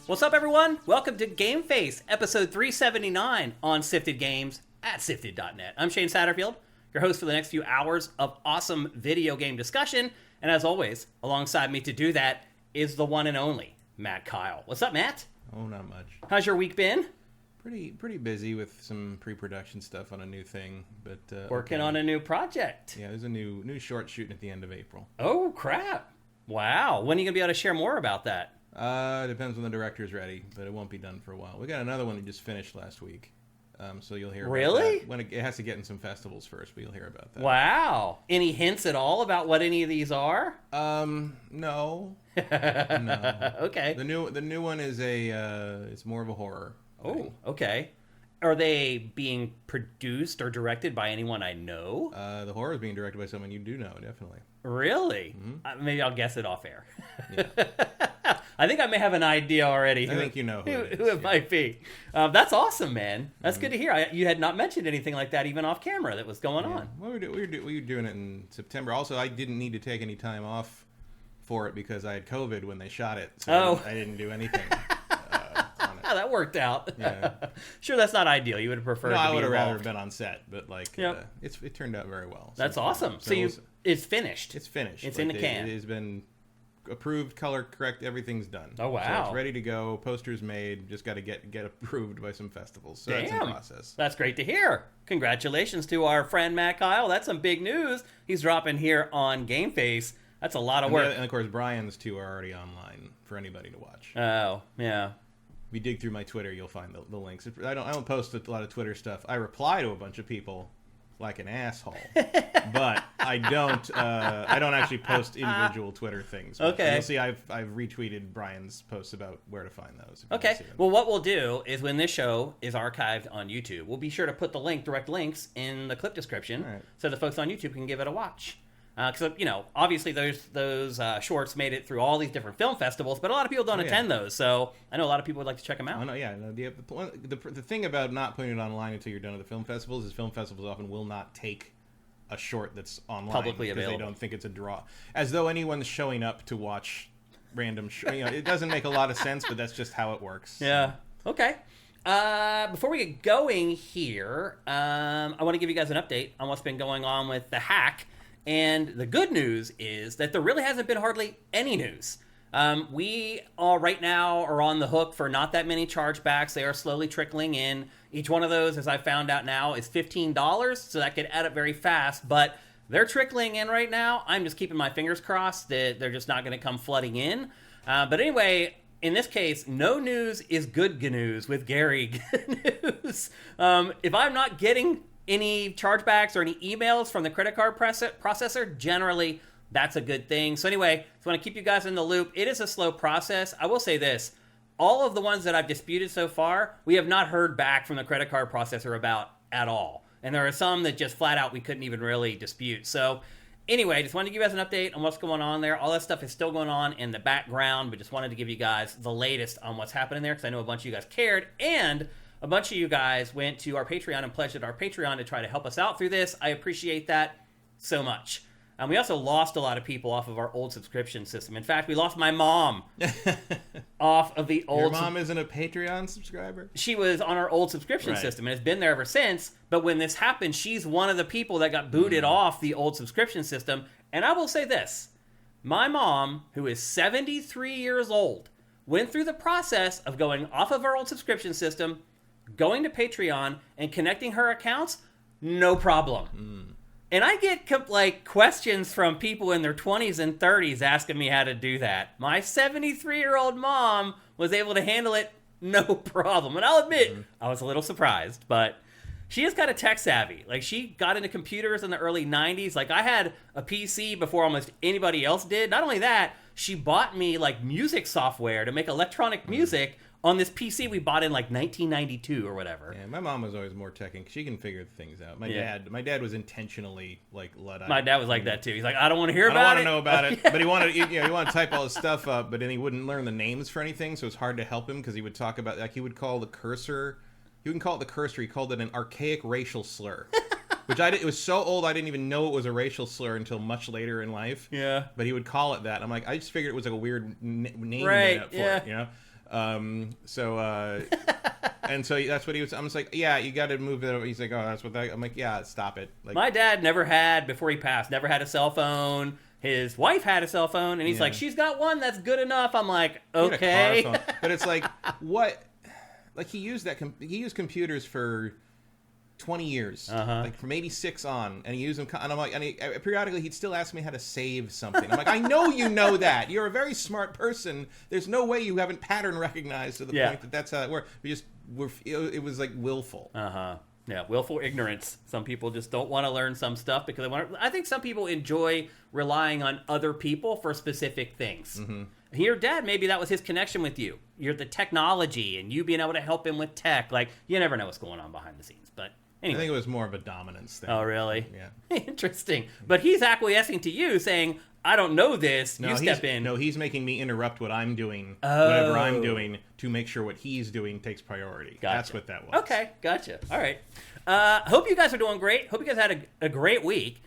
What's up, everyone? Welcome to GameFace, episode 379 on Sifted Games at Sifted.net. I'm Shane Satterfield, your host for the next few hours of awesome video game discussion. And as always, alongside me to do that is the one and only Matt Kyle. What's up, Matt? Oh, not much. How's your week been? Pretty busy with some pre-production stuff on a new thing, but Working on a new project. Yeah, there's a new short shooting at the end of April. Oh, crap. Wow. When are you going to be able to share more about that? Depends when the director's ready, but it won't be done for a while. We got another one that just finished last week, so you'll hear. Really? About that. When it has to get in some festivals first, but you'll hear about that. Wow. Any hints at all about what any of these are? No. No. Okay. The new one is it's more of a horror. Oh, okay. Are they being produced or directed by anyone I know? The horror is being directed by someone you do know, definitely. Really? Mm-hmm. Maybe I'll guess it off air. Yeah. I think I may have an idea already. I think you know who it might be. That's awesome, man. That's good to hear. You had not mentioned anything like that even off camera that was going on. Well, we were doing it in September. Also, I didn't need to take any time off for it because I had COVID when they shot it. So I didn't do anything on it. That worked out. Yeah. Sure, that's not ideal. You would have preferred to be I would have rather involved. been on set, but it turned out very well. That's awesome. So it's finished. It's finished. It's in the can. It has been approved, color correct, everything's done. Oh, wow. So it's ready to go, posters made, just got to get approved by some festivals. So Damn. That's in process. That's great to hear. Congratulations to our friend Matt Kyle. That's some big news he's dropping here on GameFace. That's a lot of work. And of course, Brian's two are already online for anybody to watch. Oh, yeah. If you dig through my Twitter, you'll find the links. I don't post a lot of Twitter stuff. I reply to a bunch of people like an asshole, but I don't actually post individual Twitter things. Okay. You'll see I've retweeted Brian's posts about where to find those. Okay. Well, what we'll do is when this show is archived on YouTube, we'll be sure to put the direct links in the clip description, right, so the folks on YouTube can give it a watch. Because obviously those shorts made it through all these different film festivals, but a lot of people don't attend those. So I know a lot of people would like to check them out. Oh, no, yeah. No, the thing about not putting it online until you're done at the film festivals is film festivals often will not take a short that's online Publicly because available. they don't think it's a draw. As though anyone's showing up to watch random. It doesn't make a lot of sense, but that's just how it works. Yeah. Okay. Before we get going here, I want to give you guys an update on what's been going on with the hack. And the good news is that there really hasn't been hardly any news. We are right now are on the hook for not that many chargebacks. They are slowly trickling in. Each one of those, as I found out now, is $15, so that could add up very fast. But they're trickling in right now. I'm just keeping my fingers crossed that they're just not going to come flooding in. But anyway, in this case, no news is good news with Gary news. If I'm not getting any chargebacks or any emails from the credit card processor, generally that's a good thing. So anyway, just want to keep you guys in the loop. It is a slow process. I will say this. All of the ones that I've disputed so far, we have not heard back from the credit card processor about at all. And there are some that just flat out we couldn't even really dispute. So anyway, just wanted to give you guys an update on what's going on there. All that stuff is still going on in the background, but just wanted to give you guys the latest on what's happening there because I know a bunch of you guys cared. And a bunch of you guys went to our Patreon and pledged at our Patreon to try to help us out through this. I appreciate that so much. And we also lost a lot of people off of our old subscription system. In fact, we lost my mom off of the old... Your mom isn't a Patreon subscriber? She was on our old subscription system and has been there ever since. But when this happened, she's one of the people that got booted off the old subscription system. And I will say this. My mom, who is 73 years old, went through the process of going off of our old subscription system, going to Patreon, and connecting her accounts, no problem. And I get questions from people in their 20s and 30s asking me how to do that. My 73-year-old mom was able to handle it no problem. And I'll admit, I was a little surprised, but she is kind of tech savvy. She got into computers in the early 90s. I had a PC before almost anybody else did. Not only that, she bought me music software to make electronic music on this PC we bought in 1992 or whatever. Yeah, my mom was always more techy. She can figure things out. My dad was intentionally Luddite. My dad was like that too. He's like, I don't want to hear about it. I don't want to know about it. But he wanted, he wanted to type all his stuff up, but then he wouldn't learn the names for anything, so it's hard to help him because he would talk about he would call the cursor. He wouldn't call it the cursor. He called it an archaic racial slur. which it was so old I didn't even know it was a racial slur until much later in life. Yeah. But he would call it that. I'm like, I just figured it was like a weird name Right, made up for yeah. it, you know? And so that's what he was. I'm just like, yeah, you got to move it over. He's like, oh, that's what that. I'm like, yeah, stop it. Like, my dad before he passed, never had a cell phone. His wife had a cell phone, and he's like, she's got one that's good enough. I'm like, okay. He had a car phone. But it's like, what? Like, he used computers for 20 years, like from 86 on, and he used them, and I'm like, and periodically he'd still ask me how to save something. I'm like, I know you know that. You're a very smart person. There's no way you haven't pattern recognized to the point that that's how it works. It was like willful. Yeah, willful ignorance. Some people just don't want to learn some stuff because they want to. I think some people enjoy relying on other people for specific things. Your dad, maybe that was his connection with you. You're the technology, and you being able to help him with tech. Like, you never know what's going on behind the scenes. But anyway. I think it was more of a dominance thing. Oh, really? Yeah. Interesting. But he's acquiescing to you, saying, I don't know this. You step in. No, he's making me interrupt what I'm doing, whatever I'm doing, to make sure what he's doing takes priority. Gotcha. That's what that was. Okay, gotcha. All right. Hope you guys are doing great. Hope you guys had a great week.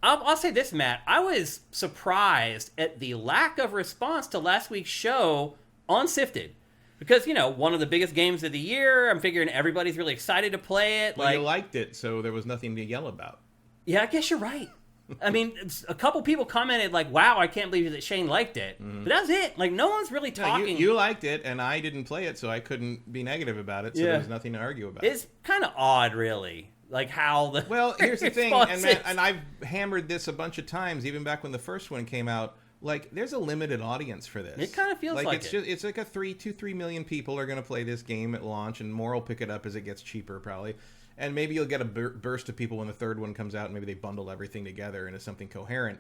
I'll say this, Matt. I was surprised at the lack of response to last week's show on Sifted. Because, one of the biggest games of the year, I'm figuring everybody's really excited to play it. Well, you liked it, so there was nothing to yell about. Yeah, I guess you're right. I mean, a couple people commented like, wow, I can't believe that Shane liked it. But that's it. Like, no one's really talking. You liked it, and I didn't play it, so I couldn't be negative about it, so there's nothing to argue about. It's kind of odd, really. Like, how the Well, here's the thing, and I've hammered this a bunch of times, even back when the first one came out. Like, there's a limited audience for this. It kind of feels like it's like 3 million people are going to play this game at launch, and more will pick it up as it gets cheaper, probably. And maybe you'll get a burst of people when the third one comes out, and maybe they bundle everything together into something coherent.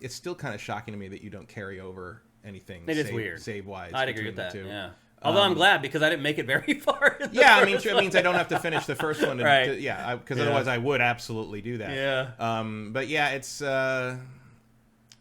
It's still kind of shocking to me that you don't carry over anything. It is weird. Save-wise. I'd agree with that, yeah. Although I'm glad, because I didn't make it very far. Yeah, it means I don't have to finish the first one. Right. Because otherwise I would absolutely do that. Yeah. But yeah, it's...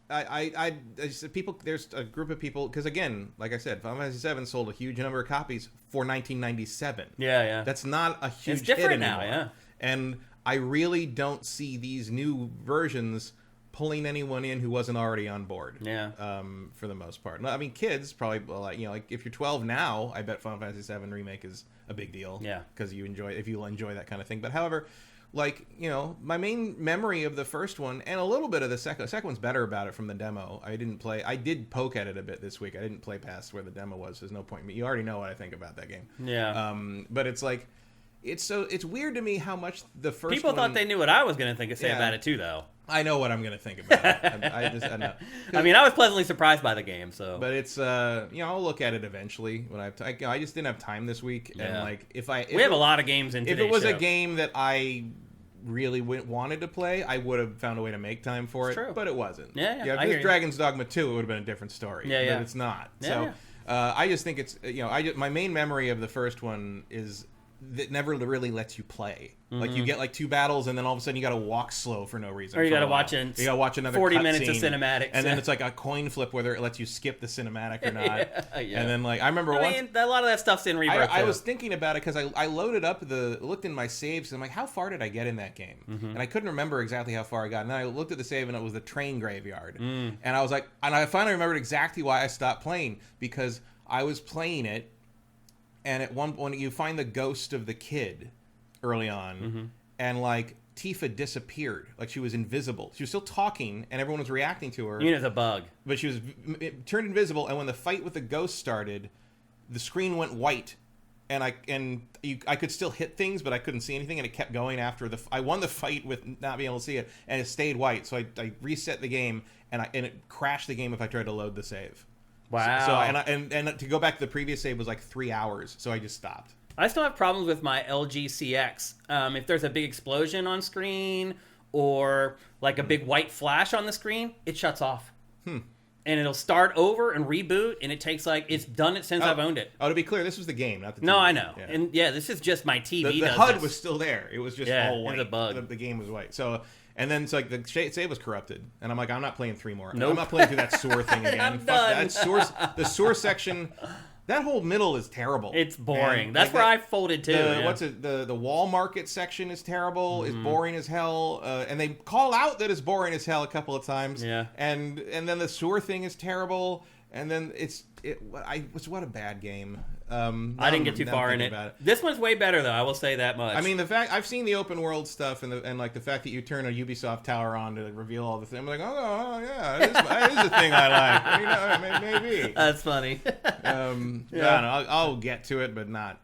there's a group of people, because again, like I said, Final Fantasy VII sold a huge number of copies for 1997. Yeah. That's not a huge It's different hit anymore. now, yeah. And I really don't see these new versions pulling anyone in who wasn't already on board. Yeah. For the most part. I mean, kids probably, like if you're 12 now, I bet Final Fantasy VII Remake is a big deal. Yeah. Because you enjoy that kind of thing. But however, like, my main memory of the first one and a little bit of the second one's better about it from the demo. I did poke at it a bit this week. I didn't play past where the demo was. There's no point in me. You already know what I think about that game. Yeah. But it's like, it's weird to me how much the first people thought they knew what I was going to say about it too, though. I know what I'm going to think about it. I know. I mean, I was pleasantly surprised by the game, so. But it's, I'll look at it eventually when I just didn't have time this week. Yeah. And like, we have a lot of games in today's If it was show. a game that I really wanted to play, I would have found a way to make time for it. True. But it wasn't. Yeah, if it was Dragon's Dogma 2, it would have been a different story. Yeah. But it's not. Yeah, So I just think it's, my main memory of the first one is that never really lets you play. Like, you get like 2 battles, and then all of a sudden you got to walk slow for no reason. Or you got to watch another 40 cut minutes scene, of cinematics. and then it's like a coin flip whether it lets you skip the cinematic or not. Yeah. And then like I remember once a lot of that stuff's in Rebirth. I was thinking about it because I loaded up looked in my saves, and I'm like, how far did I get in that game? And I couldn't remember exactly how far I got. And then I looked at the save, and it was the train graveyard. And I was like, and I finally remembered exactly why I stopped playing, because I was playing it, and at one point you find the ghost of the kid early on, and like Tifa disappeared, like she was invisible. She was still talking, and everyone was reacting to her. You know, it's a bug, but it turned invisible. And when the fight with the ghost started, the screen went white, and I could still hit things, but I couldn't see anything, and it kept going after I won the fight with not being able to see it, and it stayed white. So I reset the game, and it crashed the game if I tried to load the save. Wow. So and to go back to the previous save was like 3 hours, so I just stopped. I still have problems with my LG CX. If there's a big explosion on screen or like a big white flash on the screen, it shuts off. And it'll start over and reboot, and it takes it's done it since I've owned it. Oh, to be clear, this was the game, not the TV. No, I know. Yeah. And this is just my TV. The HUD was still there. It was just all white. It was a bug. The game was white. So, and then it's like the save was corrupted, and I'm like, I'm not playing 3 more. Nope. I'm not playing through that sewer thing again. I'm Fuck done. that. The sewer section That whole middle is terrible. It's boring. And, That's where I folded too. The wall market section is terrible. It's boring as hell. And they call out that it's boring as hell a couple of times. Yeah. And then the sewer thing is terrible. And then what a bad game. I didn't get too far in it. This one's way better though. I will say that much. I mean, the fact I've seen the open world stuff and like the fact that you turn a Ubisoft tower on to reveal all the things. I'm like, oh yeah, that is a thing I like. Maybe. That's funny. I don't know. I'll get to it, but not.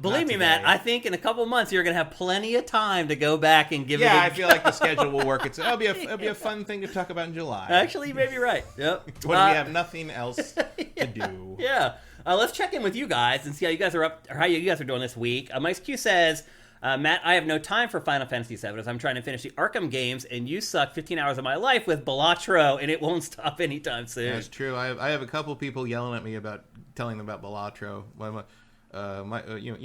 Believe me, Matt, I think in a couple months you're going to have plenty of time to go back and give it I feel like the schedule will work. It'll be a fun thing to talk about in July. Actually, you may be right. Yep. When we have nothing else to do. Yeah. Let's check in with you guys and see how you guys are up, or how you guys are doing this week. Mike's Q says, Matt, I have no time for Final Fantasy VII as I'm trying to finish the Arkham games, and you suck 15 hours of my life with Balatro, and it won't stop anytime soon. That's true. I have a couple people yelling at me about telling them about Balatro.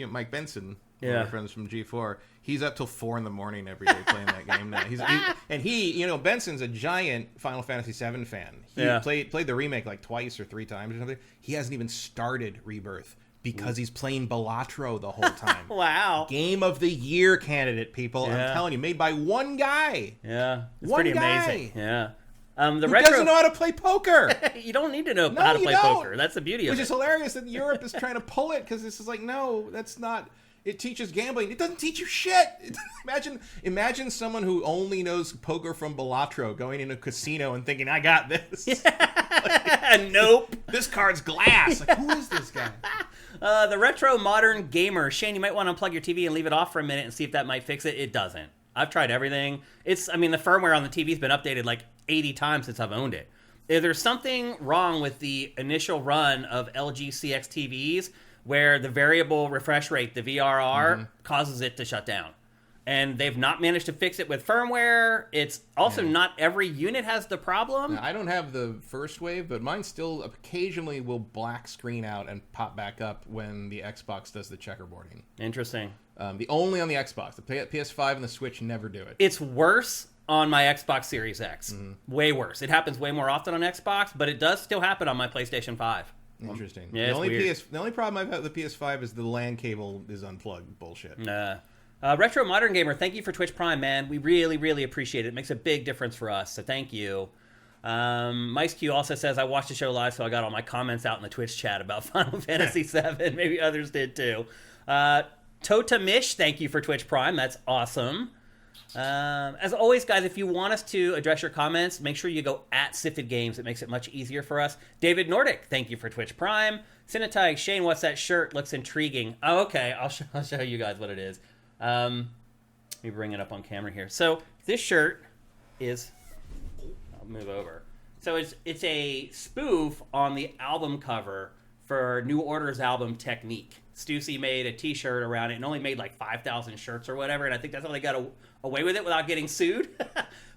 Mike Benson, one of my friends from G4, he's up till 4 a.m. every day playing that game now. Benson's a giant Final Fantasy VII fan. He played the remake like twice or 3 times or something. He hasn't even started Rebirth because he's playing Balatro the whole time. Wow. Game of the Year candidate, people. I'm telling you, made by one guy. Yeah. It's one pretty guy. Amazing. Yeah. Who doesn't know how to play poker. You don't need to know how to play poker. That's the beauty of it. Which is hilarious that Europe is trying to pull it, because this is like, no, that's not. It teaches gambling. It doesn't teach you shit. Imagine someone who only knows poker from Balatro going in a casino and thinking, I got this. Nope. This card's glass. Like, who is this guy? The retro modern gamer. Shane, you might want to unplug your TV and leave it off for a minute and see if that might fix it. It doesn't. I've tried everything. The firmware on the TV's been updated like 80 times since I've owned it. If there's something wrong with the initial run of LG CX TVs where the variable refresh rate, the VRR, causes it to shut down. And they've not managed to fix it with firmware. It's also not every unit has the problem. Now, I don't have the first wave, but mine still occasionally will black screen out and pop back up when the Xbox does the checkerboarding. Interesting. Only on the Xbox. The PS5 and the Switch never do it. It's worse on my Xbox Series X. Way worse. It happens way more often on Xbox, but it does still happen on my PlayStation 5. Interesting. Yeah, the only problem I've had with the PS5 is the LAN cable is unplugged. Bullshit. Retro Modern Gamer, thank you for Twitch Prime, man. We really, really appreciate it. It makes a big difference for us, so thank you. Mice Q also says, I watched the show live, so I got all my comments out in the Twitch chat about Final Fantasy VII. Maybe others did too. Tota Mish, thank you for Twitch Prime. That's awesome. As always, guys, if you want us to address your comments, make sure you go at Sifted Games. It makes it much easier for us. David Nordic, thank you for Twitch Prime. Cinetag, Shane, what's that shirt? Looks intriguing. Oh, okay. I'll show you guys what it is. Let me bring it up on camera here. So this shirt is, I'll move over. So it's a spoof on the album cover for New Order's album Technique. Stussy made a t-shirt around it and only made like 5,000 shirts or whatever, and I think that's how they got away with it without getting sued.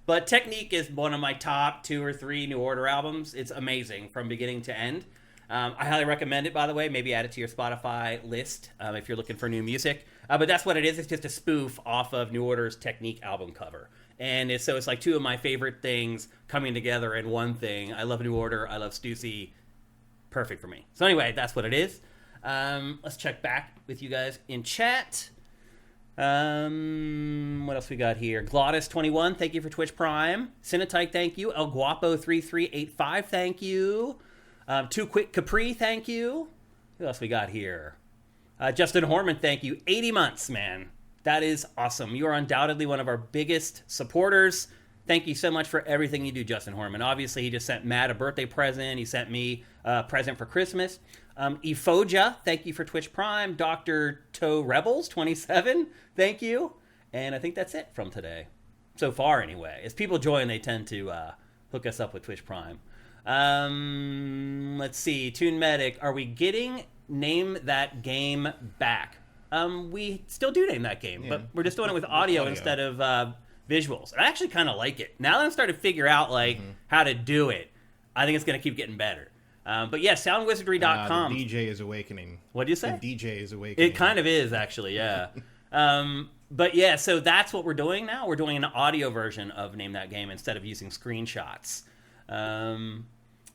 But Technique is one of my top 2 or 3 New Order albums. It's amazing from beginning to end. I highly recommend it, by the way. Maybe add it to your Spotify list if you're looking for new music. But that's what it is. It's just a spoof off of New Order's Technique album cover. And it's like 2 of my favorite things coming together in one thing. I love New Order. I love Stussy. Perfect for me. So anyway, that's what it is. Let's check back with you guys in chat. What else we got here? Glottis21, thank you for Twitch Prime. Cinetike, thank you. El Guapo3385, thank you. Too Quick Capri, thank you. Who else we got here? Justin Horman, thank you. 80 months, man. That is awesome. You are undoubtedly one of our biggest supporters. Thank you so much for everything you do, Justin Horman. Obviously, he just sent Matt a birthday present. He sent me a present for Christmas. Efoja, thank you for Twitch Prime. Dr. Toe Rebels 27, thank you. And I think that's it from today. So far, anyway. As people join, they tend to hook us up with Twitch Prime. Let's see. Toon Medic, are we getting Name That Game back? We still do Name That Game, but we're just doing it with audio instead of visuals. I actually kind of like it. Now that I'm starting to figure out how to do it, I think it's going to keep getting better. But yeah, soundwizardry.com. The DJ is awakening. What do you say? The DJ is awakening. It kind of is, actually, yeah. But yeah, so that's what we're doing now. We're doing an audio version of Name That Game instead of using screenshots.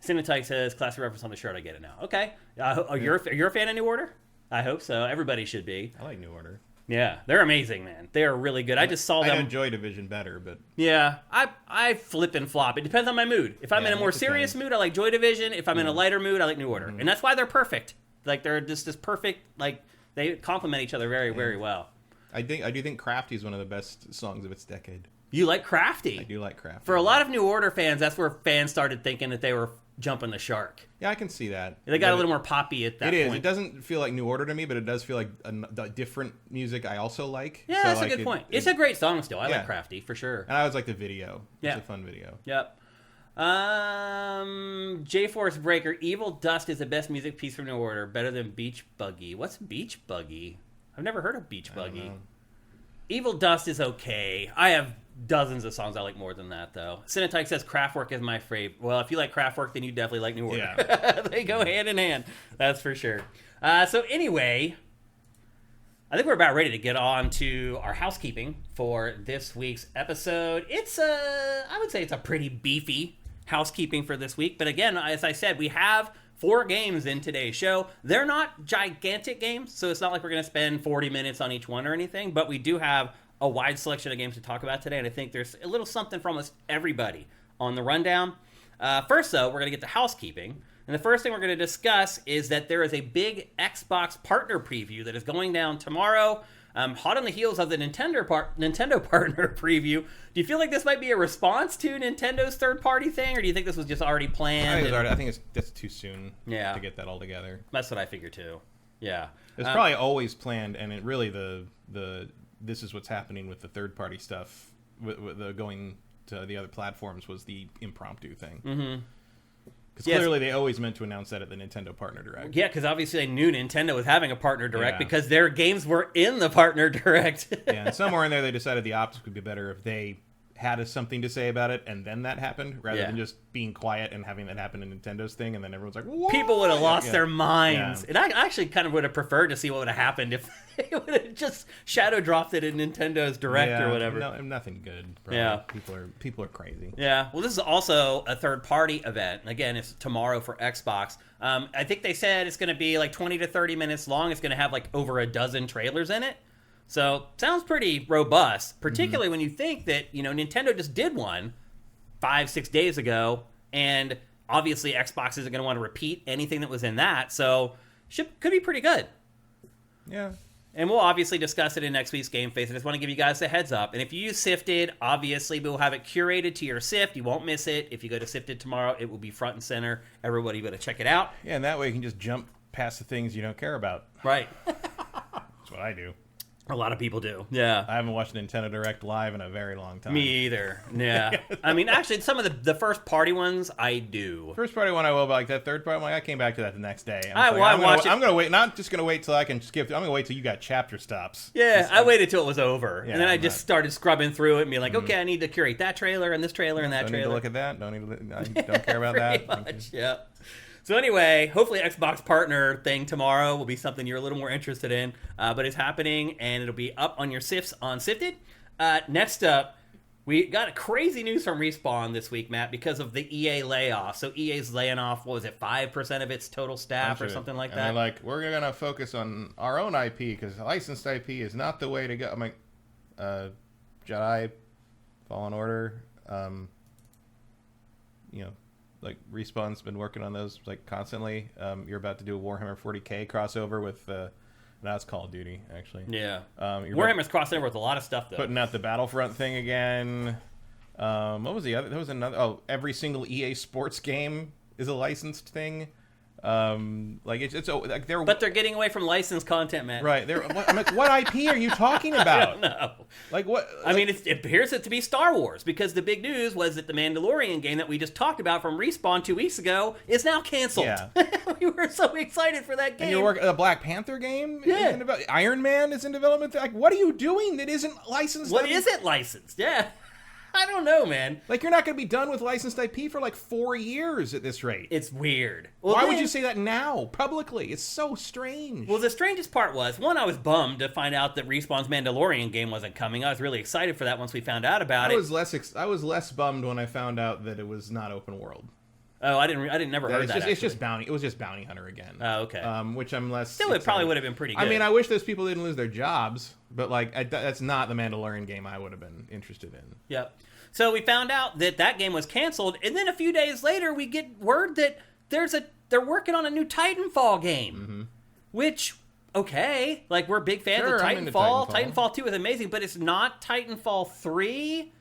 Cinetype says, classic reference on the shirt. I get it now. Okay. You're a fan of New Order? I hope so. Everybody should be. I like New Order. Yeah, they're amazing, man. They are really good. I just saw them. I enjoy Division better, but yeah, I flip and flop. It depends on my mood. If I'm in a more serious mood, I like Joy Division. If I'm in a lighter mood, I like New Order, and that's why they're perfect. Like they're just this perfect. Like they complement each other very, very well. I do think Crafty is one of the best songs of its decade. You like Crafty? I do like Crafty. For a lot of New Order fans, that's where fans started thinking that they were jumping the shark. Yeah, I can see that. They got a little more poppy at that point. It is. It doesn't feel like New Order to me, but it does feel like a different music I also like. Yeah, so that's a good point. It's a great song still. I like Crafty, for sure. And I always like the video. It's a fun video. Yep. J-Force Breaker, Evil Dust is the best music piece from New Order. Better than Beach Buggy. What's Beach Buggy? I've never heard of Beach Buggy. Evil Dust is okay. I have dozens of songs I like more than that, though. Cinetype says Kraftwerk is my favorite. Well, if you like Kraftwerk, then you definitely like New Order. Yeah. They go hand in hand. That's for sure. So anyway, I think we're about ready to get on to our housekeeping for this week's episode. I would say it's a pretty beefy housekeeping for this week. But again, as I said, we have 4 games in today's show. They're not gigantic games, so it's not like we're going to spend 40 minutes on each one or anything, but we do have a wide selection of games to talk about today, and I think there's a little something for almost everybody on the rundown. First, though, we're going to get to housekeeping, and the first thing we're going to discuss is that there is a big Xbox partner preview that is going down tomorrow, hot on the heels of the Nintendo partner preview. Do you feel like this might be a response to Nintendo's third-party thing, or do you think this was just already planned? I think that's too soon to get that all together. That's what I figure, too. Yeah. It's probably always planned, and it really this is what's happening with the third-party stuff, with the going to the other platforms was the impromptu thing. Mm-hmm. Because clearly they always meant to announce that at the Nintendo Partner Direct. Yeah, because obviously they knew Nintendo was having a Partner Direct because their games were in the Partner Direct. And somewhere in there they decided the optics would be better if they had something to say about it and then that happened, rather than just being quiet and having that happen in Nintendo's thing, and then everyone's like, what? People would have lost their minds. And I actually kind of would have preferred to see what would have happened if they would have just shadow dropped it in Nintendo's Direct or whatever. No, nothing good. Bro. Yeah. People are crazy. Yeah. Well, this is also a third-party event. Again, it's tomorrow for Xbox. I think they said it's going to be like 20 to 30 minutes long. It's going to have like over a dozen trailers in it. So, sounds pretty robust, particularly when you think that, Nintendo just did one 5-6 days ago, and obviously Xbox isn't going to want to repeat anything that was in that, so could be pretty good. Yeah. And we'll obviously discuss it in next week's GameFace. I just want to give you guys a heads up. And if you use Sifted, obviously we'll have it curated to your Sift. You won't miss it. If you go to Sifted tomorrow, it will be front and center. Everybody better check it out. Yeah, and that way you can just jump past the things you don't care about. Right. That's what I do. A lot of people do. Yeah. I haven't watched Nintendo Direct live in a very long time. Me either. Yeah. I mean, actually, some of the first party ones, I do. First party one I will, but like that third party one, I came back to that the next day. I'm going to wait. Not just going to wait till I can skip. I'm going to wait till you got chapter stops. Yeah, I waited till it was over. Yeah, and then I just started scrubbing through it and be like, okay, I need to curate that trailer and this trailer and that trailer. Don't need to look at that. Don't care about that. Much, yeah. So anyway, hopefully Xbox partner thing tomorrow will be something you're a little more interested in. But it's happening, and it'll be up on your Sifts on Sifted. Next up, we got crazy news from Respawn this week, Matt, because of the EA layoff. So EA's laying off, 5% of its total staff or something like that? And they're like, we're going to focus on our own IP because licensed IP is not the way to go. I'm like, Jedi, Fallen Order, like Respawn's been working on those like constantly. You're about to do a Warhammer 40K crossover with now it's Call of Duty actually. Yeah. Warhammer's crossing over with a lot of stuff though. Putting out the Battlefront thing again. What was the other? There was another. Oh, every single EA Sports game is a licensed thing. Like they're getting away from licensed content, man. Right. I'm like, what IP are you talking about? I don't know. Like what? I mean, it appears to be Star Wars because the big news was that the Mandalorian game that we just talked about from Respawn 2 weeks ago is now canceled. Yeah. We were so excited for that game. And you're working a Black Panther game. Yeah. Iron Man is in development. Like, what are you doing that isn't licensed? What isn't licensed? Yeah. I don't know, man. Like, you're not going to be done with licensed IP for like 4 years at this rate. It's weird. Why would you say that now, publicly? It's so strange. Well, the strangest part was, one, I was bummed to find out that Respawn's Mandalorian game wasn't coming. I was really excited for that once we found out about it. I was less bummed when I found out that it was not open world. Oh, I didn't never heard that. It's just bounty. It was just Bounty Hunter again. Oh, okay. Which I'm less. Still, it probably would have been pretty good. I mean, I wish those people didn't lose their jobs, but like that's not the Mandalorian game I would have been interested in. Yep. So we found out that game was canceled, and then a few days later, we get word that they're working on a new Titanfall game, which. Okay, like we're big fans of Titanfall. Titanfall 2 is amazing, but it's not Titanfall 3.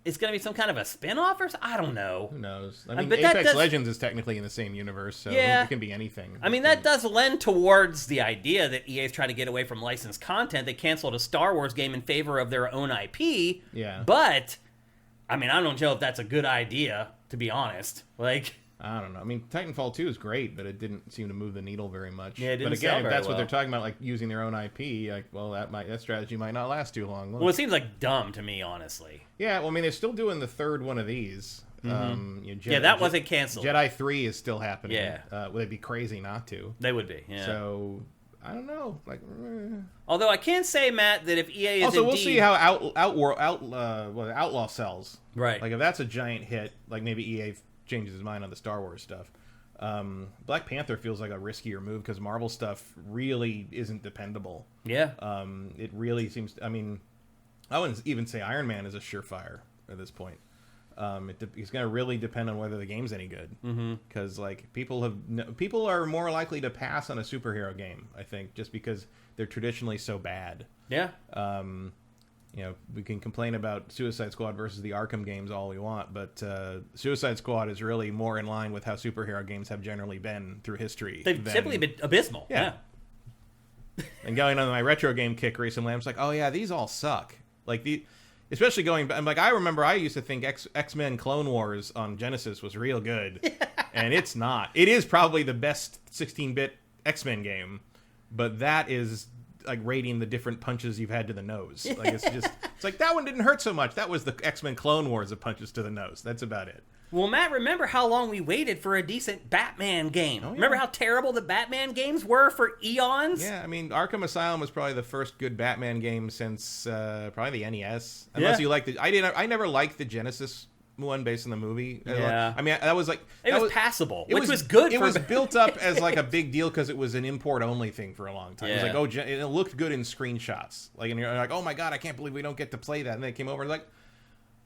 It's going to be some kind of a spinoff or something? I don't know. Who knows? I mean, Apex Legends is technically in the same universe, so it can be anything. I mean, that does lend towards the idea that EA's trying to get away from licensed content. They canceled a Star Wars game in favor of their own IP. Yeah. But, I mean, I don't know if that's a good idea, to be honest. Like... I don't know. I mean, Titanfall 2 is great, but it didn't seem to move the needle very much. Yeah, it didn't but again, if that's what they're talking about, like using their own IP, like, well, that strategy might not last too long. Well, it seems like dumb to me, honestly. Yeah, well, I mean, they're still doing the third one of these. That wasn't canceled. Jedi 3 is still happening. Yeah. Would it be crazy not to? They would be, yeah. So, I don't know. Like, although I can say, Matt, that if EA is also, we'll see how Outlaw sells. Right. Like, if that's a giant hit, like maybe EA changes his mind on the Star Wars stuff. Black Panther feels like a riskier move because Marvel stuff really isn't dependable. Yeah. It really seems... I mean, I wouldn't even say Iron Man is a surefire at this point. It's going to really depend on whether the game's any good. Because like people are more likely to pass on a superhero game, I think, just because they're traditionally so bad. Yeah. We can complain about Suicide Squad versus the Arkham games all we want, but Suicide Squad is really more in line with how superhero games have generally been through history. They've simply been abysmal. Yeah. And going on my retro game kick recently, I was like, oh yeah, these all suck. Like especially going back, like I remember I used to think X-Men Clone Wars on Genesis was real good, and it's not. It is probably the best 16-bit X-Men game, but that is like rating the different punches you've had to the nose. Like it's like that one didn't hurt so much. That was the X-Men Clone Wars of punches to the nose. That's about it. Well, Matt, remember how long we waited for a decent Batman game? Oh, yeah. Remember how terrible the Batman games were for eons? Yeah, I mean, Arkham Asylum was probably the first good Batman game since probably the NES. Unless you liked I never liked the Genesis one based on the movie. Yeah. I mean, that was like... It was passable, which was good. It was built up as like a big deal because it was an import-only thing for a long time. Yeah. It was like, it looked good in screenshots. Like, and you're like, oh my god, I can't believe we don't get to play that. And they came over and like,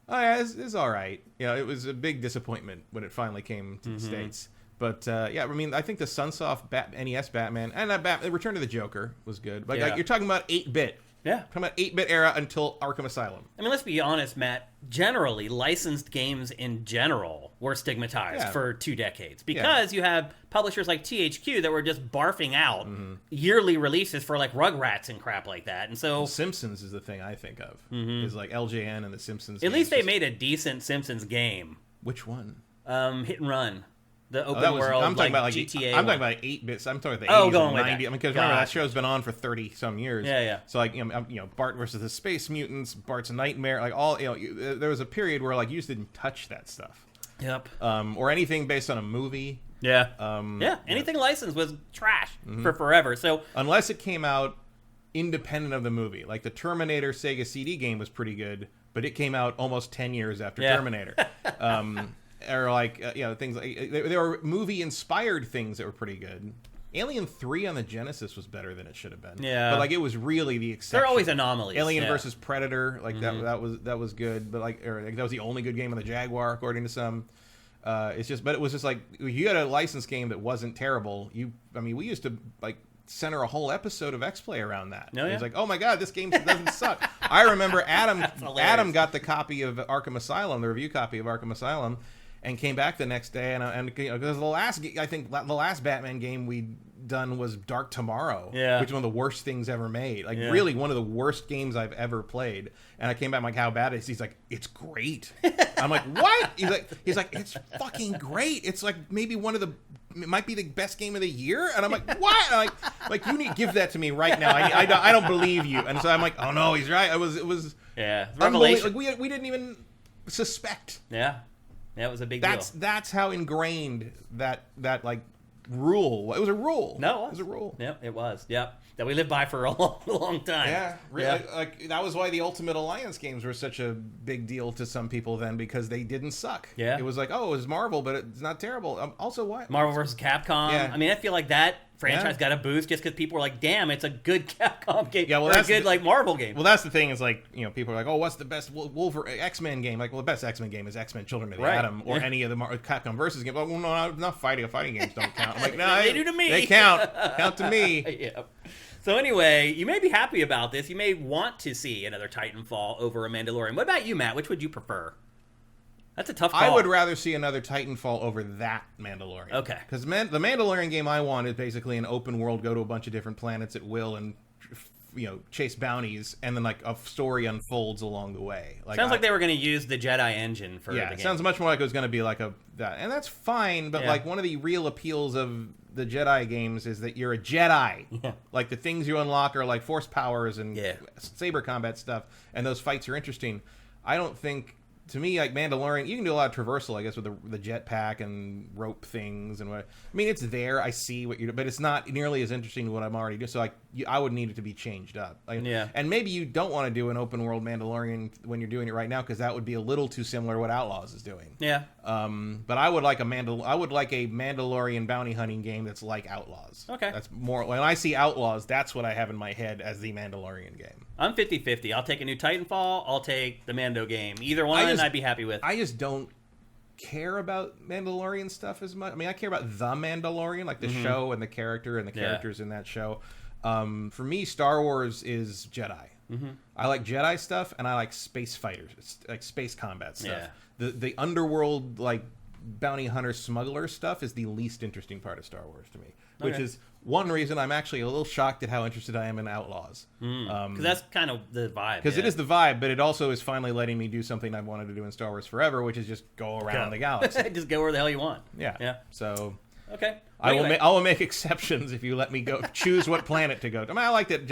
oh yeah, it's all right. It was a big disappointment when it finally came to the States. But I mean, I think the Sunsoft NES Batman and Return to the Joker was good. Like you're talking about 8-bit. Yeah. Talking about 8-bit era until Arkham Asylum. I mean, let's be honest, Matt. Generally, licensed games in general were stigmatized for 2 decades because you have publishers like THQ that were just barfing out yearly releases for like Rugrats and crap like that. And so, Simpsons is the thing I think of. Is like LJN and the Simpsons. At least they made a decent Simpsons game. Which one? Hit and Run. The open world, I'm talking about GTA. I'm talking about 8-bits. I'm talking about the 80s going and 90s. way back. I mean, because remember that show's been on for 30 some years. Yeah. So like, Bart versus the Space Mutants, Bart's Nightmare, like all, there was a period where like you just didn't touch that stuff. Yep. Or anything based on a movie. Yeah. Anything licensed was trash for forever. So unless it came out independent of the movie, like the Terminator Sega CD game was pretty good, but it came out almost 10 years after Terminator. Or like things like there were movie inspired things that were pretty good. Alien 3 on the Genesis was better than it should have been. Yeah, but like it was really the exception. They're always anomalies. Alien versus Predator, like that was good, but like that was the only good game on the Jaguar according to some. But it was just like you had a licensed game that wasn't terrible. We used to like center a whole episode of X-Play around that. Oh, yeah? It was like, oh my god, this game doesn't suck. I remember Adam got the copy of Arkham Asylum, the review copy of Arkham Asylum, and came back the next day, and because the last Batman game we done was Dark Tomorrow, which is one of the worst things ever made. Like really one of the worst games I've ever played. And I came back, I'm like, how bad is it? He's like, it's great. I'm like, what? He's like, it's fucking great. It's like maybe it might be the best game of the year. And I'm like, what? And I'm like you need to give that to me right now. I don't believe you. And so I'm like, oh no, he's right. It was revelation. Like we didn't even suspect. Yeah, it was a big deal. That's how ingrained that like rule. It was a rule. No, it was a rule. Yep, it was. Yep, that we lived by for a long, long time. Yeah, really, like that was why the Ultimate Alliance games were such a big deal to some people then, because they didn't suck. Yeah, it was like, oh, it was Marvel, but it's not terrible. Also, why Marvel versus Capcom? Yeah. I mean, I feel like that franchise got a boost just because people were like, "Damn, it's a good Capcom game." Yeah, well, that's a good like Marvel game. Well, that's the thing is like, you know, people are like, "Oh, what's the best X-Men game?" Like, well, the best X-Men game is X-Men: Children of the Atom or any of the Capcom versus games. Well, no, not fighting. Fighting games don't count. I'm like, no, they do to me. They count. Count to me. Yeah. So anyway, you may be happy about this. You may want to see another Titanfall over a Mandalorian. What about you, Matt? Which would you prefer? That's a tough call. I would rather see another Titanfall over that Mandalorian. Okay. Because the Mandalorian game I want is basically an open world, go to a bunch of different planets at will and, you know, chase bounties, and then like a story unfolds along the way. Sounds like they were going to use the Jedi engine for the game. It sounds much more like it was going to be like that. And that's fine, but like one of the real appeals of the Jedi games is that you're a Jedi. Yeah. Like the things you unlock are like force powers and saber combat stuff, and those fights are interesting. I don't think... To me, like Mandalorian, you can do a lot of traversal, I guess, with the jetpack and rope things and what. I mean, it's there. I see what you're, but it's not nearly as interesting as what I'm already doing. So, like, I would need it to be changed up. And maybe you don't want to do an open world Mandalorian when you're doing it right now, because that would be a little too similar to what Outlaws is doing. Yeah. But I would like a Mandalorian bounty hunting game that's like Outlaws. Okay. That's more. When I see Outlaws, that's what I have in my head as the Mandalorian game. I'm 50-50. I'll take a new Titanfall. I'll take the Mando game. Either one I'd be happy with. I just don't care about Mandalorian stuff as much. I mean, I care about the Mandalorian, like the show and the character and the characters in that show. For me, Star Wars is Jedi. I like Jedi stuff, and I like space fighters, like space combat stuff. Yeah. The underworld, like bounty hunter smuggler stuff is the least interesting part of Star Wars to me, which is one reason I'm actually a little shocked at how interested I am in Outlaws. Because that's kind of the vibe. Because it is the vibe, but it also is finally letting me do something I've wanted to do in Star Wars forever, which is just go around the galaxy. Just go where the hell you want. Yeah. So okay. I will make exceptions if you let me go choose what planet to go to. I mean, I like that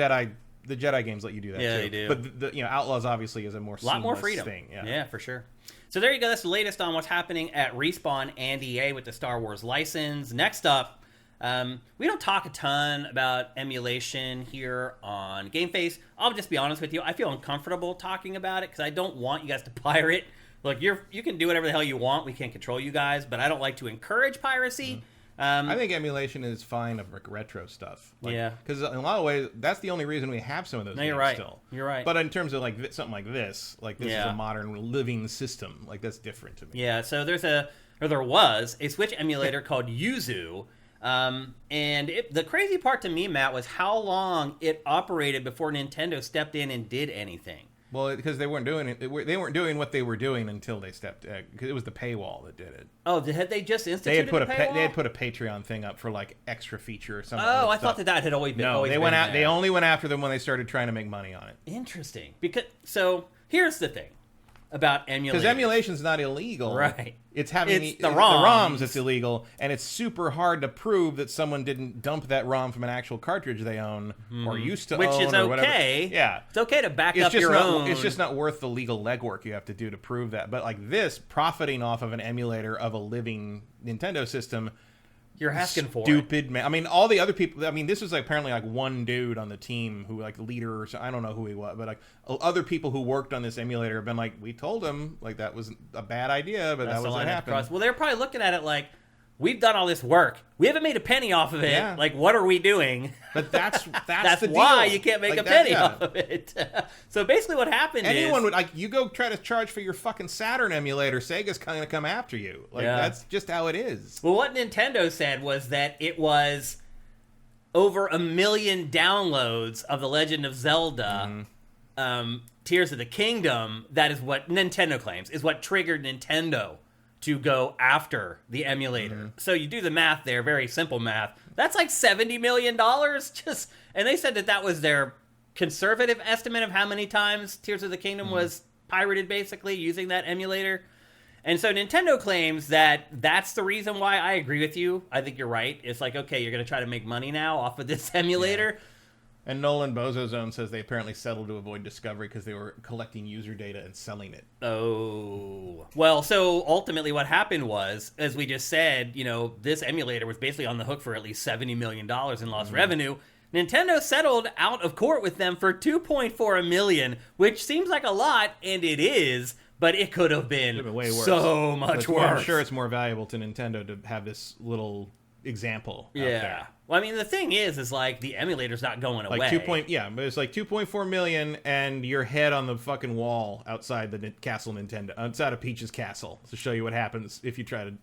the Jedi games let you do that too. They do. But the Outlaws obwisely is a lot more freedom thing. Yeah, for sure. So there you go. That's the latest on what's happening at Respawn and EA with the Star Wars license. Next up, we don't talk a ton about emulation here on GameFace. I'll just be honest with you. I feel uncomfortable talking about it because I don't want you guys to pirate. Look, you can do whatever the hell you want. We can't control you guys, but I don't like to encourage piracy. I think emulation is fine of retro stuff. Because in a lot of ways, that's the only reason we have some of those games still. You're right. But in terms of like something like this is a modern living system. Like, that's different to me. Yeah, so there was a Switch emulator called Yuzu. And the crazy part to me, Matt, was how long it operated before Nintendo stepped in and did anything. Well, because they weren't doing it. They weren't doing what they were doing until they stepped. Because it was the paywall that did it. Oh, had they just instituted the paywall? They had put a Patreon thing up for like extra feature or something. Oh, I thought that had always been. No, they only went after them when they started trying to make money on it. Interesting. So here's the thing about emulation. Because emulation's not illegal, right? It's the ROMs that's illegal, and it's super hard to prove that someone didn't dump that ROM from an actual cartridge they own or used to own, which is or whatever. Okay. Yeah, it's okay to back up your own. It's just not worth the legal legwork you have to do to prove that. But like this, profiting off of an emulator of a living Nintendo system. You're asking for stupid, man. I mean, all the other people. I mean, this was like apparently like one dude on the team who, like, leader or something. I don't know who he was, but like other people who worked on this emulator have been like, we told him like that was a bad idea, but that was what happened. Well, they're probably looking at it like, we've done all this work. We haven't made a penny off of it. Yeah. Like, what are we doing? But that's the why you can't make a penny off of it. So basically what happened Anyone would, like, you go try to charge for your fucking Saturn emulator, Sega's going to come after you. Like, that's just how it is. Well, what Nintendo said was that it was over 1 million downloads of The Legend of Zelda, Tears of the Kingdom. That is what Nintendo claims, is what triggered Nintendo to go after the emulator. So you do the math there, very simple math. That's like $70 million just, and they said that was their conservative estimate of how many times Tears of the Kingdom was pirated, basically, using that emulator. And so Nintendo claims that that's the reason why. I agree with you. I think you're right. It's like, okay, you're going to try to make money now off of this emulator. And Nolan Bozozone says they apparently settled to avoid discovery because they were collecting user data and selling it. Oh. Well, so ultimately what happened was, as we just said, this emulator was basically on the hook for at least $70 million in lost revenue. Nintendo settled out of court with them for $2.4 million, which seems like a lot, and it is, but it could have been way worse. So much worse. I'm sure it's more valuable to Nintendo to have this little example out there. Well, I mean, the thing is like the emulator's not going away. But it's like 2.4 million, and your head on the fucking wall outside the castle Nintendo, outside of Peach's castle, to show you what happens if you try to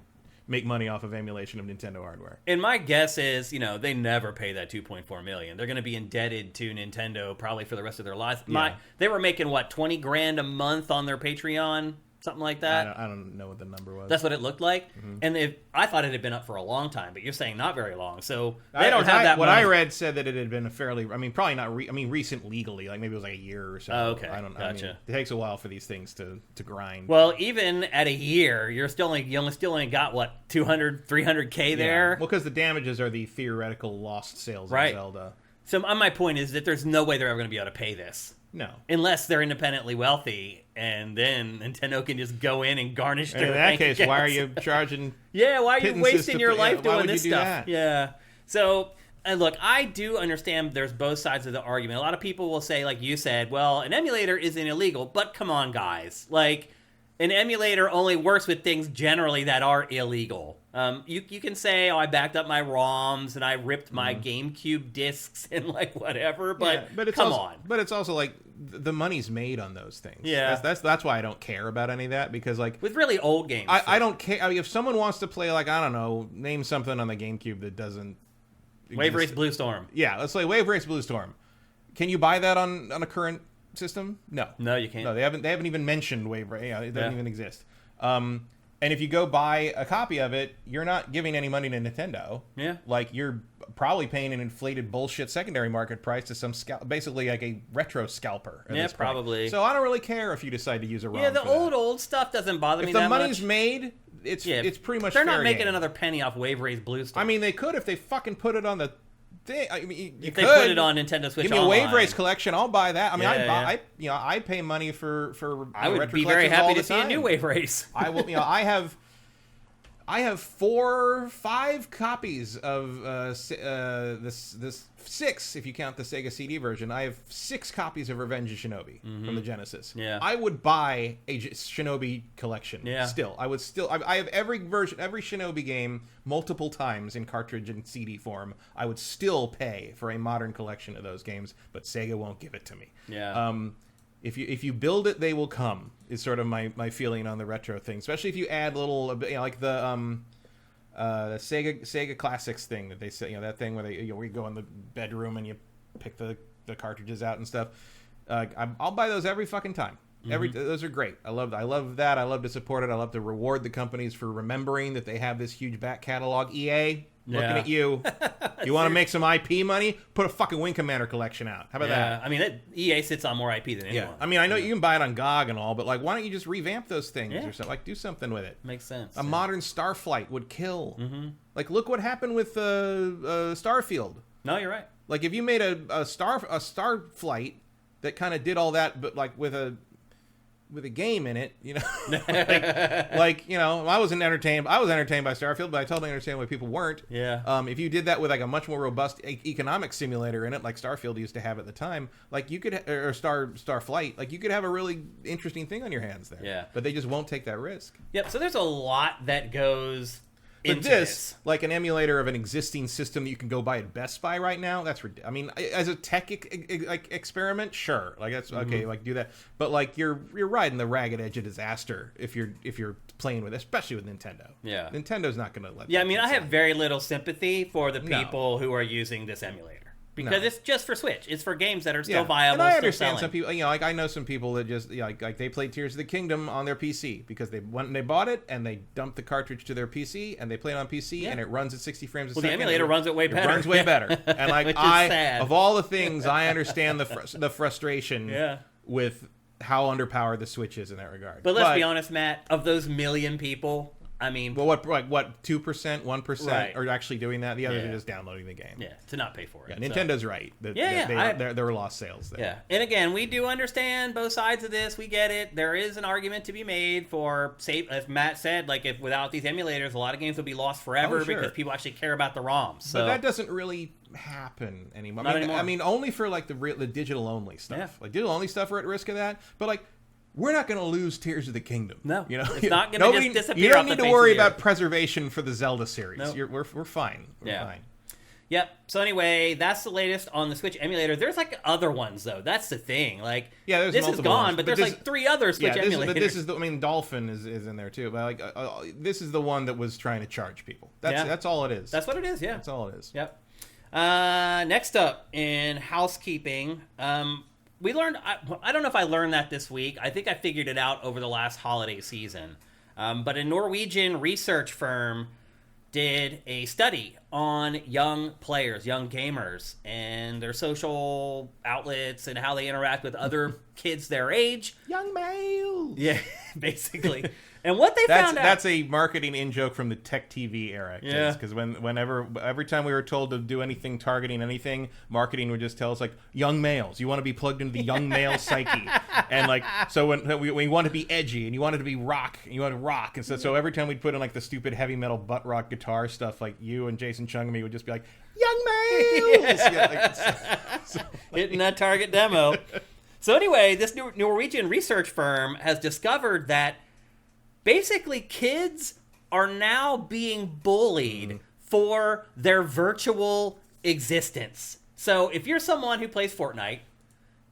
make money off of emulation of Nintendo hardware. And my guess is, they never pay that 2.4 million. They're going to be indebted to Nintendo probably for the rest of their lives. Yeah. They were making what, $20,000 a month on their Patreon? Something like that. I don't know what the number was. That's what it looked like. Mm-hmm. And I thought it had been up for a long time, but you're saying not very long. So they don't have that. What I read said that it had been a fairly, probably not. Recent legally, like maybe it was like a year or so. Oh, okay, I don't. Gotcha. It takes a while for these things to grind. Well, even at a year, you only got what, 200, 300K there. Well, because the damages are the theoretical lost sales of Zelda. So my point is that there's no way they're ever going to be able to pay this. No. Unless they're independently wealthy, and then Nintendo can just go in and garnish their in that case, accounts. why are you charging why are you wasting your life doing this stuff? That? Yeah. So, and look, I do understand there's both sides of the argument. A lot of people will say, like you said, well, an emulator isn't illegal, but come on, guys. Like, an emulator only works with things generally that are illegal. You can say, I backed up my ROMs and I ripped my GameCube discs and like whatever, but it's come also, on. But it's also like the money's made on those things. Yeah, that's why I don't care about any of that, because like with really old games, I don't care. If someone wants to play, like, I don't know, name something on the GameCube that doesn't Wave Race Blue Storm. Yeah, let's play Wave Race Blue Storm. Can you buy that on a current system? No, you can't. No, they haven't even mentioned Wave Race. It doesn't even exist. And if you go buy a copy of it, you're not giving any money to Nintendo. Yeah. Like, you're probably paying an inflated bullshit secondary market price to some basically like a retro scalper. Yeah, probably. So I don't really care if you decide to use a ROM. Yeah, the old stuff doesn't bother me that much. If the money's made, it's pretty much they're not making game. another penny off Wave Race Blue Storm. I mean, they could if they fucking put it on the thing. I mean, if they put it on Nintendo Switch, give me a Wave Race collection, I'll buy that. I mean, I pay money for I would retro be very happy to see a new Wave Race. I will. I have 5 copies of this 6, if you count the Sega CD version. I have 6 copies of Revenge of Shinobi from the Genesis. Yeah, I would buy a Shinobi collection. Yeah, I have every Shinobi game multiple times in cartridge and CD form. I would still pay for a modern collection of those games, but Sega won't give it to me. Yeah. If you build it, they will come, is sort of my feeling on the retro thing. Especially if you add little, like the Sega Classics thing that they say, that thing where we go in the bedroom and you pick the cartridges out and stuff. I'll buy those every fucking time. Those are great. I love that. I love to support it. I love to reward the companies for remembering that they have this huge back catalog. EA, looking at you. You want to make some IP money? Put a fucking Wing Commander collection out. How about that? I mean, EA sits on more IP than anyone. Yeah. I mean, I know you can buy it on GOG and all, but like, why don't you just revamp those things or something? Like, do something with it. Makes sense. A modern Starflight would kill. Like, look what happened with Starfield. No, you're right. Like, if you made a Starflight that kind of did all that, but like with a game in it, I wasn't entertained. I was entertained by Starfield, but I totally understand why people weren't. Yeah. If you did that with like a much more robust economic simulator in it, like Starfield used to have at the time, like you could, or Starflight, like you could have a really interesting thing on your hands there. Yeah. But they just won't take that risk. Yep. So there's a lot that goes But into this, like an emulator of an existing system that you can go buy at Best Buy right now, that's ridiculous. I mean, as a tech experiment, sure, like that's okay, like do that. But like you're riding the ragged edge of disaster if you're playing with, especially with Nintendo. Yeah, Nintendo's not going to let. Yeah, I mean, I have very little sympathy for the people who are using this emulator. Because it's just for Switch. It's for games that are still viable. And I understand selling. some people. Like I know some people that just like they played Tears of the Kingdom on their PC because they went and they bought it and they dumped the cartridge to their PC and they play it on PC and it runs at 60 frames a second. The emulator runs it way better. It runs way better. And like Which is sad. Of all the things, I understand the frustration with how underpowered the Switch is in that regard. But let's be honest, Matt. Of those million people, I mean, well, what 2%, 1% Right. are actually doing that. The others Yeah. are just downloading the game. yeah, to not pay for it. Yeah, So. Nintendo's right. There were lost sales there. Yeah, and again, we do understand both sides of this. We get it. There is an argument to be made for, say, as Matt said, like if without these emulators, a lot of games would be lost forever Oh, sure. because people actually care about the ROMs. So But that doesn't really happen anymore. Not anymore. I mean, only for like the digital only stuff. Yeah. Like digital only stuff are at risk of that. But like, we're not going to lose Tears of the Kingdom. No. You know, It's not gonna just disappear You don't off the need to face of worry the about earth. preservation for the Zelda series. Nope. We're fine. We're fine. Yep. So anyway, that's the latest on the Switch emulator. There's like other ones though. That's the thing. Like, Yeah, there's this is multiple gone, ones, but but there's this- like 3 other Switch Yeah, emulators. but this is I mean, Dolphin is in there too. But like, this is the one that was trying to charge people. That's all it is. That's what it is. Yeah. That's all it is. Yep. Next up in housekeeping, we learned. I don't know if I learned that this week. I think I figured it out over the last holiday season. But a Norwegian research firm did a study on young players, young gamers, and their social outlets and how they interact with other kids their age. Young males. Yeah, basically. And what they found out. That's a marketing in joke from the Tech TV era. Yeah. Because every time we were told to do anything targeting anything, marketing would just tell us like young males. You want to be plugged into the young male psyche, and like so when we want to be edgy and you wanted to be rock, and you want to rock, and so every time we'd put in like the stupid heavy metal butt rock guitar stuff, like you and Jason Chung and me would just be like young males, Hitting that target demo. So anyway, this Norwegian research firm has discovered that basically kids are now being bullied for their virtual existence. So if you're someone who plays Fortnite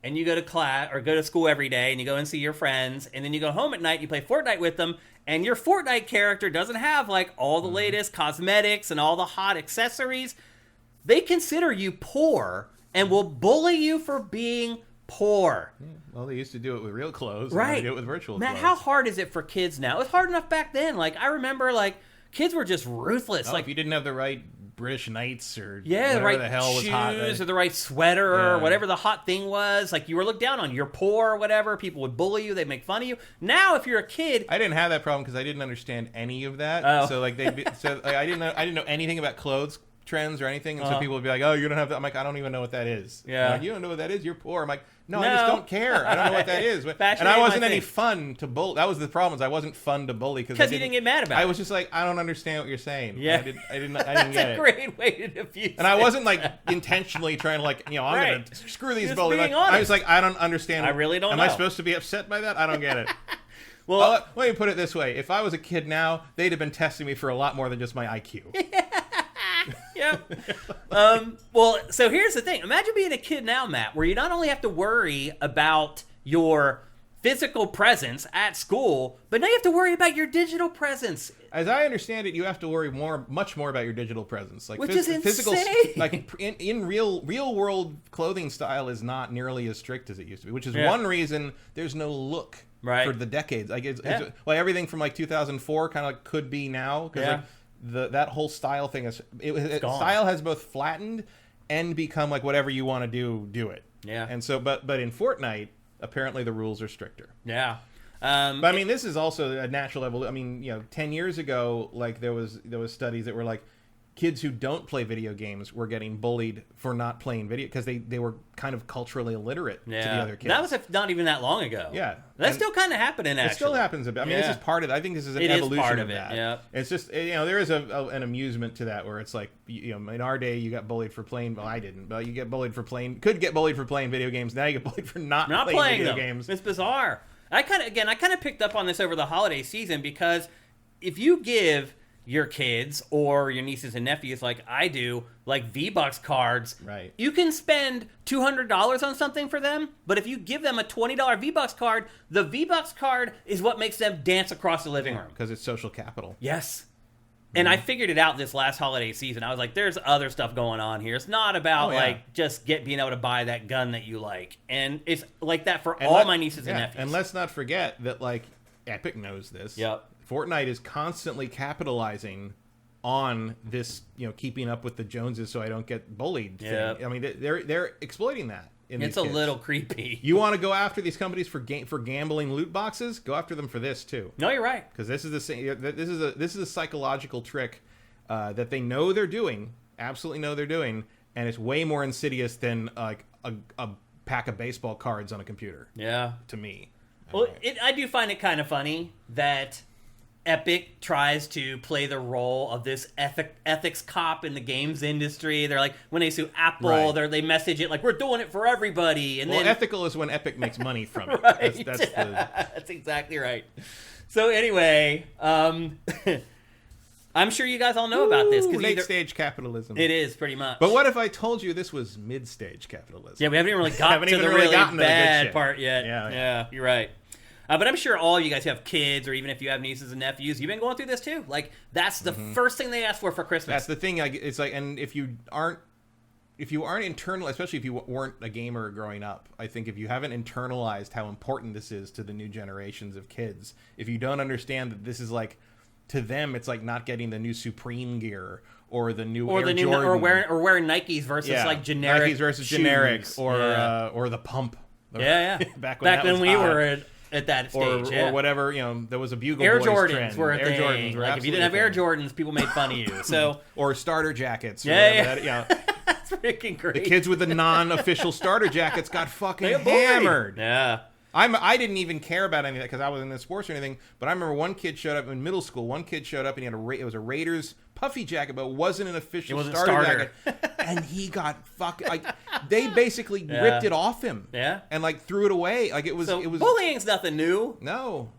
and you go to class or go to school every day and you go and see your friends and then you go home at night, you play Fortnite with them, and your Fortnite character doesn't have like all the latest cosmetics and all the hot accessories, they consider you poor and will bully you for being poor. Well, they used to do it with real clothes. Right. And they do it with virtual Matt, clothes. how hard is it for kids now? It was hard enough back then. Like, I remember, like, kids were just ruthless. Oh, like, if you didn't have the right British Knights or yeah, whatever the right the hell was hot, shoes or the right sweater or Yeah. whatever the hot thing was, like, you were looked down on. You're poor or whatever. People would bully you. They'd make fun of you. Now, if you're a kid, I didn't have that problem because I didn't understand any of that. Oh. So like I didn't know anything about clothes trends or anything, and so Uh-huh. people would be like, "Oh, you don't have that." I'm like, "I don't even know what that is." Yeah. They're like, you don't know what that is. You're poor. I'm like, "No, I No. just don't care. I don't know what that is." Fashion And I ain't wasn't my any thing. fun to bully. That was the problem. Is I wasn't fun to bully because you didn't get mad about I it. was just like, I don't understand what you're saying. Yeah. I didn't That's get a it. great way to diffuse And I it. wasn't like intentionally trying to like, I'm Right. gonna screw these Just bullies. being Like, I honest. was like, I don't understand. I really don't Am know. I supposed to be upset by that? I don't get it. Well, Let me put it this way: if I was a kid now, they'd have been testing me for a lot more than just my IQ. Yep. Well, so here's the thing. Imagine being a kid now, Matt, where you not only have to worry about your physical presence at school, but now you have to worry about your digital presence. As I understand it, you have to worry much more about your digital presence, like Which is physical, insane. like in real world clothing style is not nearly as strict as it used to be, which is Yeah. one reason there's no look Right. for the decades. Like Yeah. well, everything from like 2004 kind of like could be now because Yeah. like that whole style thing is gone. style has both flattened and become like whatever you want to do it. Yeah. And so, but in Fortnite, apparently the rules are stricter. Yeah. But I mean, this is also a natural evolution. I mean, 10 years ago, like there was studies that were like kids who don't play video games were getting bullied for not playing video because they were kind of culturally illiterate to the other kids. That was not even that long ago. Yeah. That's And still kind of happening, actually. It still happens a bit. I mean, this Yeah. is part of it. I think this is an It is evolution part of of it, that. yeah. It's just, there is an amusement to that where it's like, in our day, you got bullied for playing. Well, I didn't, but you get bullied for playing. Could get bullied for playing video games. Now you get bullied for not playing video them. games. It's bizarre. I kind of picked up on this over the holiday season because if you give your kids or your nieces and nephews like I do, like V-Bucks cards, Right. you can spend $200 on something for them, but if you give them a $20 V-Bucks card, the V-Bucks card is what makes them dance across the living room. Because it's social capital. Yes. And I figured it out this last holiday season. I was like, there's other stuff going on here. It's not about, Oh, yeah. like, just being able to buy that gun that you like. And it's like that for all my nieces and nephews. And let's not forget that, like, Epic knows this. Yep. Fortnite is constantly capitalizing on this, keeping up with the Joneses so I don't get bullied thing. Yep. I mean, they're exploiting that. in It's these a kids. little creepy. You want to go after these companies for gambling loot boxes? Go after them for this too. No, you're right. Because this is the same. This is a psychological trick that they know they're doing, absolutely know they're doing, and it's way more insidious than like a pack of baseball cards on a computer. Yeah. To me. Well, Anyway. I do find it kind of funny that Epic tries to play the role of this ethics cop in the games industry. They're like, when they sue Apple, Right. they message it like, we're doing it for everybody. And Well, then ethical is when Epic makes money from it. Right. That's exactly right. So anyway, I'm sure you guys all know about this. late stage capitalism. It is, pretty much. But what if I told you this was mid stage capitalism? Yeah, we haven't even really gotten to the really really gotten to the good bad shit. part yet. Yeah. You're right. But I'm sure all of you guys who have kids, or even if you have nieces and nephews, you've been going through this too. Like, that's the first thing they ask for Christmas. That's the thing. Like, it's like, and if you aren't internal, especially if you weren't a gamer growing up, I think if you haven't internalized how important this is to the new generations of kids, if you don't understand that this is like, to them, it's like not getting the new Supreme gear or the new Air Jordan. or wearing Nikes versus like generic Nikes versus shoes. generic or the pump. Back when we were at that stage, or whatever, there was a Bugle Air Boys Jordans trend. were a Air thing. Jordans were like if you didn't have Air Jordans, people made fun of you. So or starter jackets. Or whatever that, that's freaking great. The kids with the non-official starter jackets got fucking hammered. Yeah. I didn't even care about any of that because I wasn't in sports or anything. But I remember one kid showed up in middle school. One kid showed up and he had it was a Raiders puffy jacket, but it wasn't an official starter jacket. And he got they basically ripped it off him. Yeah. And like threw it away. Like it was bullying's nothing new. No.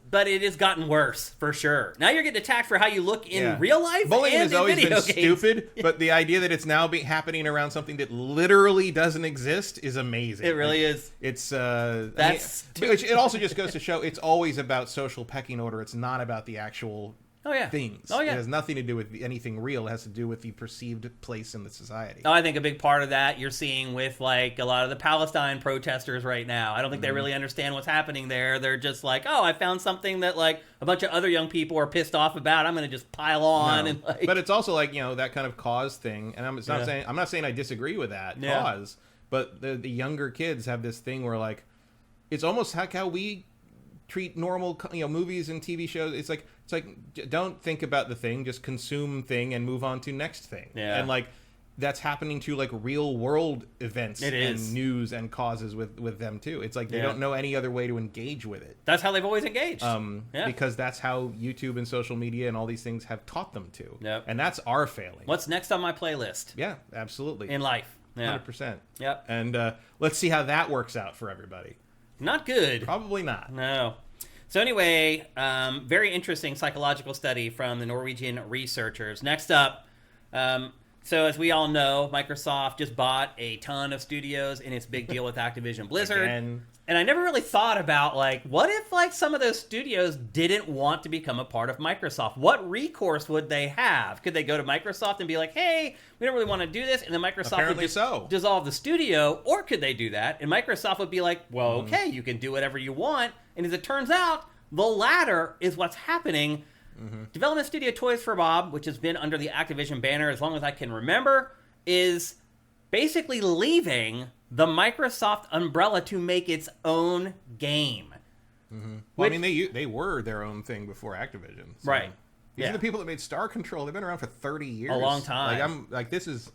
But it has gotten worse for sure. Now you're getting attacked for how you look in real life. Bullying and has always been games. stupid, but the idea that it's now happening around something that literally doesn't exist is amazing. It really is. It's it also just goes to show it's always about social pecking order. It's not about the actual things. Oh yeah. It has nothing to do with anything real. It has to do with the perceived place in the society. I think a big part of that you're seeing with like a lot of the Palestine protesters right now. I don't think they really understand what's happening there. They're just like, oh, I found something that like a bunch of other young people are pissed off about. I'm going to just pile on. No. And like... But it's also like, that kind of cause thing. And I'm not saying I disagree with that cause, but the younger kids have this thing where like, it's almost like how we treat normal, movies and TV shows. It's like don't think about the thing, just consume thing and move on to next thing. Yeah. And like that's happening to like real world events and news and causes with them too. It's like they don't know any other way to engage with it. That's how they've always engaged. Because that's how YouTube and social media and all these things have taught them to. Yep. And that's our failing. What's next on my playlist? Yeah, absolutely. In life. Yeah. 100%. Yep. And let's see how that works out for everybody. Not good. Probably not. No. So anyway, very interesting psychological study from the Norwegian researchers. Next up, so as we all know, Microsoft just bought a ton of studios in its big deal with Activision Blizzard. Again. And I never really thought about, like, what if, like, some of those studios didn't want to become a part of Microsoft? What recourse would they have? Could they go to Microsoft and be like, hey, we don't really want to do this, and then Microsoft Apparently would so. dissolve the studio? Or could they do that, and Microsoft would be like, well, okay, you can do whatever you want. And as it turns out, the latter is what's happening. Development studio Toys for Bob, which has been under the Activision banner as long as I can remember, is basically leaving the Microsoft umbrella to make its own game. Well, I mean, they were their own thing before Activision. So. Right. These are the people that made Star Control. They've been around for 30 years. A long time. This is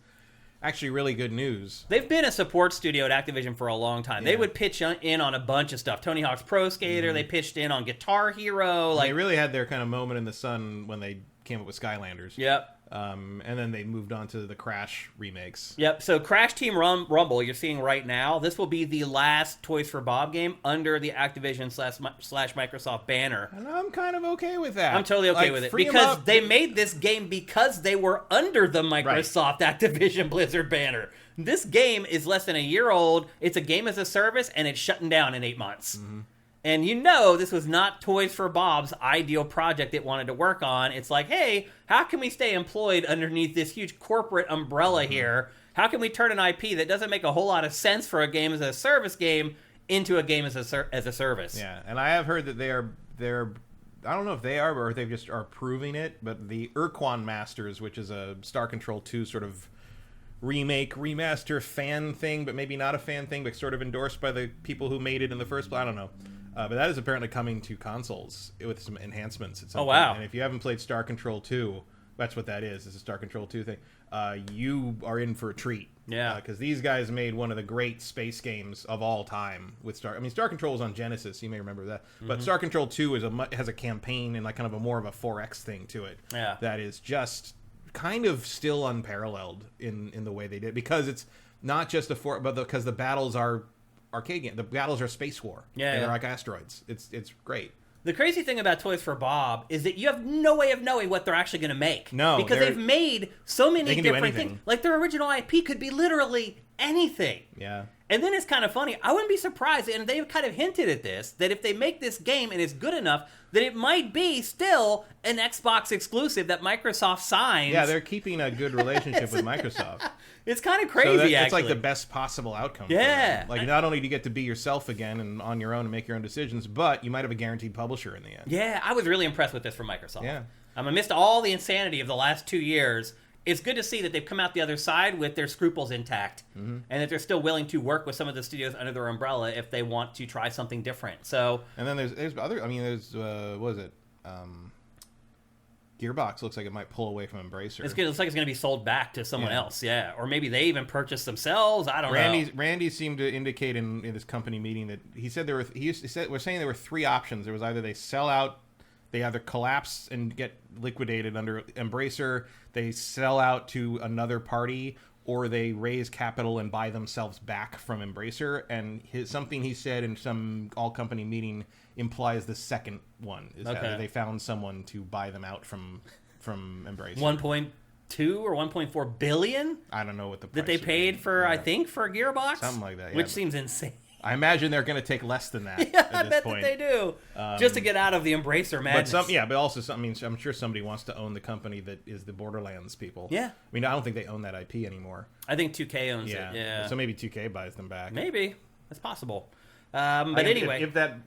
actually really good news. They've been a support studio at Activision for a long time. They would pitch in on a bunch of stuff. Tony Hawk's Pro Skater, they pitched in on Guitar Hero. They really had their kind of moment in the sun when they came up with Skylanders. Yep. And then they moved on to the Crash remakes. Yep. So Crash Team Rumble, you're seeing right now, this will be the last Toys for Bob game under the Activision / Microsoft banner. And I'm kind of okay with that. I'm totally okay with it because they made this game because they were under the Microsoft Activision Blizzard banner. This game is less than a year old. It's a game as a service, and it's shutting down in 8 months. And this was not Toys for Bob's ideal project it wanted to work on. It's like, hey, how can we stay employed underneath this huge corporate umbrella here? How can we turn an IP that doesn't make a whole lot of sense for a game as a service game into a game as a service? Yeah, and I have heard that they're I don't know if they are or if they just are proving it, but the Urquan Masters, which is a Star Control 2 sort of remake, remaster fan thing, but maybe not a fan thing, but sort of endorsed by the people who made it in the first place. I don't know. But that is apparently coming to consoles with some enhancements. At some Oh, wow. point. And if you haven't played Star Control 2, that's what that is. It's a Star Control 2 thing. You are in for a treat. Yeah. Because these guys made one of the great space games of all time with Star. I mean, Star Control was on Genesis. You may remember that. But Star Control 2 has a campaign and like kind of a more of a 4X thing to it. Yeah. That is just kind of still unparalleled in the way they did, because it's not just because the battles are arcade game. The battles are space war. Yeah, They're like asteroids. It's great. The crazy thing about Toys for Bob is that you have no way of knowing what they're actually going to make. No, because they've made so many different anything. things. Like their original IP could be literally anything. Yeah. And then it's kind of funny. I wouldn't be surprised, and they've kind of hinted at this, that if they make this game and it's good enough, that it might be still an Xbox exclusive that Microsoft signs. Yeah, they're keeping a good relationship with Microsoft. It's kind of crazy, so actually. It's like the best possible outcome. Yeah. For them. Like, not only do you get to be yourself again and on your own and make your own decisions, but you might have a guaranteed publisher in the end. Yeah, I was really impressed with this from Microsoft. Yeah. Amidst all the insanity of the last 2 years, it's good to see that they've come out the other side with their scruples intact, and that they're still willing to work with some of the studios under their umbrella if they want to try something different. So, and then there's other. I mean, there's what is it? Gearbox looks like it might pull away from Embracer. it looks like it's going to be sold back to someone else, or maybe they even purchased themselves. I don't know. Randy seemed to indicate in this company meeting that he said we're saying there were three options. There was either they sell out, they either collapse and get liquidated under Embracer, they sell out to another party, or they raise capital and buy themselves back from Embracer. And something he said in some all-company meeting implies the second one. Is that they found someone to buy them out from Embracer. 1.2 or 1.4 billion? I don't know what the price that they paid for, I think, for Gearbox? Something like that, yeah. Which seems insane. I imagine they're going to take less than that. Yeah, at I this bet point. that they do. Just to get out of the Embracer madness. But also, I mean, I'm sure somebody wants to own the company that is the Borderlands people. Yeah. I mean, I don't think they own that IP anymore. I think 2K owns it. Yeah. So maybe 2K buys them back. Maybe. That's possible. But anyway. If that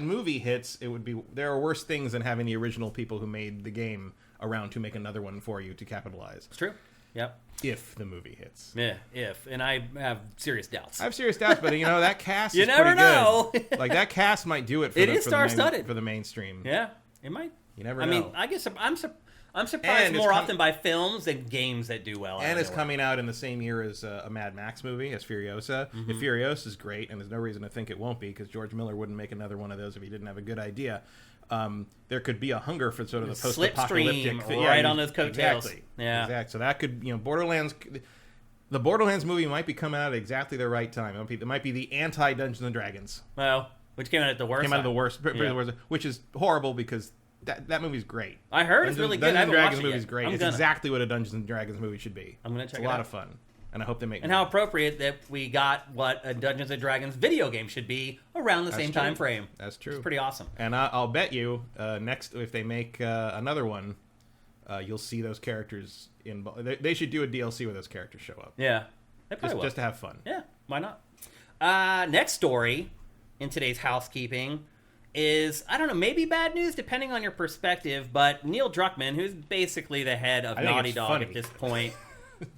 movie hits, it would be. There are worse things than having the original people who made the game around to make another one for you to capitalize. It's true. Yep. If the movie hits. Yeah, if. And I have serious doubts. I have serious doubts, but that cast you is never pretty know. Good. Like, that cast might do it for, for the mainstream. Yeah, it might. You never know. I mean, I guess I'm surprised more often by films than games that do well. And it's coming out in the same year as a Mad Max movie, as Furiosa. If Furiosa is great, and there's no reason to think it won't be, because George Miller wouldn't make another one of those if he didn't have a good idea. There could be a hunger for sort of the post-apocalyptic thing. Right on those coattails. Exactly. Yeah. Exactly. So that could, the Borderlands movie might be coming out at exactly the right time. It might be the anti-Dungeons and Dragons. Well, which came out at the worst. The worst, which is horrible because that movie's great. I heard it's really good. Dungeons and Dragons movie's great. It's exactly what a Dungeons and Dragons movie should be. I'm gonna check it out. It's a lot of fun. And I hope they make And how appropriate that we got what a Dungeons & Dragons video game should be around the same time frame. That's true. It's pretty awesome. And I'll bet you, next, if they make another one, you'll see those characters in... They should do a DLC where those characters show up. Yeah. They probably will. Just to have fun. Yeah, why not? Next story in today's housekeeping is, I don't know, maybe bad news depending on your perspective, but Neil Druckmann, who's basically the head of Naughty Dog at this point...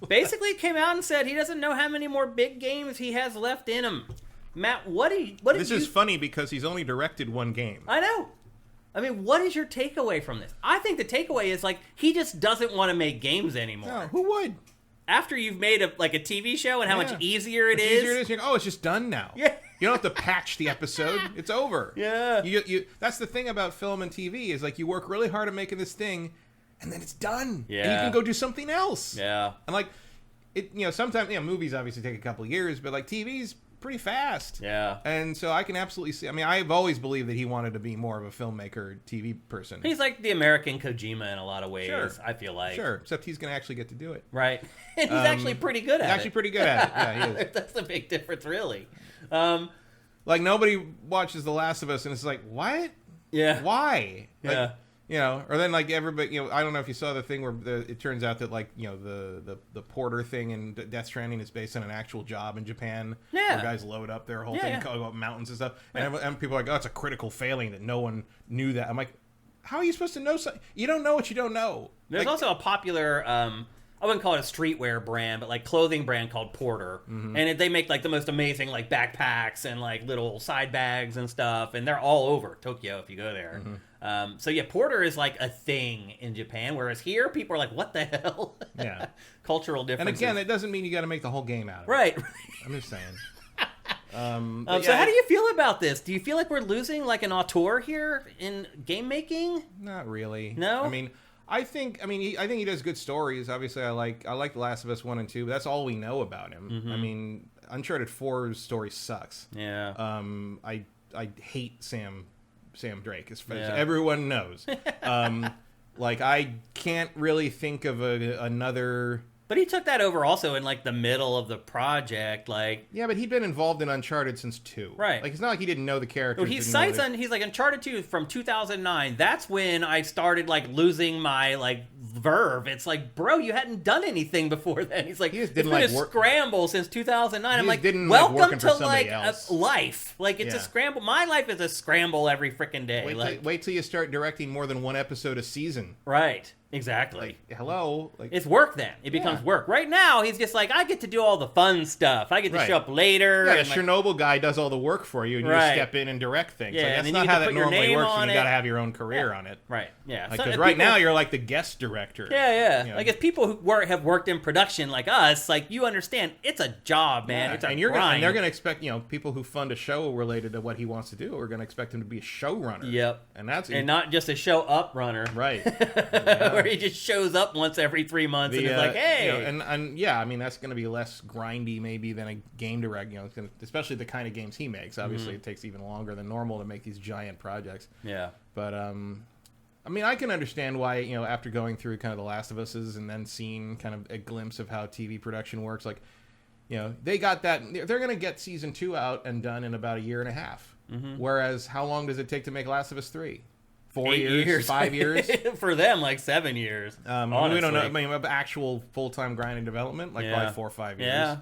basically came out and said he doesn't know how many more big games he has left in him. Matt, This is funny because he's only directed one game. I know. I mean, what is your takeaway from this? I think the takeaway is, he just doesn't want to make games anymore. No, who would? After you've made a TV show and how much easier it is. It's just done now. Yeah. You don't have to patch the episode. It's over. Yeah. That's the thing about film and TV is, you work really hard at making this thing, and then it's done. Yeah. And you can go do something else. Yeah. And sometimes, movies obviously take a couple of years, but TV's pretty fast. Yeah. And so I can absolutely see, I've always believed that he wanted to be more of a filmmaker, TV person. He's like the American Kojima in a lot of ways, sure. I feel like. Sure, except he's going to actually get to do it. Right. And he's actually pretty good at it. He's actually pretty good at it. Yeah, he is. That's the big difference, really. Nobody watches The Last of Us, and it's like, what? Yeah. Why? Yeah. Or then everybody, I don't know if you saw the thing where it turns out that the porter thing in Death Stranding is based on an actual job in Japan. Yeah. Where guys load up their whole thing, go up mountains and stuff. Right. And people are like, oh, it's a critical failing that no one knew that. I'm like, how are you supposed to know something? You don't know what you don't know. There's also a popular I wouldn't call it a streetwear brand, but like clothing brand called Porter. And they make like the most amazing like backpacks and like little side bags and stuff. And they're all over Tokyo if you go there. So yeah, Porter is like a thing in Japan, whereas here people are like, what the hell? Yeah. Cultural differences. And again, it doesn't mean you got to make the whole game out of it. Right. I'm just saying. So how do you feel about this? Do you feel like we're losing like an auteur here in game making? Not really. No? I think he does good stories. Obviously, I like The Last of Us 1 and 2, but that's all we know about him. Uncharted 4's story sucks. Yeah. I hate Sam Drake, as everyone knows. Like, I can't really think of another... But he took that over also in like the middle of the project, like yeah. But he'd been involved in Uncharted since 2, right? Like it's not like he didn't know the characters. Well, he's like Uncharted 2 from 2009. That's when I started like losing my like verve. It's like, bro, you hadn't done anything before then. He's like, it's been a scramble since 2009. I'm like, welcome to like a life. Like it's a scramble. My life is a scramble every freaking day. Wait till you start directing more than one episode a season. Right. Exactly. Like, hello. Like, it's work then. It becomes work. Right now, he's just like, I get to do all the fun stuff. I get to show up later. Yeah, the Chernobyl guy does all the work for you, and you just step in and direct things. Yeah, like, that's not how that normally works, and you got to have your own career on it. Right, yeah. Because right now, you're like the guest director. Yeah. You know? Like, if people who have worked in production like us, like, you understand, it's a job, man. It's a grind. And they're going to expect, people who fund a show related to what he wants to do are going to expect him to be a showrunner. Yep. And not just a show up runner. Right. Where he just shows up once every 3 months and is like, hey. That's going to be less grindy maybe than a game direct, especially the kind of games he makes. Obviously, it takes even longer than normal to make these giant projects. Yeah. But, I can understand why, after going through kind of The Last of Us's and then seeing kind of a glimpse of how TV production works, like, they got that. They're going to get season 2 out and done in about a year and a half. Whereas, how long does it take to make Last of Us 3? 4 years? 5 years? For them, like 7 years. We don't know. Actual full-time grinding development, probably 4 or 5 years.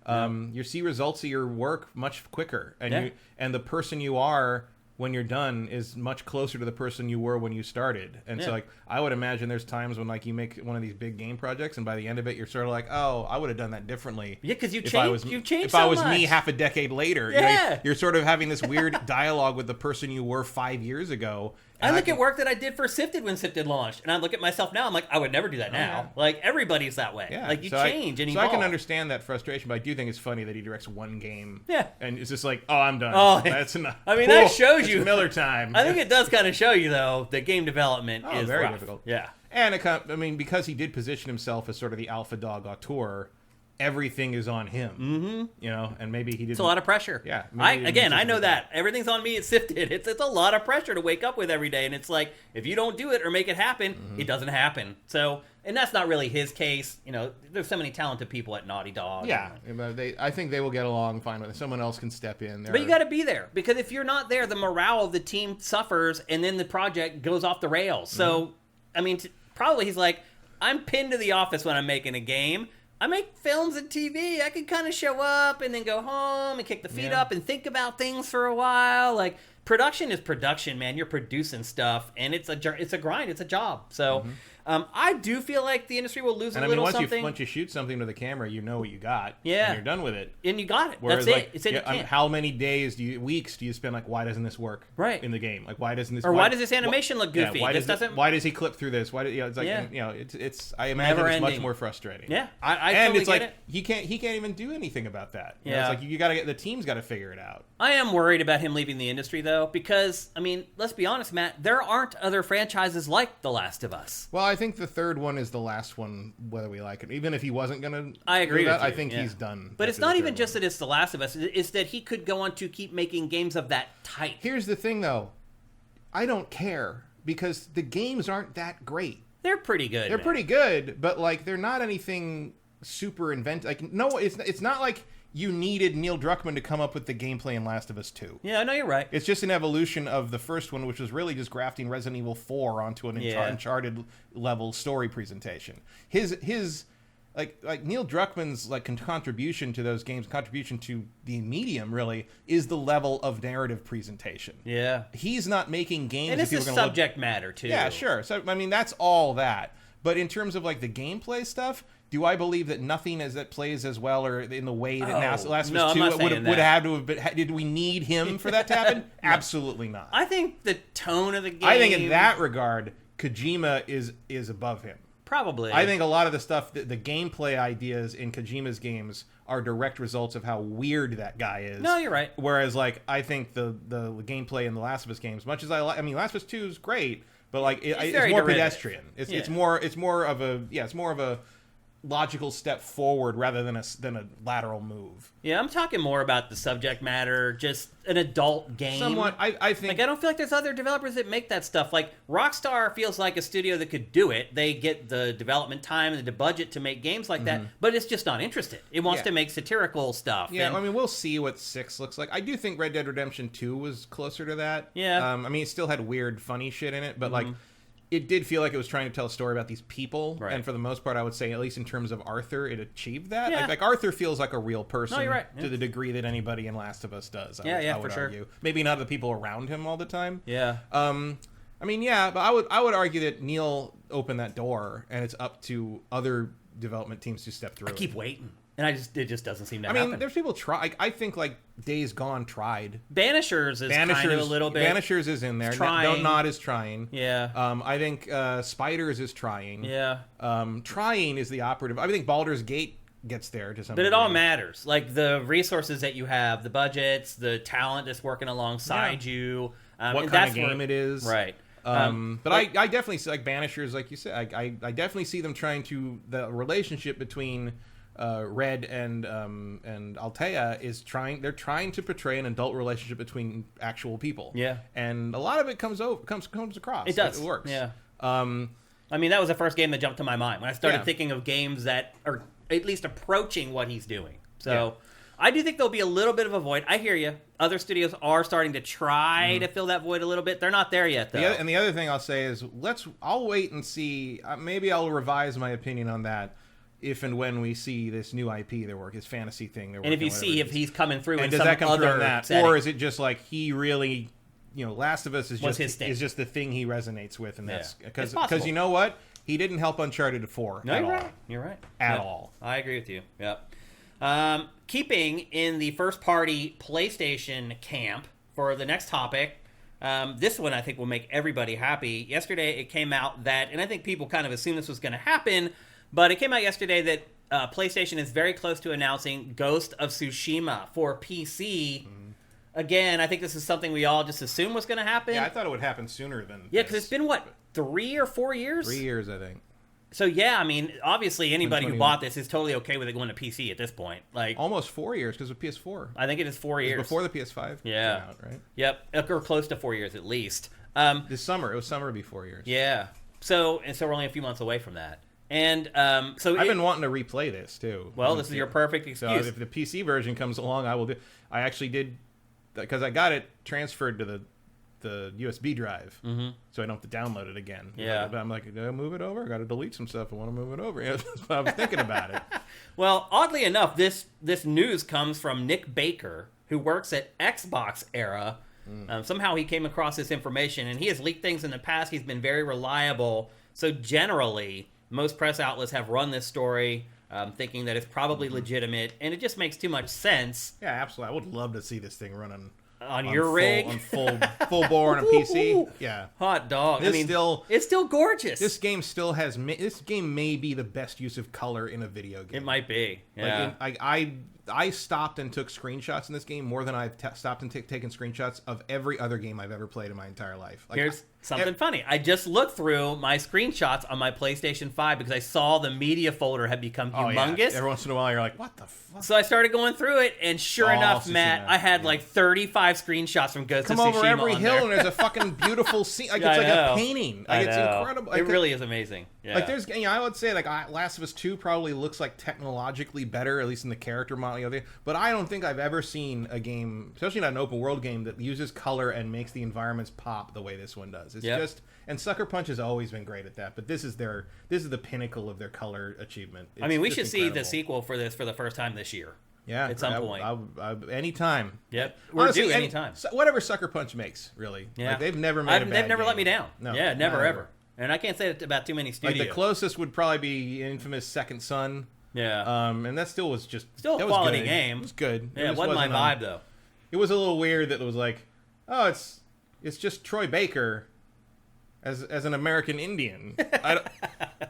Yeah. You see results of your work much quicker, and the person you are when you're done is much closer to the person you were when you started. And so, like, I would imagine there's times when, like, you make one of these big game projects, and by the end of it, you're sort of like, oh, I would have done that differently. Yeah, because you've changed If I was me half a decade later, you're sort of having this weird dialogue with the person you were 5 years ago. I look at work that I did for Sifted when Sifted launched, and I look at myself now, I'm like, I would never do that now. Like, everybody's that way. Yeah. Like, you change and evolve. So I can understand that frustration, but I do think it's funny that he directs one game. Yeah. And it's just like, oh, I'm done. Oh, that's enough. That shows you. Miller time. I think it does kind of show you, though, that game development is very rough. difficult. Yeah. And, because he did position himself as sort of the alpha dog auteur, everything is on him, and maybe he didn't. It's a lot of pressure. Yeah. I know that. Everything's on me. It's Sifted. It's a lot of pressure to wake up with every day. And it's like, if you don't do it or make it happen, it doesn't happen. So, and that's not really his case. There's so many talented people at Naughty Dog. Yeah. I think they will get along fine with it. Someone else can step in. But you got to be there. Because if you're not there, the morale of the team suffers and then the project goes off the rails. So, probably he's like, I'm pinned to the office when I'm making a game. I make films and TV. I can kind of show up and then go home and kick the feet up and think about things for a while. Like, production is production, man. You're producing stuff, and it's a grind. It's a job. So I do feel like the industry will lose a little something. Once you shoot something to the camera, you know what you got. Yeah. And you're done with it. And you got it. Whereas, that's it. It's in the can. How many weeks do you spend, like, why doesn't this work in the game? Like, why doesn't this... Or why does this animation look goofy? Why does he clip through this? It's like, it's I imagine it's much more frustrating. Yeah. I totally get it. He can't even do anything about that. Yeah. It's like, the team's got to figure it out. I am worried about him leaving the industry, though, because, let's be honest, Matt, there aren't other franchises like The Last of Us. Well, I think the third one is the last one, whether we like it. Even if he wasn't going to I agree with you. I think he's done. But it's not even just that it's The Last of Us. It's that he could go on to keep making games of that type. Here's the thing, though. I don't care, because the games aren't that great. They're pretty good. They're pretty good, but, like, they're not anything super inventive. Like, no, it's not like you needed Neil Druckmann to come up with the gameplay in Last of Us 2. Yeah, no, you're right. It's just an evolution of the first one, which was really just grafting Resident Evil 4 onto an Uncharted level story presentation. His like Neil Druckmann's contribution to those games, contribution to the medium, really is the level of narrative presentation. Yeah, he's not making games. And it's the subject matter too. Yeah, sure. So that's all that. But in terms of like the gameplay stuff, do I believe that nothing that plays as well or in the way that Last of Us 2 would have to have been? Did we need him for that to happen? No. Absolutely not. I think the tone of the game. I think in that regard, Kojima is above him. Probably. I think a lot of the stuff, the gameplay ideas in Kojima's games are direct results of how weird that guy is. No, you're right. Whereas, like, I think the gameplay in the Last of Us games, much as I mean, Last of Us 2 is great, but like it's more pedestrian. It's more of a logical step forward rather than a lateral move. Yeah, I'm talking more about the subject matter, just an adult game. Somewhat, I think. Like, I don't feel like there's other developers that make that stuff. Like, Rockstar feels like a studio that could do it. They get the development time and the budget to make games like that, but it's just not interested. It wants to make satirical stuff. Yeah, I mean, we'll see what 6 looks like. I do think Red Dead Redemption 2 was closer to that. Yeah. I mean, it still had weird, funny shit in it, but like, it did feel like it was trying to tell a story about these people, and for the most part, I would say, at least in terms of Arthur, it achieved that. Yeah. Like Arthur feels like a real person you're right. to the degree that anybody in Last of Us does. I would for argue. sure. Maybe not the people around him all the time. Yeah. I mean, yeah, but I would argue that Neil opened that door, and it's up to other development teams to step through. I keep waiting, and it just doesn't seem to happen. I mean, there's people try. I think like Days Gone tried. Banishers is kind of a little bit. Banishers is in there. Trying. Not is trying. Yeah. I think Spiders is trying. Yeah. Trying is the operative. I think Baldur's Gate gets there to some But degree. it all matters. Like the resources that you have, the budgets, the talent that's working alongside you. What kind of game it is. Right. But I definitely see, like, Banishers, like you said, I definitely see them trying to, the relationship between Red and Altea they're trying to portray an adult relationship between actual people. Yeah. And a lot of it comes across. It does. It works. Yeah. I mean, that was the first game that jumped to my mind when I started thinking of games that are at least approaching what he's doing. So I do think there'll be a little bit of a void. I hear you. Other studios are starting to try to fill that void a little bit. They're not there yet, though. And the other thing I'll say is I'll wait and see. Maybe I'll revise my opinion on that if and when we see this new IP they're working, his fantasy thing they're working on. And if you see if he's coming through and in does some that come other through that, setting. or is it just like he really, Last of Us is just the thing he resonates with, and that's because you know what, he didn't help Uncharted 4 no, at you're all. right. You're right. At all. I agree with you. Yep. Keeping in the first-party PlayStation camp for the next topic, this one I think will make everybody happy. Yesterday it came out that, and I think people kind of assumed this was going to happen, but it came out yesterday that PlayStation is very close to announcing Ghost of Tsushima for PC. Again, I think this is something we all just assumed was going to happen. Yeah, I thought it would happen sooner than because it's been, 3 or 4 years? 3 years, I think. So, yeah, I mean, obviously anybody who bought this is totally okay with it going to PC at this point. Like almost 4 years because of PS4. I think it is 4 years. Before the PS5 came out, right? Yep, or close to 4 years at least. This summer. It was summer be 4 years. Yeah. So we're only a few months away from that. And so I've been wanting to replay this too. Well, this is your perfect excuse. So if the PC version comes along, I will do. I actually did because I got it transferred to the USB drive, so I don't have to download it again. Yeah, but I'm like, do I move it over? I got to delete some stuff. I want to move it over. Yeah, I was thinking about it. Well, oddly enough, this news comes from Nick Baker, who works at Xbox Era. Somehow he came across this information, and he has leaked things in the past. He's been very reliable. So generally, most press outlets have run this story thinking that it's probably legitimate, and it just makes too much sense. Yeah, absolutely. I would love to see this thing running on your rig, on full bore on a PC. Yeah, hot dog. It's still gorgeous. This game still has. This game may be the best use of color in a video game. It might be. Yeah. I stopped and took screenshots in this game more than I've stopped and taken screenshots of every other game I've ever played in my entire life. Here's something funny. I just looked through my screenshots on my PlayStation 5 because I saw the media folder had become humongous. Yeah. Every once in a while, you're like, what the fuck? So I started going through it, and sure enough, Matt, I had like 35 screenshots from Ghost of Tsushima. Come over every hill, and there's a fucking beautiful scene. Like, it's like a painting. Like, it's incredible. It really is amazing. Yeah. Like, there's, I would say, like, Last of Us 2 probably looks like technologically better, at least in the character model. But I don't think I've ever seen a game, especially not an open world game, that uses color and makes the environments pop the way this one does. It's just, and Sucker Punch has always been great at that. But this is the pinnacle of their color achievement. It's we should see the sequel for this for the first time this year. Yeah, at some point. Anytime. Yep, we're due anytime. Whatever Sucker Punch makes, really. Yeah, like, they've never made. They've never let me down. No, yeah, never ever. And I can't say it about too many studios. Like the closest would probably be infamous Second Son. Yeah. And that still was just still a quality game. It was good. Yeah, it wasn't my vibe though. It was a little weird that it was like, oh, it's just Troy Baker as an American Indian. I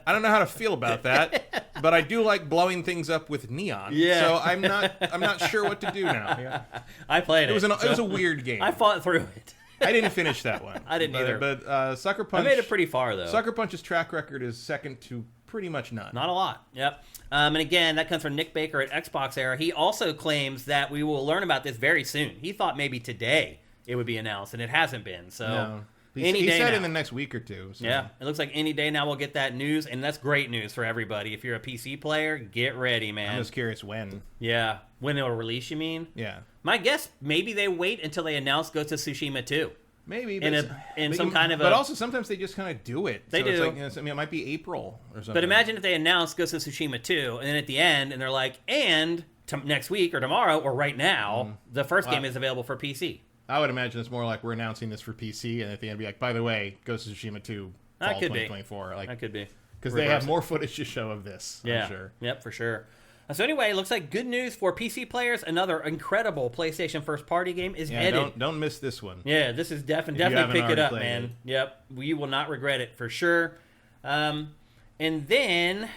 don't know how to feel about that, but I do like blowing things up with neon. Yeah. So I'm not sure what to do now. Yeah. I played it. It was a weird game. I fought through it. I didn't finish that one. I didn't either. But Sucker Punch. I made it pretty far though. Sucker Punch's track record is second to pretty much none. Not a lot. Yep. And again, that comes from Nick Baker at Xbox Era. He also claims that we will learn about this very soon. He thought maybe today it would be announced, and it hasn't been. So no. He said now. in the next week or two. So. Yeah, it looks like any day now we'll get that news, and that's great news for everybody. If you're a PC player, get ready, man. I'm just curious when. Yeah, when it'll release, you mean? Yeah. My guess, maybe they wait until they announce Ghost of Tsushima 2. Maybe, but in some kind of but also sometimes they just kind of do it. They do. It's like, I mean, it might be April or something. But imagine if they announce Ghost of Tsushima 2, and then at the end, and they're like, and next week or tomorrow or right now, the first game is available for PC. I would imagine it's more like we're announcing this for PC, and at the end be like, by the way, Ghost of Tsushima 2, fall 2024. Like, that could be. Because they have more footage to show of this, yeah. I'm sure. Yep, for sure. So anyway, it looks like good news for PC players. Another incredible PlayStation first-party game is headed. Don't miss this one. Yeah, this is definitely pick it up, man. Yep, you will not regret it for sure. And then,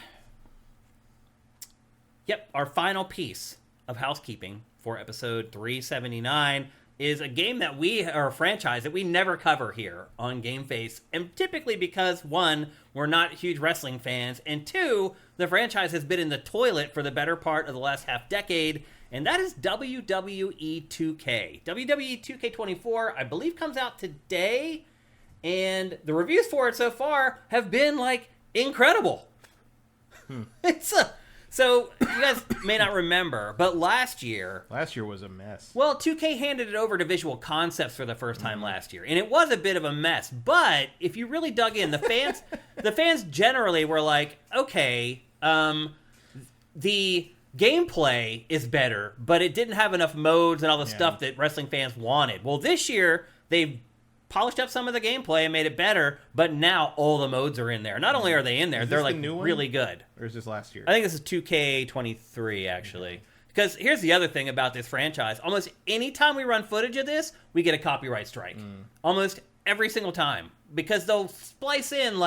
our final piece of housekeeping for episode 379 is a game that or a franchise that we never cover here on GameFace, and typically because, one, we're not huge wrestling fans, and two, the franchise has been in the toilet for the better part of the last half-decade, and that is WWE 2K. WWE 2K24, I believe, comes out today, and the reviews for it so far have been, incredible. So, you guys may not remember, but last year was a mess. Well, 2K handed it over to Visual Concepts for the first time last year, and it was a bit of a mess. But if you really dug in, the fans generally were like, okay, the gameplay is better, but it didn't have enough modes and all the stuff that wrestling fans wanted. Well, this year, they've polished up some of the gameplay and made it better, but now all the modes are in there. Not only are they in there, they're really good. Or is this last year? I think this is 2K23, actually. Because here's the other thing about this franchise. Almost any time we run footage of this, we get a copyright strike. Almost every single time. Because they'll splice in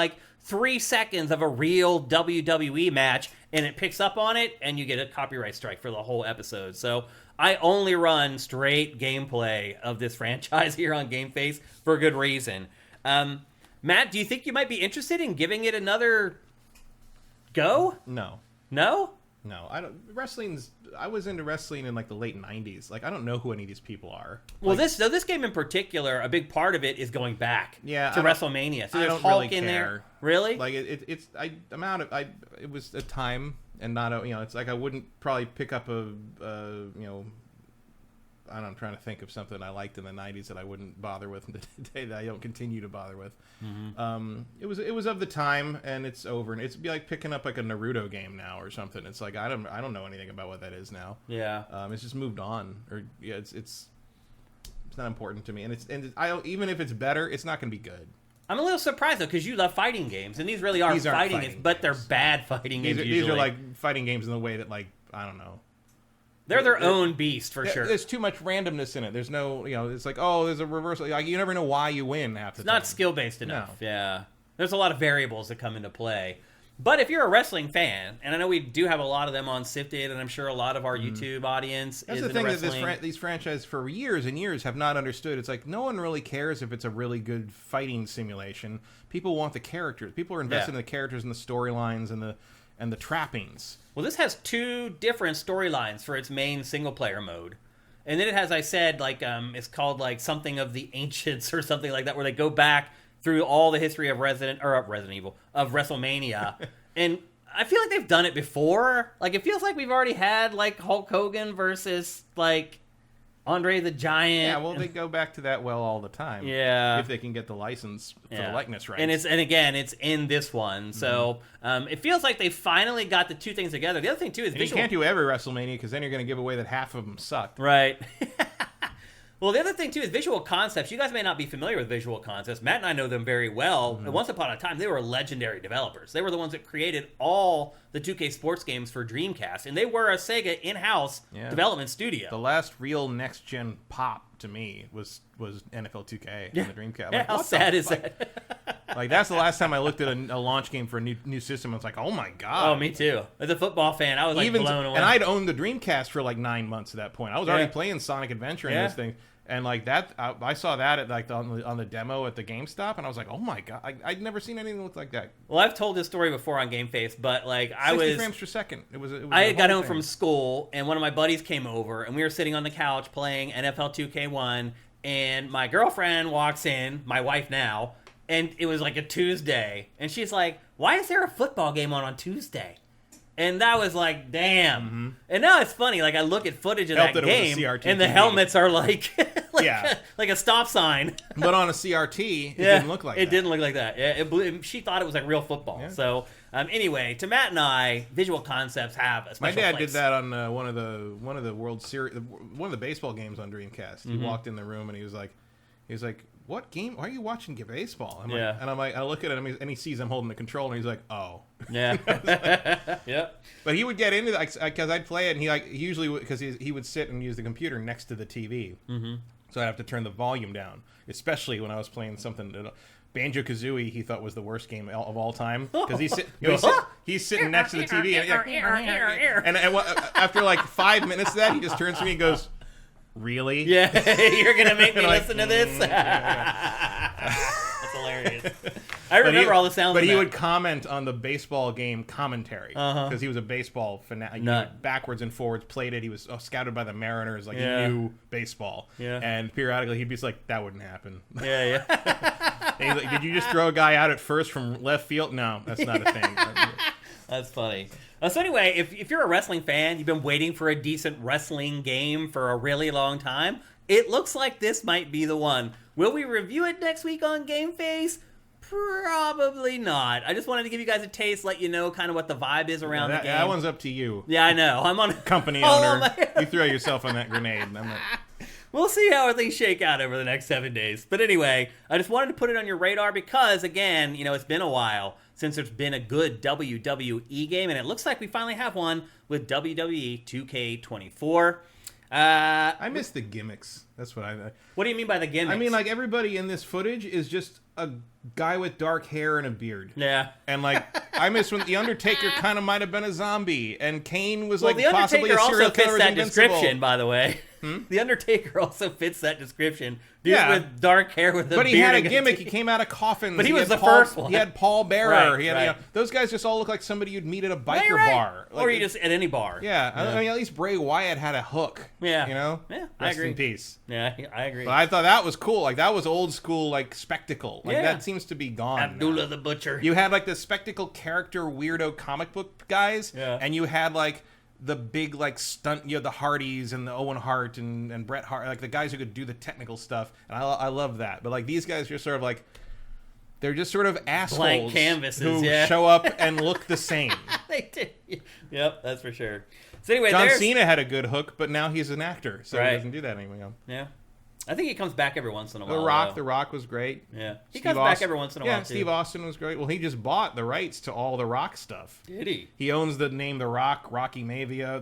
3 seconds of a real WWE match, and it picks up on it, and you get a copyright strike for the whole episode. So I only run straight gameplay of this franchise here on GameFace for good reason. Matt, do you think you might be interested in giving it another go? No. No? No, I don't. I was into wrestling in the late '90s. I don't know who any of these people are. Well, this in particular, a big part of it is going back to WrestleMania. So there's Hulk in there. Really? I'm out of. It was a time and not a. It's like I wouldn't probably pick up I'm trying to think of something I liked in the '90s that I wouldn't bother with today that I don't continue to bother with. It was of the time, and it's over, and it'd be like picking up a Naruto game now or something. It's like I don't know anything about what that is now. Yeah, it's just moved on, or it's not important to me, and even if it's better, it's not going to be good. I'm a little surprised though, because you love fighting games, and these really are fighting games, but they're bad fighting games. These are fighting games in the way that I don't know. They're their own beast, for sure. There's too much randomness in it. There's no, it's like, oh, there's a reversal. You never know why you win half the time. It's not skill-based enough. No. Yeah. There's a lot of variables that come into play. But if you're a wrestling fan, and I know we do have a lot of them on Sifted, and I'm sure a lot of our YouTube audience is into wrestling. That's the thing that these franchises for years and years have not understood. It's like no one really cares if it's a really good fighting simulation. People want the characters. People are invested in the characters and the storylines and the trappings. Well, this has 2 different storylines for its main single-player mode. And then it has, I said, it's called, something of the Ancients or something like that, where they go back through all the history of Resident Evil, of WrestleMania. And I feel like they've done it before. It feels like we've already had, Hulk Hogan versus, Andre the Giant. Yeah, well, they go back to that all the time. Yeah. If they can get the license for the likeness rights. And again, it's in this one. So it feels like they finally got the 2 things together. The other thing, too, is visual. You can't do every WrestleMania because then you're going to give away that half of them sucked. Right. Well, the other thing, too, is Visual Concepts. You guys may not be familiar with Visual Concepts. Matt and I know them very well. And once upon a time, they were legendary developers. They were the ones that created all the 2K sports games for Dreamcast. And they were a Sega in-house development studio. The last real next-gen pop, to me, was NFL 2K on the Dreamcast. Yeah, how sad is that? Like, that's the last time I looked at a launch game for a new system. I was like, oh, my God. Oh, me too. As a football fan, I was like blown away. And I'd owned the Dreamcast for like 9 months at that point. I was already playing Sonic Adventure and this thing. And like that, I saw that at like on the demo at the GameStop, and I was like, "Oh my God, I'd never seen anything look like that." Well, I've told this story before on GameFace, but like 60 frames per second. It was I had got home from school, and one of my buddies came over, and we were sitting on the couch playing NFL 2K1, and my girlfriend walks in, my wife now, and it was like a Tuesday, and she's like, "Why is there a football game on Tuesday?" And that was like, damn. Mm-hmm. And now it's funny. Like, I look at footage of that game, and the helmets are like, like a stop sign. But on a CRT, it didn't look like that. It didn't look like that. Yeah, she thought it was like real football. Yeah. So, anyway, to Matt and I, Visual Concepts have a special My dad place. did that on one of the World Series, one of the baseball games on Dreamcast. He walked in the room, and he was like, "What game? Why are you watching baseball?" I'm like, I look at him, and he sees I'm holding the controller, and he's like, "Oh." Yeah. Yep. But he would get into that because I'd play it, and he usually because he would sit and use the computer next to the TV, so I'd have to turn the volume down, especially when I was playing something. Banjo-Kazooie, he thought was the worst game of all time because he's sitting next to the TV, and after like 5 minutes of that, he just turns to me and goes, "Really? Yeah, you're gonna make me listen to this." That's hilarious. I remember all the sounds. But he would comment on the baseball game commentary because he was a baseball fanatic. Backwards and forwards, played it. He was scouted by the Mariners, like he knew baseball. Yeah. And periodically he'd be like, "That wouldn't happen." Yeah. And he's like, "Did you just throw a guy out at first from left field?" No, that's not a thing. That's funny. So anyway, if you're a wrestling fan, you've been waiting for a decent wrestling game for a really long time, it looks like this might be the one. Will we review it next week on GameFace? Probably not. I just wanted to give you guys a taste, let you know kind of what the vibe is around the game. That one's up to you. Yeah, I know. I'm on company owner. You throw yourself on that grenade. We'll see how things shake out over the next 7 days. But anyway, I just wanted to put it on your radar because, again, it's been a while since there's been a good WWE game, and it looks like we finally have one with WWE 2K24. I miss the gimmicks. That's what I... What do you mean by the gimmicks? I mean, like, everybody in this footage is just a guy with dark hair and a beard. Yeah. And, like, I miss when The Undertaker kind of might have been a zombie, and Kane was, like, The possibly a serial killer. Also fits that description, by the way. The Undertaker also fits that description. Dude with dark hair with a beard. But he had a gimmick. He came out of coffins. But he was the first one. He had Paul Bearer. Those guys just all look like somebody you'd meet at a biker bar. Or you just at any bar. Yeah. I mean, at least Bray Wyatt had a hook. Yeah. Yeah, I agree. Rest in peace. Yeah, I agree. But I thought that was cool. Like, that was old school, like, spectacle. Like, that seems to be gone Abdullah now. the Butcher. You had, like, the spectacle character weirdo comic book guys. Yeah. And you had, like, the big, like, stunt, the Hardys and the Owen Hart and Bret Hart, like the guys who could do the technical stuff, and I love that. But like these guys are sort of like, they're just sort of assholes, blank canvases, who show up and look the same. They did. Yep, that's for sure. So anyway, John Cena had a good hook, but now he's an actor, so he doesn't do that anymore. Yeah. I think he comes back every once in a while. The Rock was great. Yeah. He comes back every once in a while, too. Steve Austin was great. Well, he just bought the rights to all the Rock stuff. Did he? He owns the name The Rock, Rocky Mavia,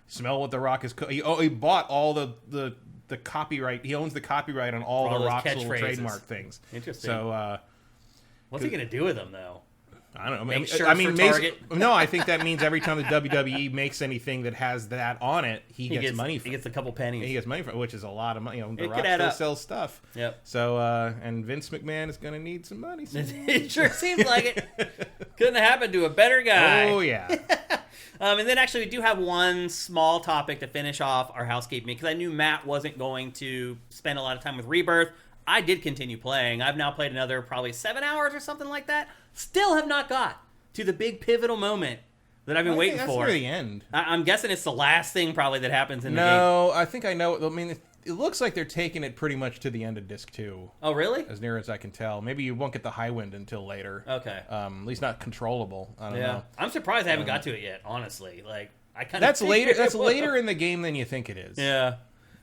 Smell What the Rock is He bought all the copyright. He owns the copyright on all the Rock's little trademark things. Interesting. So, what's he going to do with them, though? I don't know. Make shirts for Target? No, I think that means every time the WWE makes anything that has that on it, he gets money for it. He gets a couple pennies. He gets money for it, which is a lot of money. The Rock still sells stuff. Yep. So, and Vince McMahon is going to need some money soon. It sure seems like it. Couldn't have happened to a better guy. Oh, yeah. And then actually we do have one small topic to finish off our housekeeping, because I knew Matt wasn't going to spend a lot of time with Rebirth. I did continue playing. I've now played another probably 7 hours or something like that. Still have not got to the big pivotal moment that I've been waiting for. That's near the end. I'm guessing it's the last thing probably that happens in the game. No, I think I know. I mean, it looks like they're taking it pretty much to the end of Disc 2. Oh, really? As near as I can tell. Maybe you won't get the high wind until later. Okay. At least not controllable. I don't know. I'm surprised I haven't got to it yet, honestly. Like, I kind of That's later in the game than you think it is. Yeah.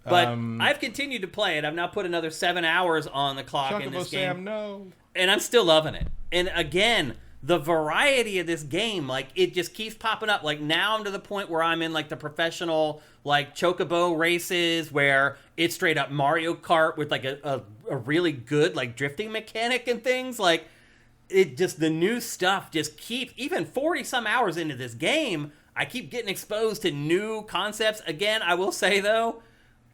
But I've continued to play it. I've now put another 7 hours on the clock in this game. Sam, no. And I'm still loving it. And again, the variety of this game, like, it just keeps popping up. Like, now I'm to the point where I'm in, like, the professional, like, chocobo races where it's straight up Mario Kart with, like, a really good, like, drifting mechanic and things. Like, it just, the new stuff just keeps, even 40-some hours into this game, I keep getting exposed to new concepts. Again, I will say, though,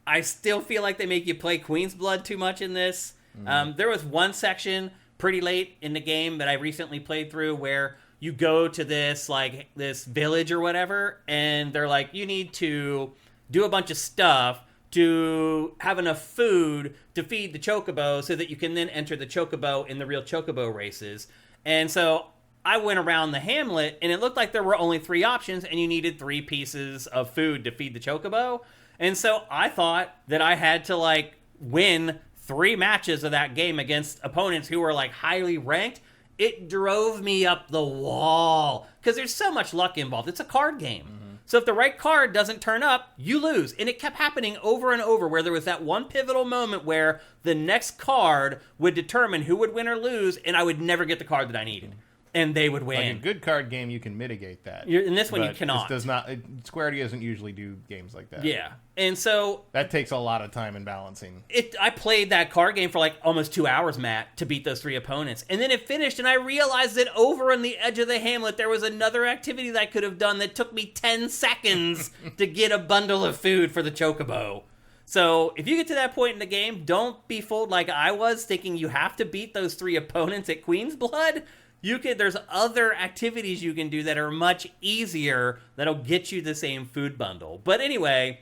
I still feel like they make you play Queen's Blood too much in this. There was one section pretty late in the game that I recently played through where you go to this, like, this village or whatever, and they're like, you need to do a bunch of stuff to have enough food to feed the chocobo so that you can then enter the chocobo in the real chocobo races. And so I went around the hamlet, and it looked like there were only 3 options, and you needed 3 pieces of food to feed the chocobo. And so I thought that I had to, like, win 3 matches of that game against opponents who were, like, highly ranked. It drove me up the wall because there's so much luck involved. It's a card game. So if the right card doesn't turn up, you lose. And it kept happening over and over where there was that one pivotal moment where the next card would determine who would win or lose, and I would never get the card that I needed. And they would win. Like a good card game, you can mitigate that. In this one, you cannot. This does not. Square doesn't usually do games like that. Yeah, and so that takes a lot of time and balancing. I played that card game for like almost 2 hours, Matt, to beat those 3 opponents, and then it finished, and I realized that over on the edge of the hamlet there was another activity that I could have done that took me 10 seconds to get a bundle of food for the chocobo. So if you get to that point in the game, don't be fooled like I was, thinking you have to beat those 3 opponents at Queen's Blood. There's other activities you can do that are much easier that'll get you the same food bundle. But anyway,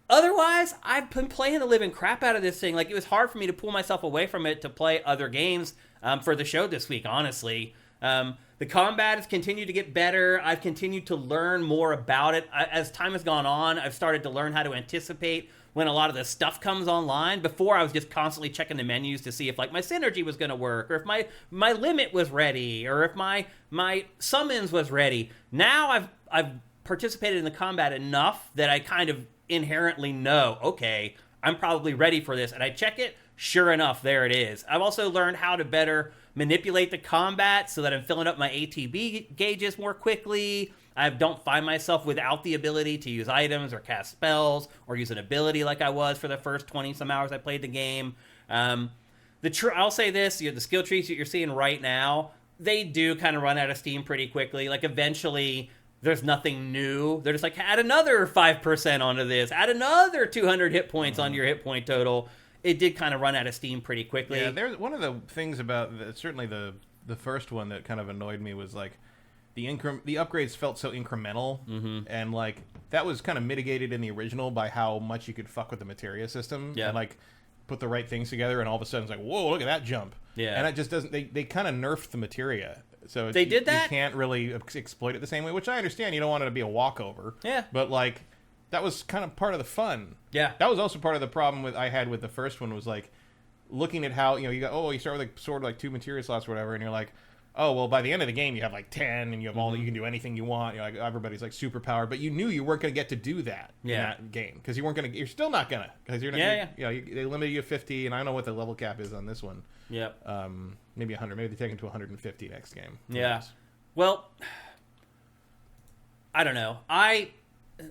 otherwise, I've been playing the living crap out of this thing. Like, it was hard for me to pull myself away from it to play other games for the show this week, honestly. The combat has continued to get better. I've continued to learn more about it. As time has gone on, I've started to learn how to anticipate when a lot of the stuff comes online. Before, I was just constantly checking the menus to see if, like, my synergy was going to work, or if my limit was ready, or if my summons was ready. Now I've participated in the combat enough that I kind of inherently know, okay, I'm probably ready for this, and I check it, sure enough, there it is. I've also learned how to better manipulate the combat so that I'm filling up my ATB gauges more quickly. I don't find myself without the ability to use items or cast spells or use an ability like I was for the first 20-some hours I played the game. I'll say this, the skill trees that you're seeing right now, they do kind of run out of steam pretty quickly. Like, eventually, there's nothing new. They're just like, add another 5% onto this, add another 200 hit points on your hit point total. It did kind of run out of steam pretty quickly. Yeah, there's one of the things about certainly the first one that kind of annoyed me was, like, the upgrades felt so incremental, and, like, that was kind of mitigated in the original by how much you could fuck with the materia system and, like, put the right things together, and all of a sudden it's like, whoa, look at that jump. Yeah. And it just doesn't, they kind of nerfed the materia. So they did that? You can't really exploit it the same way, which I understand. You don't want it to be a walkover. Yeah. But, like, that was kind of part of the fun. Yeah. That was also part of the problem I had with the first one was, like, looking at how, you start with, like, sort of like 2 materia slots or whatever, and you're like, oh, well, by the end of the game, you have, like, 10, and you have all, you can do anything you want. Like, everybody's, like, super powered, but you knew you weren't going to get to do that in that game, because you weren't going to, you're still not going to, because you're not, they limited you to 50, and I don't know what the level cap is on this one. Yep. Maybe 100, maybe they take it to 150 next game. Yeah. Well, I don't know.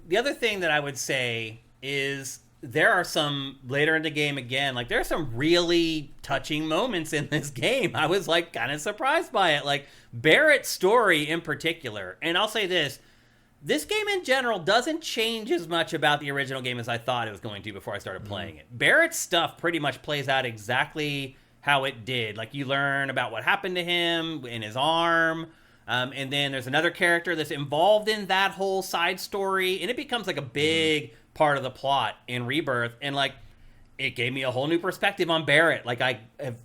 The other thing that I would say is there are some, later in the game again, like, there are some really touching moments in this game. I was, like, kind of surprised by it. Like, Barrett's story in particular. And I'll say this game in general doesn't change as much about the original game as I thought it was going to before I started playing it. Barrett's stuff pretty much plays out exactly how it did. Like, you learn about what happened to him in his arm. And then there's another character that's involved in that whole side story. And it becomes, like, a big part of the plot in Rebirth, and, like, it gave me a whole new perspective on Barrett. Like, I have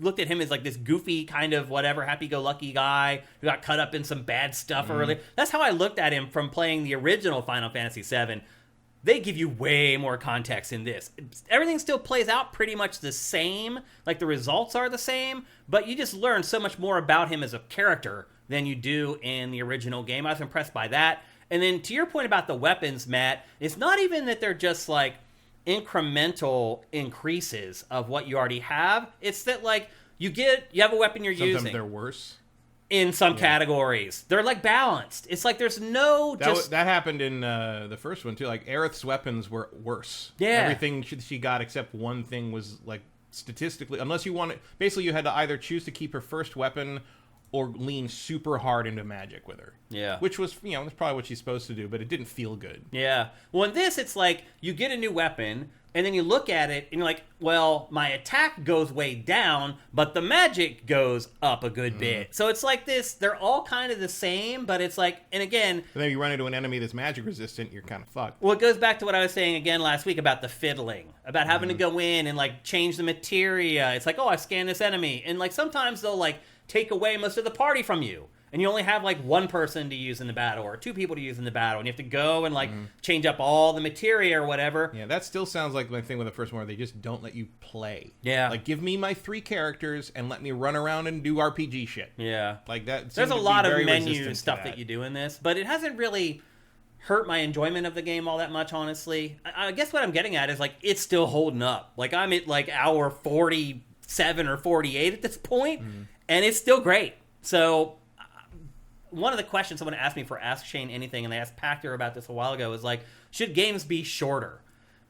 looked at him as, like, this goofy kind of whatever happy-go-lucky guy who got caught up in some bad stuff early. That's how I looked at him from playing the original Final Fantasy VII. They give you way more context in this. Everything still plays out pretty much the same, like, the results are the same, but you just learn so much more about him as a character than you do in the original game. I was impressed by that. And then to your point about the weapons, Matt, it's not even that they're just, like, incremental increases of what you already have. It's that, like, you have a weapon you're Sometimes using. they're worse. In some categories. They're, like, balanced. It's like there's no That happened in the first one, too. Like, Aerith's weapons were worse. Yeah. Everything she got except one thing was, like, statistically... Unless you wanted... Basically, you had to either choose to keep her first weapon or lean super hard into magic with her. Yeah. Which was, that's probably what she's supposed to do, but it didn't feel good. Yeah. Well, in this, it's like you get a new weapon, and then you look at it, and you're like, well, my attack goes way down, but the magic goes up a good bit. So it's like this, they're all kind of the same, but it's like, and again... And then you run into an enemy that's magic resistant, you're kind of fucked. Well, it goes back to what I was saying again last week about the fiddling, about having to go in and, like, change the materia. It's like, oh, I scanned this enemy, and, like, sometimes they'll, like, take away most of the party from you. And you only have, like, one person to use in the battle or two people to use in the battle. And you have to go and, like, change up all the materia or whatever. Yeah, that still sounds like my thing with the first one where they just don't let you play. Yeah. Like, give me my 3 characters and let me run around and do RPG shit. Yeah. Like, that There's a seemed to lot be of very menu resistant stuff to that you do in this, but it hasn't really hurt my enjoyment of the game all that much, honestly. I guess what I'm getting at is, like, it's still holding up. Like, I'm at, like, hour 47 or 48 at this point, and it's still great. So, one of the questions someone asked me for Ask Shane Anything, and they asked Pactor about this a while ago, is like, should games be shorter?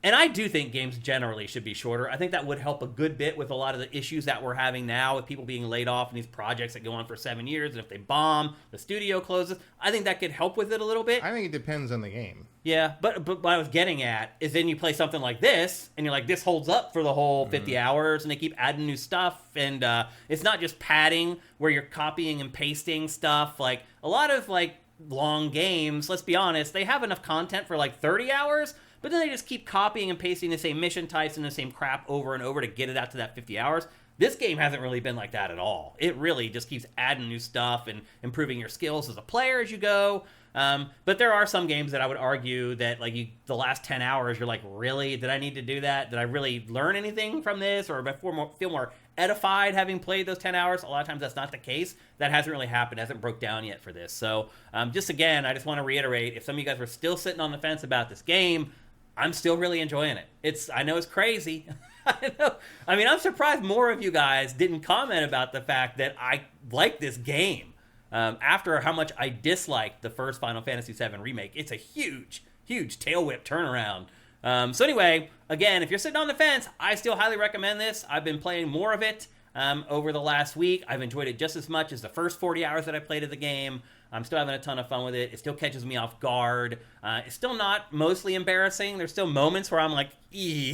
And I do think games generally should be shorter. I think that would help a good bit with a lot of the issues that we're having now with people being laid off and these projects that go on for 7 years. And if they bomb, the studio closes. I think that could help with it a little bit. I think it depends on the game. Yeah, but what I was getting at is then you play something like this, and you're like, this holds up for the whole 50 hours, and they keep adding new stuff, and it's not just padding where you're copying and pasting stuff. Like, a lot of, like, long games, let's be honest, they have enough content for, like, 30 hours, but then they just keep copying and pasting the same mission types and the same crap over and over to get it out to that 50 hours. This game hasn't really been like that at all. It really just keeps adding new stuff and improving your skills as a player as you go. But there are some games that I would argue that, like, the last 10 hours, you're like, really? Did I need to do that? Did I really learn anything from this? Or feel more edified having played those 10 hours? A lot of times that's not the case. That hasn't really happened. It hasn't broke down yet for this. So just again, I just want to reiterate, if some of you guys were still sitting on the fence about this game, I'm still really enjoying it. I know it's crazy. I know. I mean, I'm surprised more of you guys didn't comment about the fact that I like this game. After how much I disliked the first Final Fantasy VII Remake, it's a huge, huge tail whip turnaround. So anyway, again, if you're sitting on the fence, I still highly recommend this. I've been playing more of it over the last week. I've enjoyed it just as much as the first 40 hours that I played of the game. I'm still having a ton of fun with it. It still catches me off guard. It's still not mostly embarrassing. There's still moments where I'm like,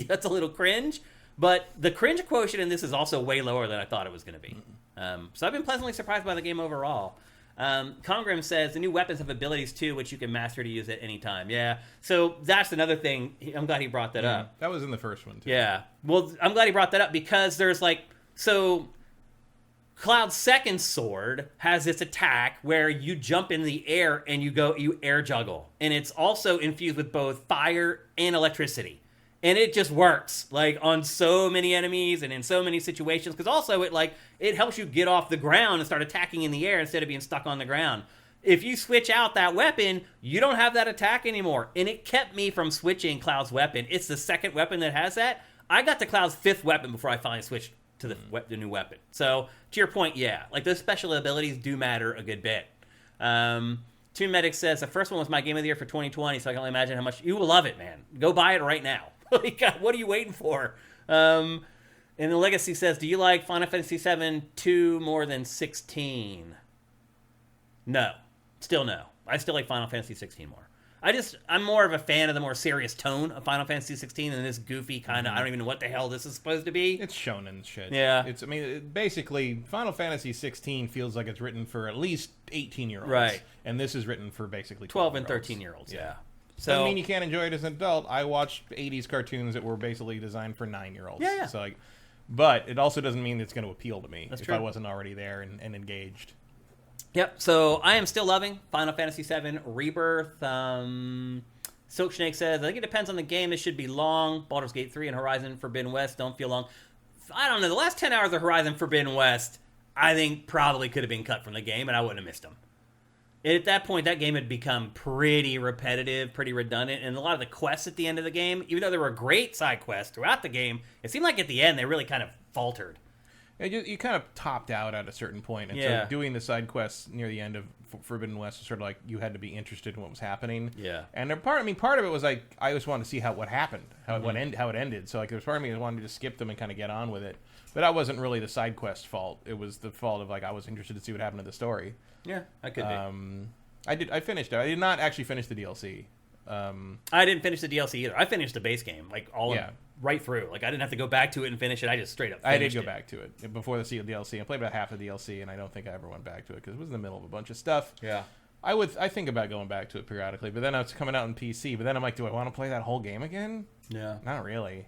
that's a little cringe. But the cringe quotient in this is also way lower than I thought it was going to be. So I've been pleasantly surprised by the game overall. Congrim says, the new weapons have abilities too, which you can master to use at any time. Yeah, so that's another thing. I'm glad he brought that up. That was in the first one too. Yeah, well, I'm glad he brought that up because there's Cloud's second sword has this attack where you jump in the air and you air juggle. And it's also infused with both fire and electricity. And it just works, like, on so many enemies and in so many situations. Because also it helps you get off the ground and start attacking in the air instead of being stuck on the ground. If you switch out that weapon, you don't have that attack anymore. And it kept me from switching Cloud's weapon. It's the second weapon that has that. I got to Cloud's 5th weapon before I finally switched to the new weapon. So, to your point, yeah. Like, those special abilities do matter a good bit. Toon Medic says, the first one was my game of the year for 2020, so I can only imagine how much... You will love it, man. Go buy it right now. God, what are you waiting for? And the Legacy says, do you like Final Fantasy VII 2 more than 16? No. Still no. I still like Final Fantasy 16 more. I'm more of a fan of the more serious tone of Final Fantasy 16 than this goofy kind of, I don't even know what the hell this is supposed to be. It's shonen shit. Yeah. Basically, Final Fantasy 16 feels like it's written for at least 18-year-olds. Right. And this is written for basically 12 and 13-year-olds, yeah. So, doesn't mean you can't enjoy it as an adult. I watched 80s cartoons that were basically designed for 9-year-olds. Yeah. So, but it also doesn't mean it's going to appeal to me if true. I wasn't already there and engaged. Yep, so I am still loving Final Fantasy VII Rebirth. Silk Snake says, I think it depends on the game. It should be long. Baldur's Gate 3 and Horizon Forbidden West don't feel long. I don't know. The last 10 hours of Horizon Forbidden West, I think probably could have been cut from the game, and I wouldn't have missed them. At that point, that game had become pretty repetitive, pretty redundant, and a lot of the quests at the end of the game, even though there were great side quests throughout the game, it seemed like at the end they really kind of faltered. You kind of topped out at a certain point, and so doing the side quests near the end of Forbidden West was sort of like you had to be interested in what was happening. Yeah, and part of it was like I just wanted to see what happened, how it ended. So like there was part of me that wanted to just skip them and kind of get on with it. But that wasn't really the side quest fault. It was the fault of like I was interested to see what happened to the story. Yeah, I could be. I finished it. I did not actually finish the DLC. I didn't finish the DLC either. I finished the base game right through. Like I didn't have to go back to it and finish it. I just straight up finished I did go back to it before the DLC. I played about half the DLC, and I don't think I ever went back to it because it was in the middle of a bunch of stuff. Yeah. I think about going back to it periodically, but then it's coming out on PC. But then I'm like, do I want to play that whole game again? Yeah. Not really.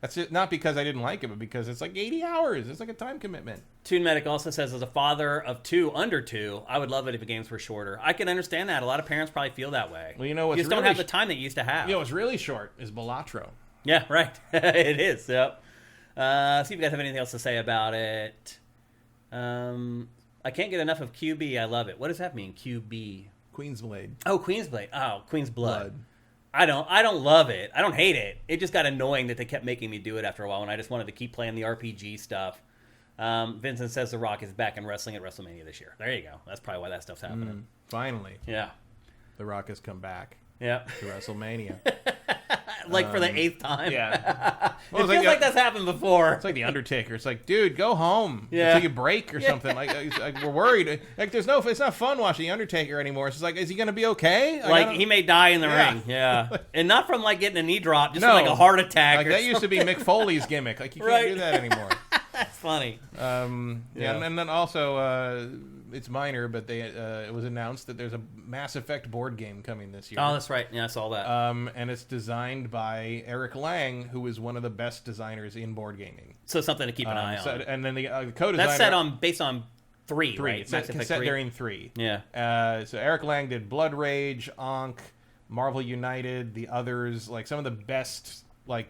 That's it. Not because I didn't like it, but because it's like 80 hours. It's like a time commitment. Toon Medic also says, as a father of two under two, I would love it if the games were shorter. I can understand that. A lot of parents probably feel that way. Well, you know what's you just don't have the time that you used to have. You know what's really short is Balatro. Yeah, right. It is. Yep. See if you guys have anything else to say about it. I can't get enough of QB. I love it. What does that mean? QB. Queen's Blade. Oh, Queen's Blade. Oh, Queen's Blood. I don't love it. I don't hate it. It just got annoying that they kept making me do it after a while, and I just wanted to keep playing the RPG stuff. Vincent says The Rock is back in wrestling at WrestleMania this year. There you go. That's probably why that stuff's happening. Finally. Yeah. The Rock has come back. Yeah. To WrestleMania. For the 8th time. Yeah. Well, it feels like that's happened before. It's like The Undertaker. It's like, dude, go home. Yeah. Take a break or something. Like we're worried. Like it's not fun watching The Undertaker anymore. It's just like, is he going to be okay? Like he may die in the ring. Yeah. And not from like getting a knee drop, just from like a heart attack. Like that used to be Mick Foley's gimmick. Like you can't do that anymore. That's funny. And then also it's minor, but it was announced that there's a Mass Effect board game coming this year. Oh, that's right. Yeah, I saw that. And it's designed by Eric Lang, who is one of the best designers in board gaming. So something to keep an eye on. And then the co-designer... That's based on 3, right? It's set during 3. Yeah. So Eric Lang did Blood Rage, Ankh, Marvel United, the others, like some of the best like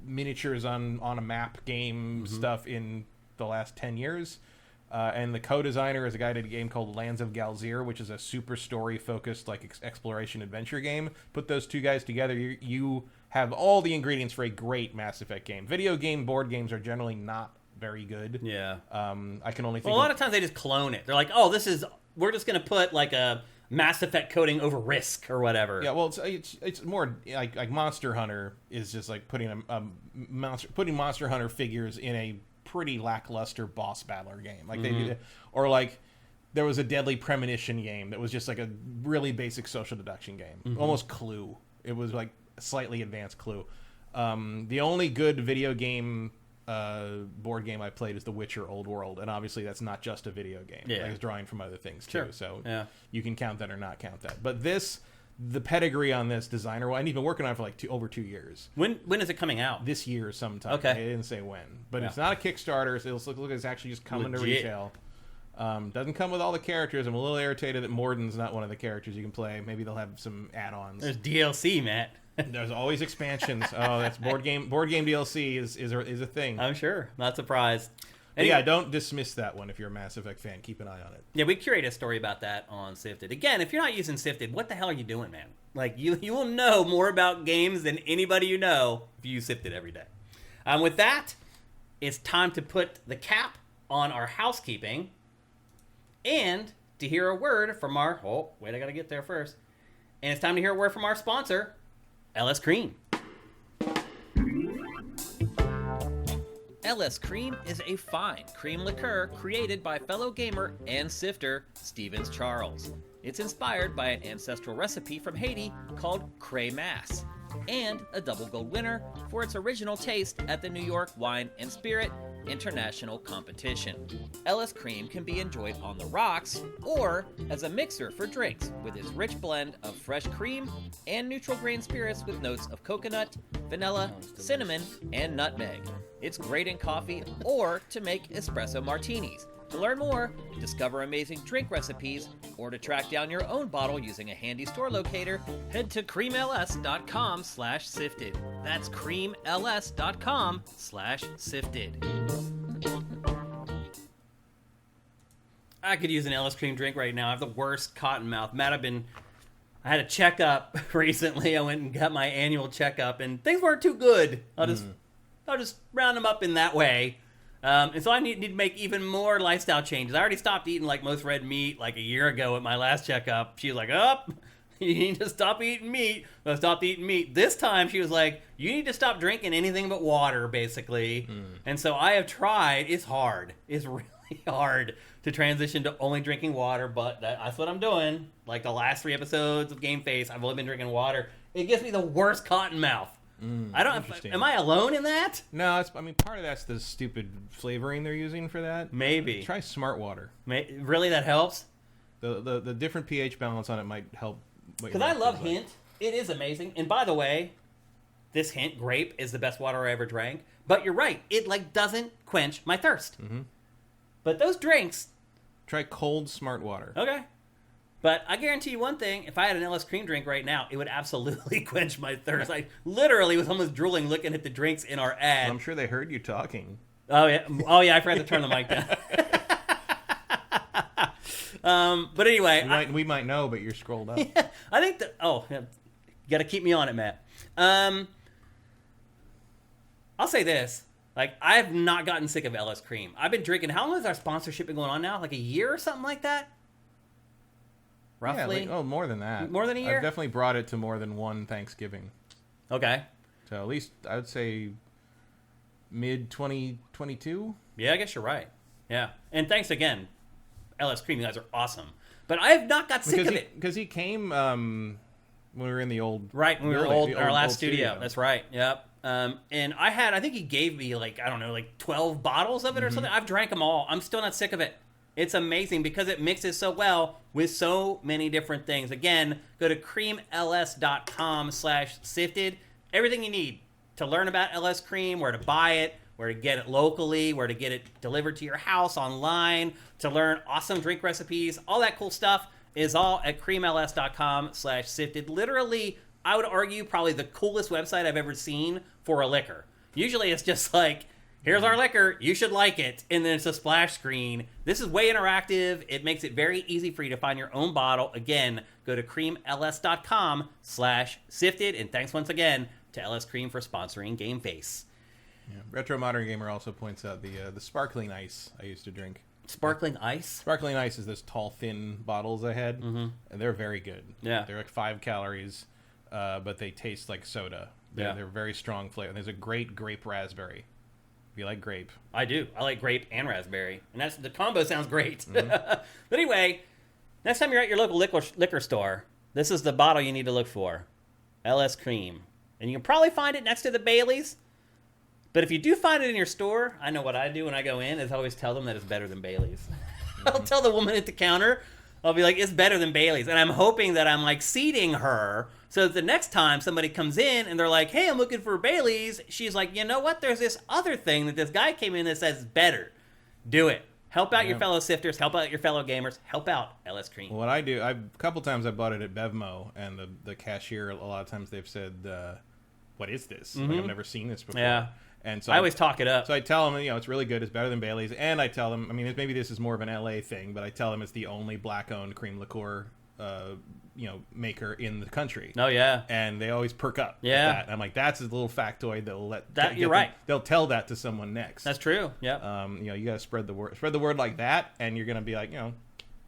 miniatures on a map game stuff in the last 10 years. And the co-designer is a guy who did a game called Lands of Galzir, which is a super story-focused like exploration adventure game. Put those two guys together, you have all the ingredients for a great Mass Effect game. Video game board games are generally not very good. Yeah. I can only think a lot of times they just clone it. They're like, oh, we're just going to put like a Mass Effect coding over Risk or whatever. Yeah, well, it's more like Monster Hunter is just like putting Monster Hunter figures in a pretty lackluster boss battler game. Like they do that. Or like there was a Deadly Premonition game that was just like a really basic social deduction game. Almost Clue. It was like a slightly advanced Clue. The only good video game board game I played is The Witcher Old World, and obviously that's not just a video game. Yeah. Like it's drawing from other things too. Sure. So you can count that or not count that. But the pedigree on this designer, and he's been working on it for like over 2 years. When is it coming out? This year sometime. Okay. They didn't say when. But it's not a Kickstarter, so it'll look like it's actually just coming to retail. Doesn't come with all the characters. I'm a little irritated that Morden's not one of the characters you can play. Maybe they'll have some add-ons. There's DLC, Matt. There's always expansions. Oh, that's board game DLC is a thing. I'm sure. Not surprised. Anyway, yeah, don't dismiss that one if you're a Mass Effect fan. Keep an eye on it. Yeah, we curated a story about that on Sifted. Again, if you're not using Sifted, what the hell are you doing, man? Like, you will know more about games than anybody you know if you use Sifted every day. With that, it's time to put the cap on our housekeeping and to hear a word from our... Oh, wait, I got to get there first. And it's time to hear a word from our sponsor, LS Cream. LS Cream is a fine cream liqueur created by fellow gamer and sifter Stevens Charles. It's inspired by an ancestral recipe from Haiti called Cray Mass, and a double gold winner for its original taste at the New York Wine and Spirit International Competition. LS Cream can be enjoyed on the rocks or as a mixer for drinks with its rich blend of fresh cream and neutral grain spirits with notes of coconut, vanilla, cinnamon, and nutmeg. It's great in coffee or to make espresso martinis. To learn more, discover amazing drink recipes, or to track down your own bottle using a handy store locator, head to creamls.com/sifted. That's creamls.com/sifted. I could use an Ellis cream drink right now. I have the worst cotton mouth. Matt, I had a checkup recently. I went and got my annual checkup, and things weren't too good. I'll just round them up in that way. And so I need to make even more lifestyle changes. I already stopped eating like most red meat like a year ago at my last checkup. She was like, you need to stop eating meat. So I stopped eating meat. This time she was like, you need to stop drinking anything but water, basically. And so I have tried. It's hard. It's really hard to transition to only drinking water, but that's what I'm doing. Like the last 3 episodes of GameFace, I've only been drinking water. It gives me the worst cotton mouth. I don't. Am I alone in that? No, part of that's the stupid flavoring they're using for that. Maybe. Try smart water. Really, that helps? The different pH balance on it might help. Because I love Hint. It is amazing. And by the way, this Hint grape is the best water I ever drank. But you're right. It doesn't quench my thirst. But those drinks. Try cold smart water. Okay. But I guarantee you one thing, if I had an Ellis cream drink right now, it would absolutely quench my thirst. I literally was almost drooling looking at the drinks in our ad. Well, I'm sure they heard you talking. Oh, yeah, I forgot to turn the mic down. But anyway. We might know, but you're scrolled up. Yeah, I think that... Oh, yeah, you got to keep me on it, Matt. I'll say this. Like, I have not gotten sick of Ellis cream. I've been drinking... How long has our sponsorship been going on now? Like a year or something like that? Roughly? Yeah, more than that. More than a year? I've definitely brought it to more than one Thanksgiving. Okay. So at least, I would say, mid-2022? Yeah, I guess you're right. Yeah. And thanks again, LS Cream. You guys are awesome. But I have not got sick of it. Because he came when we were in the old... Right, when we were in our last studio. That's right. Yep. And I think he gave me, 12 bottles of it or something. I've drank them all. I'm still not sick of it. It's amazing because it mixes so well with so many different things. Again, go to creamls.com/sifted. Everything you need to learn about LS Cream, where to buy it, where to get it locally, where to get it delivered to your house online, to learn awesome drink recipes, all that cool stuff is all at creamls.com/sifted. Literally, I would argue probably the coolest website I've ever seen for a liquor. Usually it's just like, here's our liquor, you should like it, and then it's a splash screen. This is way interactive. It makes it very easy for you to find your own bottle. Again, go to creamls.com/sifted, and thanks once again to LS Cream for sponsoring GameFace. Yeah. Retro Modern Gamer also points out the sparkling ice I used to drink. Sparkling ice? Sparkling ice is those tall, thin bottles I had, and they're very good. Yeah. They're like 5 calories, but they taste like soda. They're very strong flavor. There's a great grape raspberry. You like grape? I do. I like grape and raspberry, and the combo sounds great. But anyway, next time you're at your local liquor store, this is the bottle you need to look for: LS Cream, and you can probably find it next to the Baileys. But if you do find it in your store, I know what I do when I go in is I always tell them that it's better than Baileys. I'll tell the woman at the counter, I'll be like, it's better than Baileys, and I'm hoping that I'm seating her. So that the next time somebody comes in and they're like, hey, I'm looking for Baileys, she's like, you know what? There's this other thing that this guy came in that says better. Do it. Help out your fellow sifters. Help out your fellow gamers. Help out LS Cream. What I do, a couple times I bought it at Bevmo, and the cashier, a lot of times they've said, what is this? Like, I've never seen this before. Yeah. And so I always talk it up. So I tell them, it's really good. It's better than Baileys. And I tell them, maybe this is more of an LA thing, but I tell them it's the only black-owned cream liqueur maker in the country. Oh yeah, and they always perk up. Yeah, with that. I'm like, that's a little factoid that'll let that. You're right. They'll tell that to someone next. That's true. Yeah. You got to spread the word. Spread the word like that, and you're gonna be like,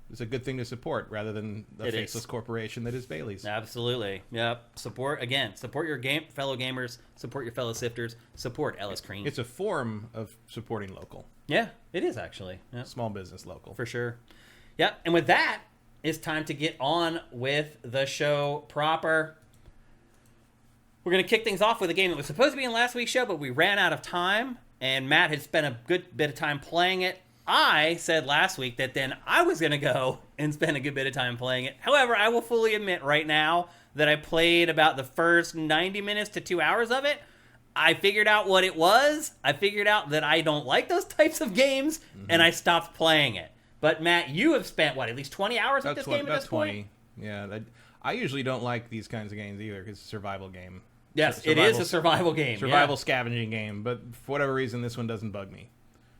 it's a good thing to support rather than a faceless corporation that is Baileys. Absolutely. Yep. Support your fellow gamers. Support your fellow sifters. Support LS Cream. It's a form of supporting local. Yeah, it is actually. Yep. Small business local for sure. Yep. And with that, it's time to get on with the show proper. We're going to kick things off with a game that was supposed to be in last week's show, but we ran out of time, and Matt had spent a good bit of time playing it. I said last week that then I was going to go and spend a good bit of time playing it. However, I will fully admit right now that I played about the first 90 minutes to 2 hours of it. I figured out what it was. I figured out that I don't like those types of games, and I stopped playing it. But, Matt, you have spent, at least 20 hours with this game at this point? Yeah. I usually don't like these kinds of games either because it's a survival game. Yes, it is a survival game. Survival scavenging game, but for whatever reason, this one doesn't bug me.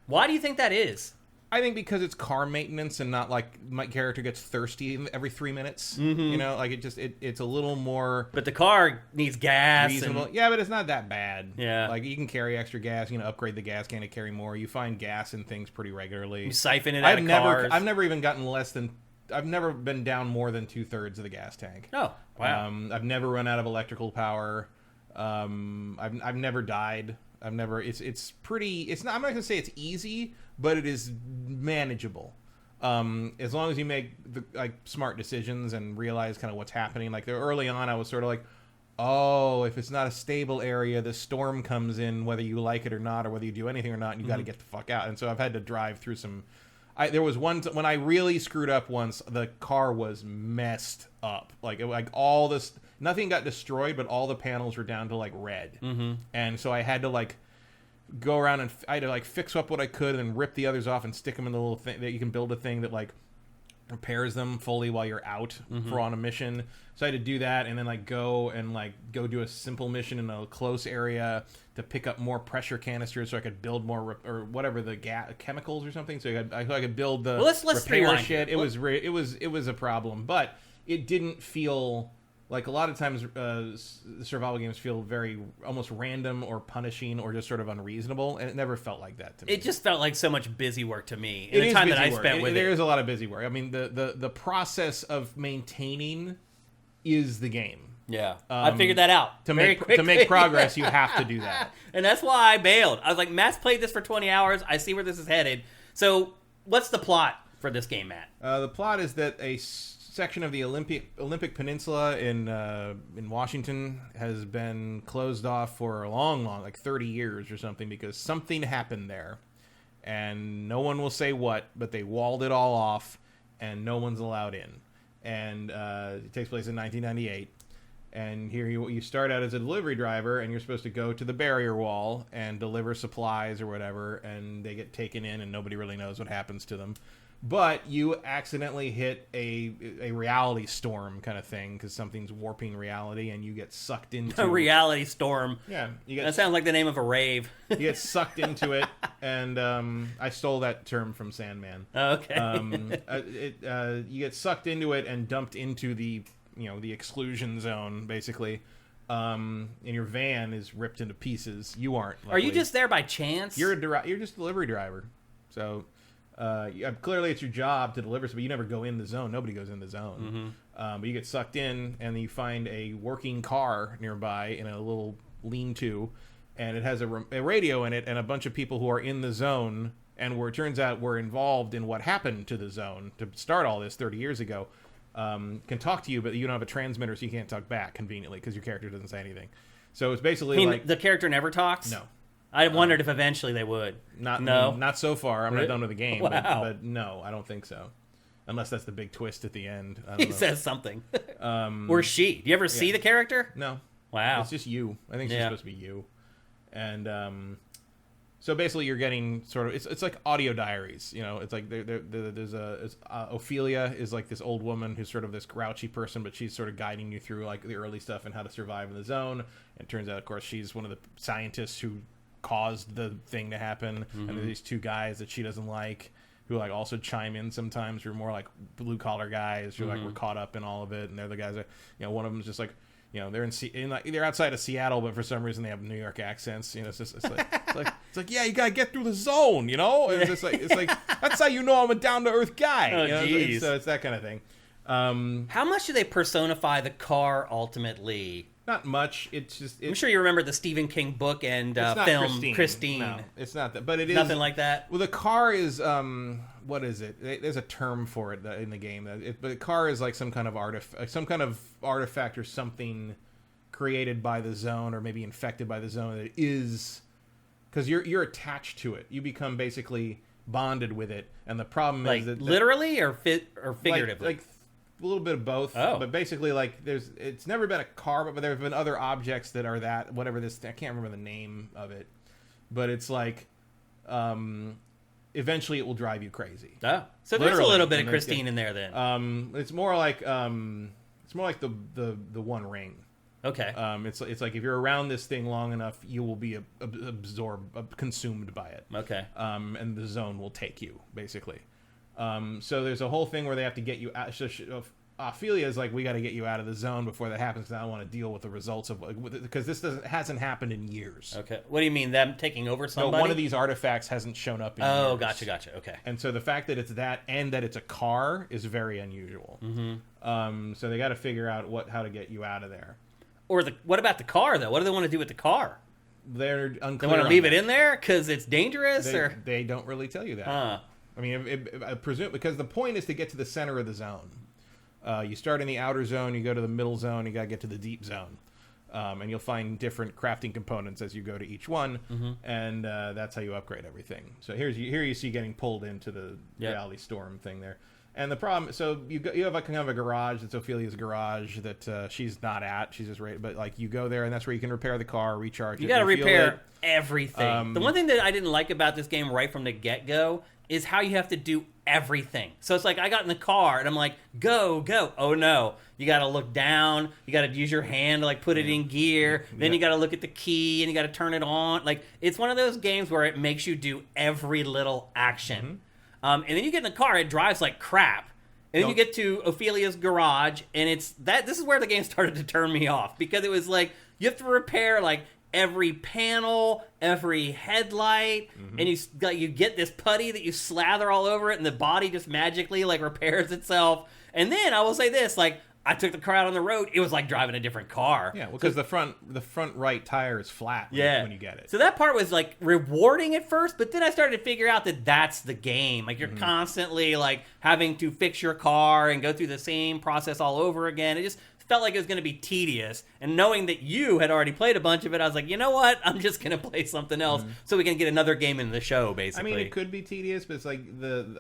Why do you think that is? I think because it's car maintenance and not like my character gets thirsty every 3 minutes. You know, like it's a little more. But the car needs gas. Reasonable. And... Yeah, but it's not that bad. Yeah. Like you can carry extra gas. Upgrade the gas can to carry more. You find gas in things pretty regularly. You siphon it out of cars. I've never even gotten less than. I've never been down more than 2/3 of the gas tank. Oh, wow. I've never run out of electrical power. I've never died. I've never. It's pretty. It's not. I'm not gonna say it's easy, but it is manageable. As long as you make the smart decisions and realize kind of what's happening. Like early on, I was sort of like, oh, if it's not a stable area, the storm comes in, whether you like it or not, or whether you do anything or not, and you got to get the fuck out. And so I've had to drive through some. There was one when I really screwed up once. The car was messed up. Like all this. Nothing got destroyed, but all the panels were down to red. And so I had to go around and I had to fix up what I could and rip the others off and stick them in the little thing that you can build a thing that repairs them fully while you're out for on a mission. So I had to do that and then go do a simple mission in a close area to pick up more pressure canisters so I could build more or whatever the chemicals or something. So I could build the let's repair shit. It was a problem, but it didn't feel. Like a lot of times, survival games feel very almost random or punishing or just sort of unreasonable, and it never felt like that to me. It just felt like so much busy work to me in the time that I spent with it. There is a lot of busy work. I mean, the process of maintaining is the game. Yeah, I figured that out to make progress. You have to do that, and that's why I bailed. I was like, Matt's played this for 20 hours. I see where this is headed. So, what's the plot for this game, Matt? The plot is that a section of the Olympic Peninsula in Washington has been closed off for a long 30 years or something because something happened there, and no one will say what, but they walled it all off, and no one's allowed in. And it takes place in 1998. And here you start out as a delivery driver, and you're supposed to go to the barrier wall and deliver supplies or whatever, and they get taken in, and nobody really knows what happens to them. But you accidentally hit a reality storm kind of thing because something's warping reality, and you get sucked into a reality storm. Yeah, that sounds like the name of a rave. You get sucked into it, and I stole that term from Sandman. Okay. You get sucked into it and dumped into the exclusion zone, basically. And your van is ripped into pieces. You aren't. Luckily. Are you just there by chance? You're just a delivery driver. So. Clearly it's your job to deliver, but you never go in the zone. Nobody goes in the zone. But you get sucked in, and then you find a working car nearby in a little lean-to, and it has a radio in it, and a bunch of people who are in the zone, and where it turns out were involved in what happened to the zone to start all this 30 years ago, can talk to you, but you don't have a transmitter, so you can't talk back conveniently because your character doesn't say anything. So it's basically the character never talks? No. I wondered if eventually they would. Not so far. I'm not done with the game. Wow. But no, I don't think so. Unless that's the big twist at the end. He says something. Or she. Do you ever see the character? No. Wow. It's just you. I think she's supposed to be you. And so basically you're getting sort of... It's like audio diaries. It's like there's Ophelia is like this old woman who's sort of this grouchy person, but she's sort of guiding you through the early stuff and how to survive in the zone. And it turns out, of course, she's one of the scientists who caused the thing to happen, and there's these two guys that she doesn't like who also chime in sometimes, who are more blue collar guys who were caught up in all of it, and they're the guys that one of them is just they're outside of Seattle, but for some reason they have New York accents. It's like yeah, you gotta get through the zone, and it's like that's how I'm a down to earth guy. So it's that kind of thing. How much do they personify the car ultimately? Not much. I'm sure you remember the Stephen King book and film Christine. No, it's not that, but it is nothing like that. Well, the car is what is it? There's a term for it in the game. But the car is like some kind of artifact or something created by the zone, or maybe infected by the zone. That is because you're attached to it. You become basically bonded with it, and the problem is that literally or figuratively. Like a little bit of both, but basically, it's never been a car, but there have been other objects that are that, whatever this, I can't remember the name of it, but it's eventually it will drive you crazy. Oh, so there's a little bit of Christine in there then. It's more like the One Ring. Okay. It's like if you're around this thing long enough, you will be consumed by it. Okay. And the zone will take you, basically. So there's a whole thing where they have to get you out. Ophelia is like, we got to get you out of the zone before that happens, because I don't want to deal with the results of, because this hasn't happened in years. Okay. What do you mean, them taking over somebody? No, one of these artifacts hasn't shown up in years. Oh, gotcha. Okay. And so the fact that it's that and that it's a car is very unusual. Mm-hmm. So they got to figure out how to get you out of there. Or what about the car, though? What do they want to do with the car? They're unclear. They want to leave it in there because it's dangerous, or they don't really tell you that. I mean, I presume because the point is to get to the center of the zone. You start in the outer zone, you go to the middle zone, you got to get to the deep zone. And you'll find different crafting components as you go to each one, and that's how you upgrade everything. So here you see getting pulled into the reality storm thing there. And the problem, so you have kind of a garage. It's Ophelia's garage that she's not at. She's just right, but like you go there, and that's where you can repair the car, recharge. You got to repair everything. The one thing that I didn't like about this game right from the get-go is how you have to do everything. So it's like I got in the car and I'm like, go. Oh no, you got to look down. You got to use your hand to like put it in gear. Then you got to look at the key and you got to turn it on. Like it's one of those games where it makes you do every little action. And then you get in the car, it drives like crap. And then you get to Ophelia's garage, and this is where the game started to turn me off, because it was like you have to repair like every panel, every headlight, and you get this putty that you slather all over it, and the body just magically like repairs itself. And then I will say this, like I took the car out on the road, it was like driving a different car. Yeah, because the front right tire is flat when you get it. So that part was like rewarding at first, but then I started to figure out that that's the game. Like you're constantly like having to fix your car and go through the same process all over again. It just felt like it was going to be tedious. And knowing that you had already played a bunch of it, I was like, you know what? I'm just going to play something else so we can get another game in the show, basically. I mean, it could be tedious, but it's like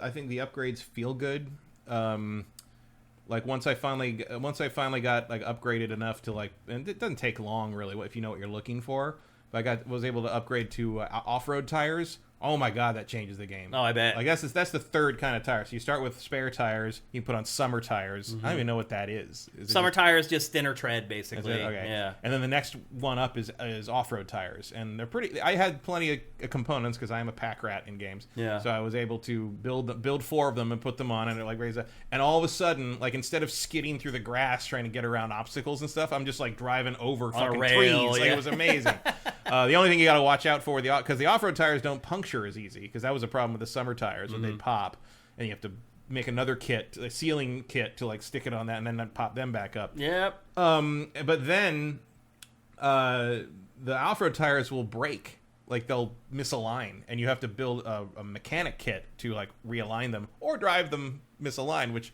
I think the upgrades feel good. Like once I finally got like upgraded enough to like, and it doesn't take long really if you know what you're looking for. But I was able to upgrade to off-road tires. Oh my god, that changes the game. Oh, I bet. I guess that's the third kind of tire. So you start with spare tires. You put on summer tires. I don't even know what that is. Summer tires, just thinner tread, basically. Okay. Yeah. And then the next one up is off-road tires, and they're pretty. I had plenty of components because I am a pack rat in games. Yeah. So I was able to build 4 of them and put them on, and it like raise up. And all of a sudden, like instead of skidding through the grass trying to get around obstacles and stuff, I'm just like driving over fucking trees. Like it was amazing. The only thing you got to watch out for because the off-road tires don't puncture as easy, because that was a problem with the summer tires when they'd pop, and you have to make another kit, a sealing kit, to like stick it on that and then pop them back up. Yep. But then the off-road tires will break, like they'll misalign, and you have to build a mechanic kit to like realign them or drive them misaligned, which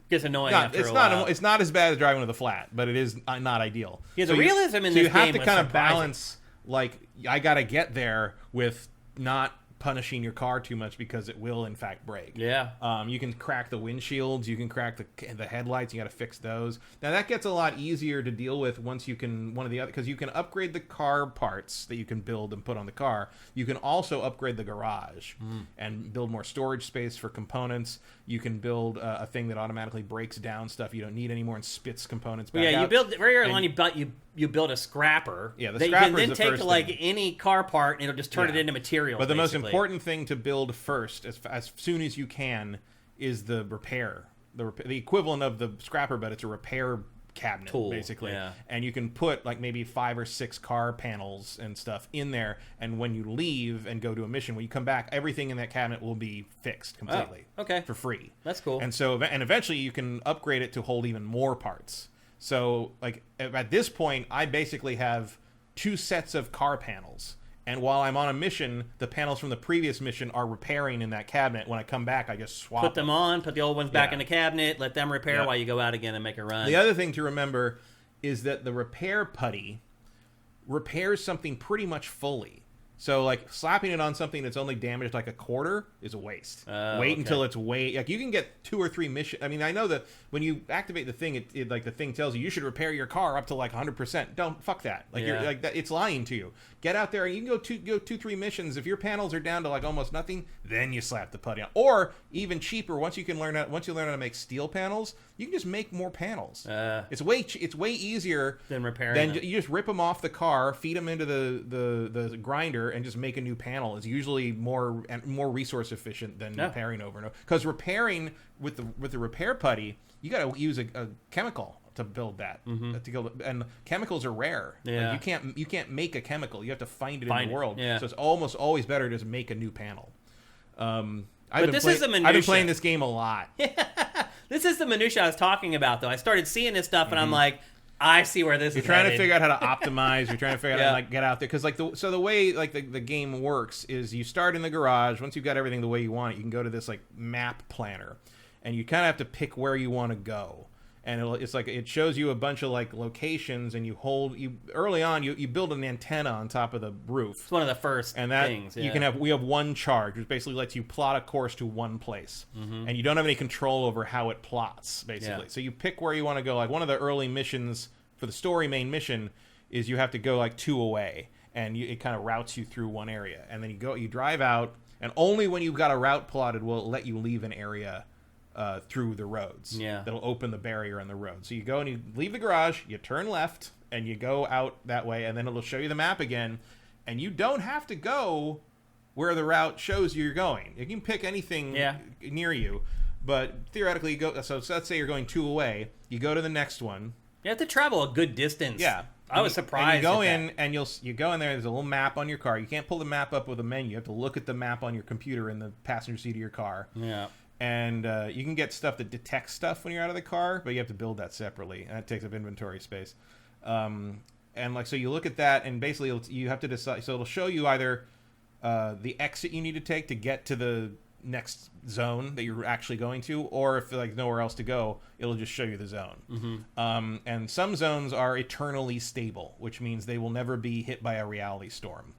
gets annoying after a while. It's not as bad as driving with a flat, but it is not ideal. Yeah, the realism in this game you have to kind of surprising. balance, like I gotta get there with not punishing your car too much, because it will in fact break. Yeah. You can crack the windshields, you can crack the headlights, you got to fix those. Now that gets a lot easier to deal with once you can because you can upgrade the car parts that you can build and put on the car. You can also upgrade the garage and build more storage space for components. You can build a thing that automatically breaks down stuff you don't need anymore and spits components back out. You build very early on. You build a scrapper. Yeah, the that scrapper you can then is the take first to like thing. any car part, and it'll just turn it into material. But the most important thing to build first, as soon as you can, is the repair. The equivalent of the scrapper, but it's a repair cabinet, tool, basically. Yeah. And you can put like maybe 5 or 6 car panels and stuff in there, and when you leave and go to a mission, when you come back, everything in that cabinet will be fixed completely. Oh, okay. For free. That's cool. And so, and eventually you can upgrade it to hold even more parts. So, like, at this point, I basically have 2 sets of car panels. And while I'm on a mission, the panels from the previous mission are repairing in that cabinet. When I come back, I just swap Put them on, put the old ones back Yeah. in the cabinet, let them repair Yeah. while you go out again and make a run. The other thing to remember is that the repair putty repairs something pretty much fully. So, like, slapping it on something that's only damaged like a quarter is a waste. Wait until it's like, you can get 2 or 3 missions. I mean, I know that when you activate the thing, it like the thing tells you should repair your car up to like 100%. Don't fuck that. Like you're like that. It's lying to you. Get out there and you can go 2-3 missions. If your panels are down to like almost nothing, then you slap the putty on. Or even cheaper, once you learn how to make steel panels, you can just make more panels. It's way easier than repairing them. You just rip them off the car, feed them into the grinder, and just make a new panel. It's usually more resource efficient than repairing over and over. Because repairing with the repair putty, you got to use a chemical to build that. And chemicals are rare. Yeah. Like you can't make a chemical. You have to find it in the world. Yeah. So it's almost always better to just make a new panel. I've been playing this game a lot. This is the minutia I was talking about, though. I started seeing this stuff, and I'm like, I see where this is. You're trying headed. to figure out how to optimize. You're trying to figure out how to like get out there, because the way the game works is you start in the garage. Once you've got everything the way you want it, you can go to this like map planner, and you kind of have to pick where you want to go. And it's like it shows you a bunch of like locations, and early on you build an antenna on top of the roof. It's one of the first things. Yeah. We have one charge, which basically lets you plot a course to one place, and you don't have any control over how it plots. Basically, so you pick where you want to go. Like one of the early missions for the story main mission is you have to go like 2 away, and it kind of routes you through one area, and then you drive out, and only when you've got a route plotted will it let you leave an area. Through the roads. Yeah. That'll open the barrier in the road. So you go and you leave the garage, you turn left, and you go out that way, and then it'll show you the map again, and you don't have to go where the route shows you're going. You can pick anything near you, but theoretically you go. So let's say you're going 2 away, you go to the next one. You have to travel a good distance. Yeah. I was surprised. And you go in, and you go in there. There's a little map on your car. You can't pull the map up with a menu. You have to look at the map on your computer in the passenger seat of your car. Yeah. And you can get stuff that detects stuff when you're out of the car, but you have to build that separately, and that takes up inventory space. And so you look at that, and basically you have to decide. So it'll show you either the exit you need to take to get to the next zone that you're actually going to, or if like nowhere else to go, it'll just show you the zone. And some zones are eternally stable, which means they will never be hit by a reality storm.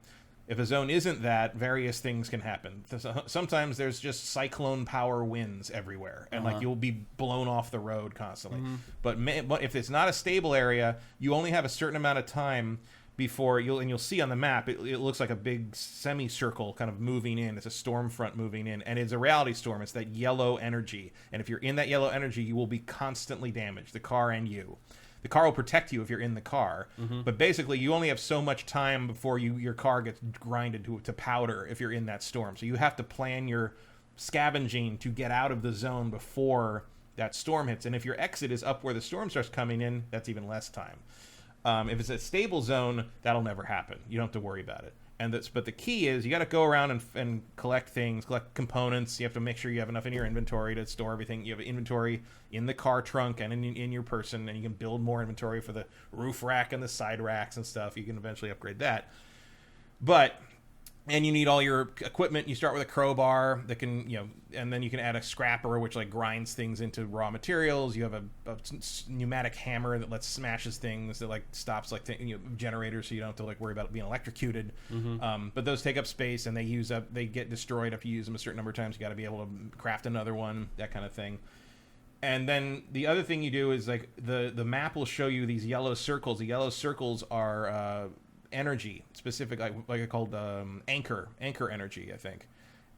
If a zone isn't that, various things can happen. Sometimes there's just cyclone power winds everywhere, and like you'll be blown off the road constantly. But if it's not a stable area, you only have a certain amount of time before you'll see on the map. It looks like a big semicircle kind of moving in. It's a storm front moving in, and it's a reality storm. It's that yellow energy, and if you're in that yellow energy, you will be constantly damaged, the car and you. The car will protect you if you're in the car, but basically you only have so much time before your car gets grinded to powder if you're in that storm. So you have to plan your scavenging to get out of the zone before that storm hits. And if your exit is up where the storm starts coming in, that's even less time. If it's a stable zone, that'll never happen. You don't have to worry about it. But the key is you got to go around and collect things, collect components. You have to make sure you have enough in your inventory to store everything. You have inventory in the car trunk and in your person, and you can build more inventory for the roof rack and the side racks and stuff. You can eventually upgrade that. And you need all your equipment. You start with a crowbar that can, and then you can add a scrapper, which like grinds things into raw materials. You have a pneumatic hammer that smashes things, that like stops like generators, so you don't have to like worry about being electrocuted. But those take up space, and they get destroyed if you use them a certain number of times. You got to be able to craft another one, that kind of thing. And then the other thing you do is like the map will show you these yellow circles. The yellow circles are energy, specific, like I called anchor energy, I think.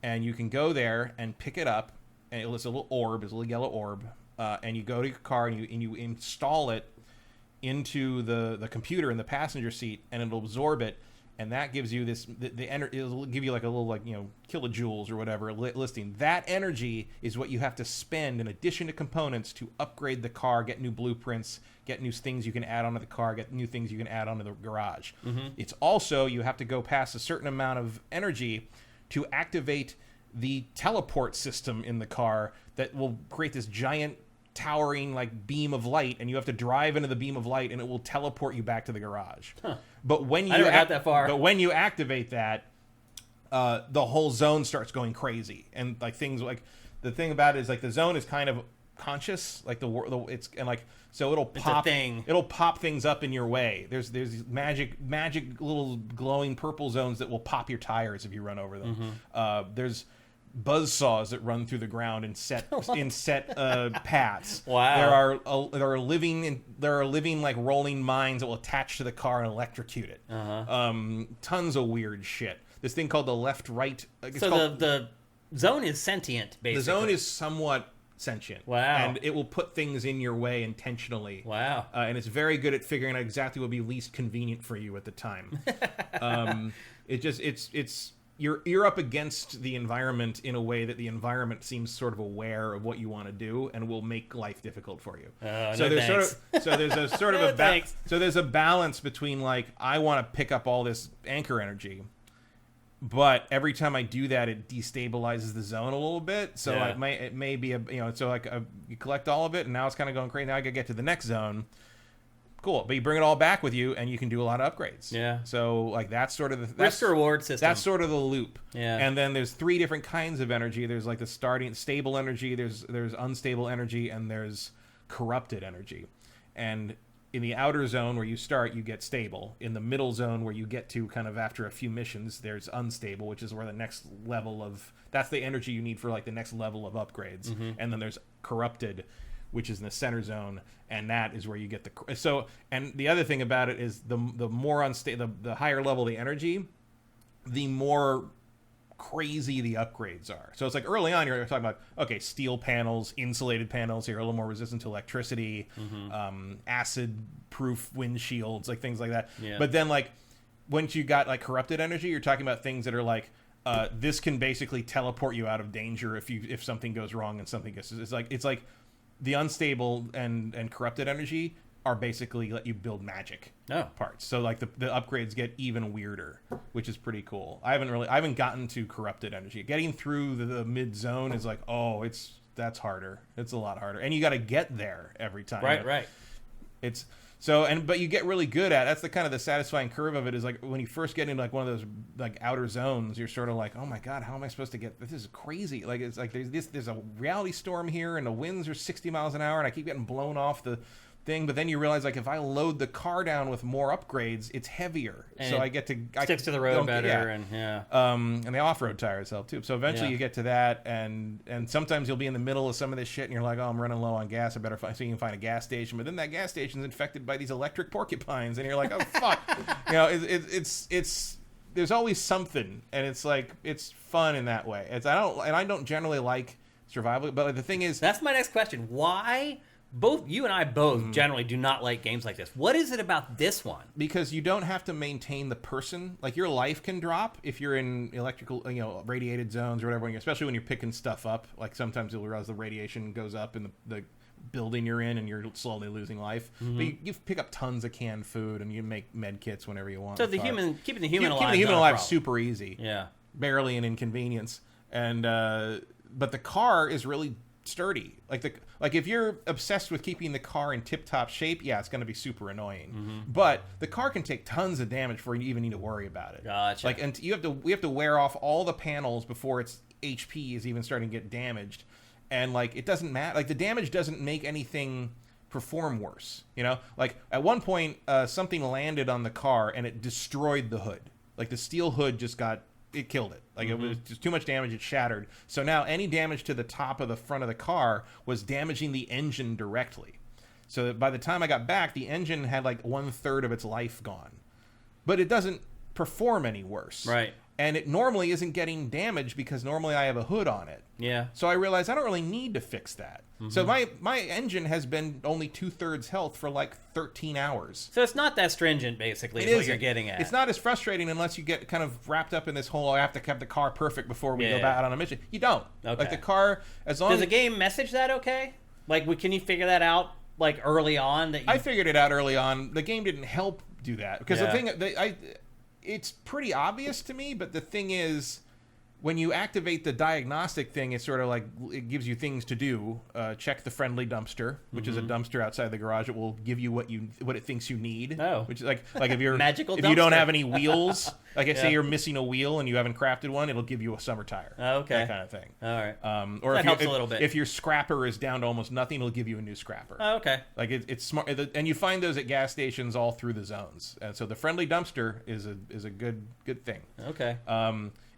And you can go there and pick it up, and it's a little orb, it's a little yellow orb, and you go to your car and you install it into the computer in the passenger seat, and it'll absorb it, and that gives you it'll give you like a little kilojoules or whatever listing. That energy is what you have to spend in addition to components to upgrade the car, get new blueprints, get new things you can add onto the car, get new things you can add onto the garage. It's also, you have to go past a certain amount of energy to activate the teleport system in the car that will create this giant towering like beam of light, and you have to drive into the beam of light, and it will teleport you back to the garage. But when you never got that far. But when you activate that, the whole zone starts going crazy, and like things like the thing about it is like the zone is kind of conscious, like so it'll pop it'll pop things up in your way. There's these magic little glowing purple zones that will pop your tires if you run over them. There's buzzsaws that run through the ground and set paths. Wow. There are living like rolling mines that will attach to the car and electrocute it. Tons of weird shit. This thing called the left right. The zone is sentient, basically. The zone is somewhat sentient. Wow. And it will put things in your way intentionally. Wow. And it's very good at figuring out exactly what would be least convenient for you at the time. You're up against the environment in a way that the environment seems sort of aware of what you want to do and will make life difficult for you. There's a balance between like, I want to pick up all this anchor energy, but every time I do that, it destabilizes the zone a little bit. So it may be you collect all of it, and now it's kind of going crazy. Now I gotta get to the next zone. Cool, but you bring it all back with you, and you can do a lot of upgrades. Yeah. So like that's sort of the risk reward system. That's sort of the loop. Yeah. And then there's 3 different kinds of energy. There's like the starting stable energy. There's unstable energy, and there's corrupted energy. And in the outer zone where you start, you get stable. In the middle zone where you get to kind of after a few missions, there's unstable, which is where the next level of that's the energy you need for like the next level of upgrades. Mm-hmm. And then there's corrupted, which is in the center zone, and that is where you get the and the other thing about it is the more unstable, the higher level the energy, the more crazy the upgrades are. So it's like early on you're talking about, okay, steel panels, insulated panels here, a little more resistant to electricity, acid proof windshields, like things like that. Yeah. But then like once you got like corrupted energy, you're talking about things that are like this can basically teleport you out of danger if something goes wrong and something goes. It's like the unstable and corrupted energy are basically let you build magic parts. So like the upgrades get even weirder, which is pretty cool. I haven't gotten to corrupted energy. Getting through the mid zone is like, that's harder. It's a lot harder. And you got to get there every time. Right. It's but you get really good at that's the kind of the satisfying curve of it is like when you first get into like one of those like outer zones, you're sort of like, oh my god, how am I supposed to get this? Is crazy. Like it's like there's a reality storm here and the winds are 60 miles an hour and I keep getting blown off the thing, but then you realize like if I load the car down with more upgrades, it's heavier, and so I get to sticks to the road better, and the off-road tires help too. So eventually you get to that, and sometimes you'll be in the middle of some of this shit, and you're like, oh, I'm running low on gas. I better so you can find a gas station, but then that gas station's infected by these electric porcupines, and you're like, oh fuck, it's there's always something, and it's like it's fun in that way. I don't generally like survival, but the thing is, that's my next question. Why? Both you and I generally do not like games like this. What is it about this one? Because you don't have to maintain the person. Like your life can drop if you're in electrical, radiated zones or whatever. Especially when you're picking stuff up. Like sometimes you'll realize the radiation goes up in the building you're in, and you're slowly losing life. Mm-hmm. But you pick up tons of canned food, and you make med kits whenever you want. So keeping the human alive is super easy. Yeah, barely an inconvenience. And but the car is really sturdy. Like if you're obsessed with keeping the car in tip-top shape, it's going to be super annoying. Mm-hmm. But the car can take tons of damage before you even need to worry about it. Gotcha. And we have to wear off all the panels before its HP is even starting to get damaged. And like it doesn't matter. Like the damage doesn't make anything perform worse. Like at one point something landed on the car and it destroyed the hood. Like the steel hood it killed it. Like it was just too much damage. It shattered. So now any damage to the top of the front of the car was damaging the engine directly. So that by the time I got back, the engine had like 1/3 of its life gone. But it doesn't perform any worse. Right. And it normally isn't getting damaged because normally I have a hood on it. Yeah. So I realized I don't really need to fix that. Mm-hmm. So my engine has been only 2/3 health for like 13 hours. So it's not that stringent, basically, is what you're getting at. It's not as frustrating unless you get kind of wrapped up in this whole, I have to keep the car perfect before we go out on a mission. You don't. Okay. Like the car, as long Does the game message that okay? Like, can you figure that out like early on? I figured it out early on. The game didn't help do that. Because the thing, it's pretty obvious to me, but the thing is, when you activate the diagnostic thing, it's sort of like it gives you things to do. Check the friendly dumpster, which is a dumpster outside the garage. It will give you what it thinks you need. Oh, which is like if you're magical. If you don't have any wheels, like I say, you're missing a wheel and you haven't crafted one, it'll give you a summer tire. Oh, okay, that kind of thing. All right. Or that helps a little bit. If your scrapper is down to almost nothing, it'll give you a new scrapper. Oh, okay. Like it's smart, and you find those at gas stations all through the zones. And so the friendly dumpster is a good thing. Okay.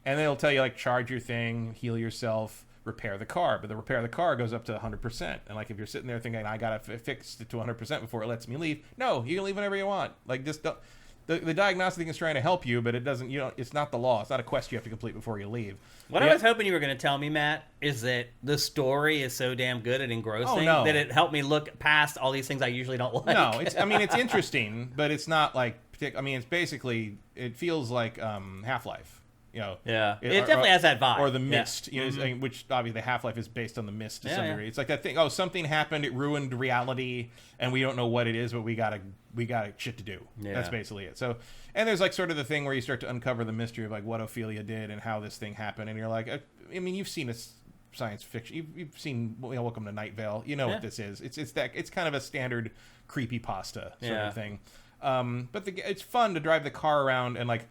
And they'll tell you, like, charge your thing, heal yourself, repair the car. But the repair of the car goes up to 100%. And, like, if you're sitting there thinking, I got to fix it to 100% before it lets me leave, no, you can leave whenever you want. Like, just don't. the diagnostic thing is trying to help you, but it doesn't. It's not the law. It's not a quest you have to complete before you leave. What I was hoping you were going to tell me, Matt, is that the story is so damn good and engrossing that it helped me look past all these things I usually don't like. No, it's interesting, but it's not like. It's basically. It feels like Half-Life. Yeah, it definitely has that vibe. Or the Mist, which obviously the Half-Life is based on the Mist to some degree. It's like that thing. Oh, something happened. It ruined reality, and we don't know what it is, but we got shit to do. Yeah. That's basically it. So, and there's like sort of the thing where you start to uncover the mystery of like what Ophelia did and how this thing happened, and you're like, I mean, you've seen this science fiction. You've seen Welcome to Night Vale. You know what this is. It's kind of a standard creepypasta sort of thing. But it's fun to drive the car around and like.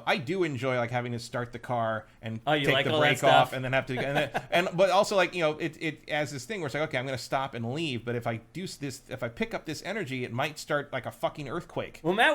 I do enjoy like having to start the car and take the brake off and then have to, but also like it as this thing where it's like, okay, I'm going to stop and leave, but if I do this, if I pick up this energy, it might start like a fucking earthquake. Well, Matt,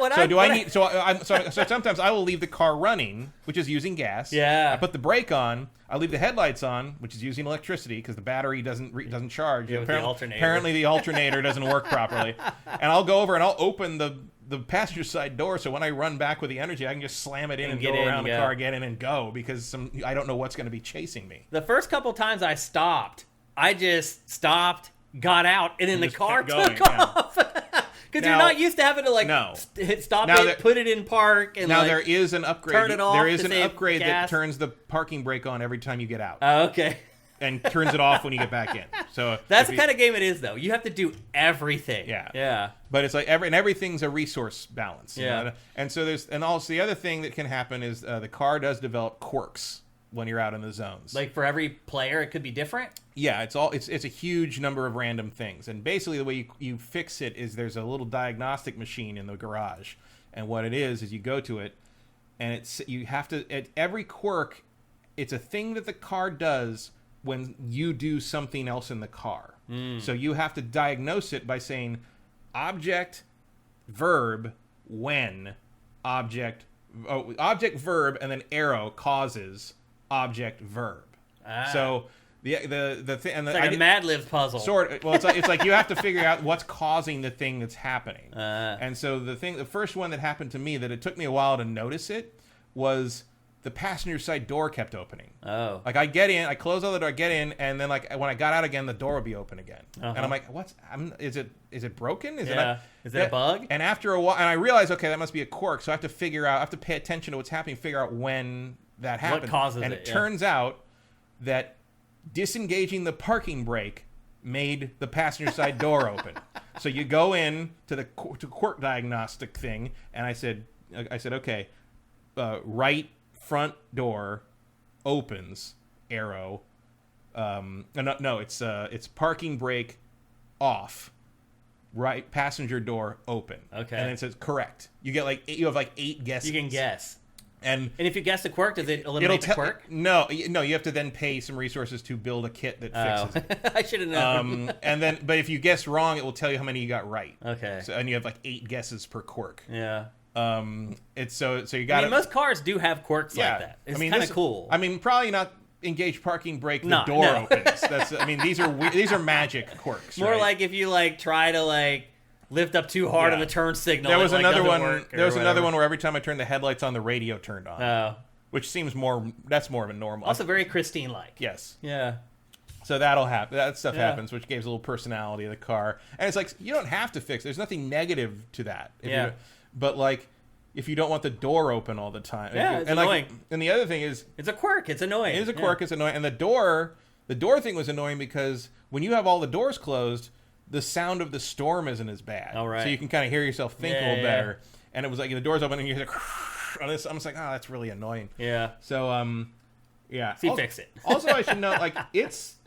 so sometimes I will leave the car running, which is using gas. Yeah. I put the brake on. I leave the headlights on, which is using electricity because the battery doesn't charge. Yeah, apparently the alternator doesn't work properly, and I'll go over and I'll open the passenger side door, so when I run back with the energy, I can just slam it in and go around the car, get in and go, because I don't know what's going to be chasing me. The first couple times I stopped, I just stopped, got out, and then the car took off. Because you're not used to having to hit stop put it in park, and now there is an upgrade. Turn it off. There is an upgrade that turns the parking brake on every time you get out. Oh, okay. And turns it off when you get back in. So that's the kind of game it is, though. You have to do everything. Yeah. But it's like everything's a resource balance. Yeah. And so also the other thing that can happen is the car does develop quirks when you're out in the zones. Like for every player, it could be different. Yeah, it's a huge number of random things, and basically the way you fix it is there's a little diagnostic machine in the garage, and what it is you go to it, and you have to at every quirk, it's a thing that the car does when you do something else in the car. So you have to diagnose it by saying object, verb, when, object, verb, and then arrow causes object, verb. So the thing, and it's like a Mad Libs puzzle. Well, it's like you have to figure out what's causing the thing that's happening. And so the first one that happened to me that it took me a while to notice it was the passenger side door kept opening. Oh. Like I get in, I close all the door, I get in, and then like when I got out again, the door would be open again. And I'm like, is it broken? Is it a bug? And after a while, and I realized, okay, that must be a quirk. So I have to pay attention to what's happening, figure out when that happened. What causes it? And it turns out that disengaging the parking brake made the passenger side door open. So you go in to the quirk diagnostic thing, and I said, okay, right front door opens, arrow. It's parking brake off, right passenger door open. Okay. And it says correct. You have 8 guesses. You can guess. And if you guess the quirk, does it eliminate the quirk? No, you have to then pay some resources to build a kit that fixes it. I should have known. But if you guess wrong, it will tell you how many you got right. Okay. So, and you have 8 guesses per quirk. Yeah. It's so you got. I mean, most cars do have quirks like that. It's kind of cool. I mean, probably not engage parking brake. The door opens. These are magic quirks. More right? like if you try to lift up too hard on the turn signal. There was another one. There was another one where every time I turned the headlights on, the radio turned on. Oh. Which seems more. That's more of a normal. Also very Christine-like. Yes. Yeah. So that'll happen. That stuff happens, which gives a little personality to the car. And it's like you don't have to fix. There's nothing negative to that. But if you don't want the door open all the time, it's annoying. And the other thing is, it's a quirk. It's annoying. It is a quirk. It's annoying. And the door thing was annoying because when you have all the doors closed, the sound of the storm isn't as bad. All right. So you can kind of hear yourself think a little better. And it was like the doors open and you hear on this. I'm just like, oh, that's really annoying. Yeah. So yeah. So you fix it. Also, I should note it's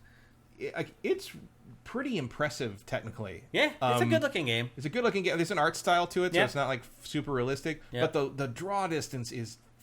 pretty impressive technically. Yeah, it's a good looking game. It's a good looking game. There's an art style to it, so it's not super realistic. Yeah. But the draw distance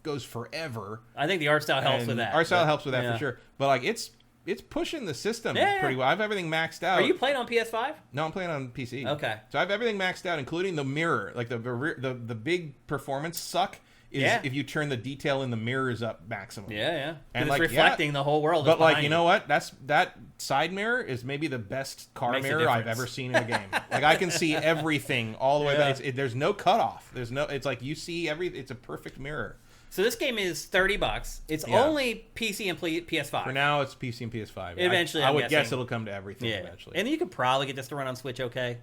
goes forever. I think the art style helps with that. Art style helps with that for sure. But it's pushing the system pretty well. I have everything maxed out. Are you playing on PS5? No, I'm playing on PC. Okay. So I have everything maxed out, including the mirror. Like the big performance suck is if you turn the detail in the mirrors up maximum. Yeah. And it's reflecting the whole world. But like, you know what? That side mirror is maybe the best car Makes a mirror I've difference. ever seen in a game. Like I can see everything all the way back. There's no cutoff. It's like you see it's a perfect mirror. So this game is $30. It's only PC and PS5. For now, it's PC and PS5. Eventually, I I'm would guessing. guess it'll come to everything eventually. And you could probably get this to run on Switch okay.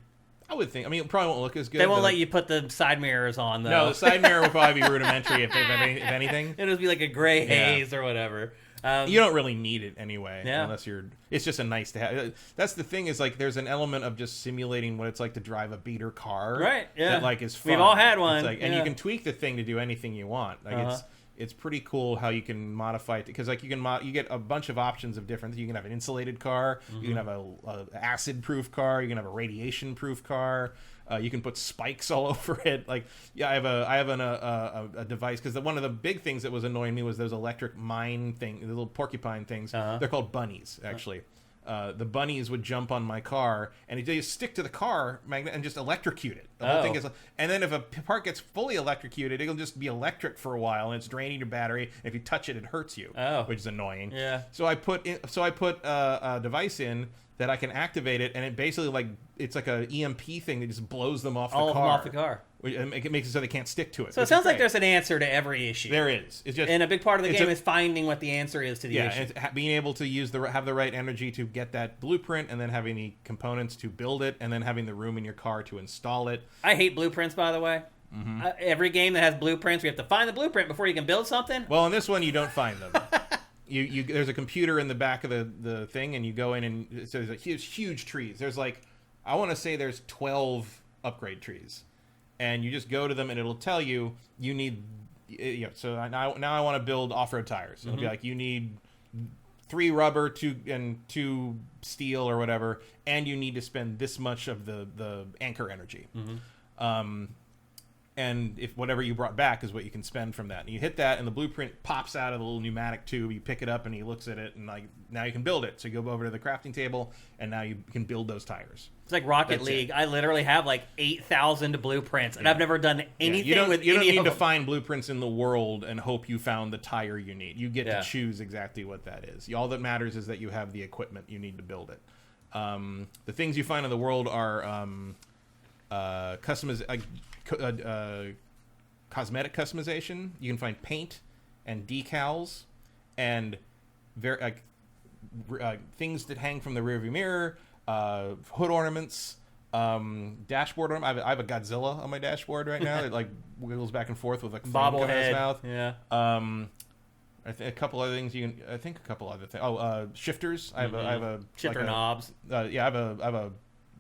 I would think. I mean, it probably won't look as good. They won't let you put the side mirrors on, though. No, the side mirror will probably be rudimentary if anything. It'll just be like a gray haze or whatever. You don't really need it anyway, Yeah. unless you're. It's just a nice to have. That's the thing is like there's an element of just simulating what it's like to drive a beater car, Right? Yeah. That like is fun. We've all had one, It's like, and you can tweak the thing to do anything you want. Like it's pretty cool how you can modify it because like you get a bunch of options of different. You can have an insulated car, you can have a acid proof car, you can have a radiation proof car. You can put spikes all over it. Like, yeah, I have a device because one of the big things that was annoying me was those electric mine thing, the little porcupine things. They're called bunnies, actually. The bunnies would jump on my car and they just stick to the car magnet and just electrocute it. The whole thing is, and then if a part gets fully electrocuted, it'll just be electric for a while and it's draining your battery. And if you touch it, it hurts you, which is annoying. Yeah. So I put a device in that I can activate it, and it basically it's like a EMP thing that just blows them off the car. All of them off the car. It makes it so they can't stick to it. So it sounds like there's an answer to every issue. There is. It's just, and a big part of the game is finding what the answer is to the issue. And it's being able to have the right energy to get that blueprint, and then having the components to build it, and then having the room in your car to install it. I hate blueprints, by the way. Every game that has blueprints, we have to find the blueprint before you can build something. Well, in this one, you don't find them. You there's a computer in the back of the thing, and you go in and so there's huge trees. There's like, I want to say there's 12 upgrade trees, and you just go to them and it'll tell you need. So now I want to build off-road tires. It'll be like you need 3 rubber, 2 steel or whatever, and you need to spend this much of the anchor energy. And if whatever you brought back is what you can spend from that. And you hit that, and the blueprint pops out of the little pneumatic tube. You pick it up, and he looks at it, and like now you can build it. So you go over to the crafting table, and now you can build those tires. It's like Rocket League. I literally have like 8,000 blueprints, and I've never done anything with any of them. You don't need to find blueprints in the world and hope you found the tire you need. You get to choose exactly what that is. All that matters is that you have the equipment you need to build it. The things you find in the world are cosmetic customization. You can find paint and decals and things that hang from the rearview mirror, hood ornaments, dashboard ornament. I have a Godzilla on my dashboard right now that like wiggles back and forth with like flame coming out of his mouth. Yeah. A couple other things a couple other things. Shifters. I have a shifter knobs. I have a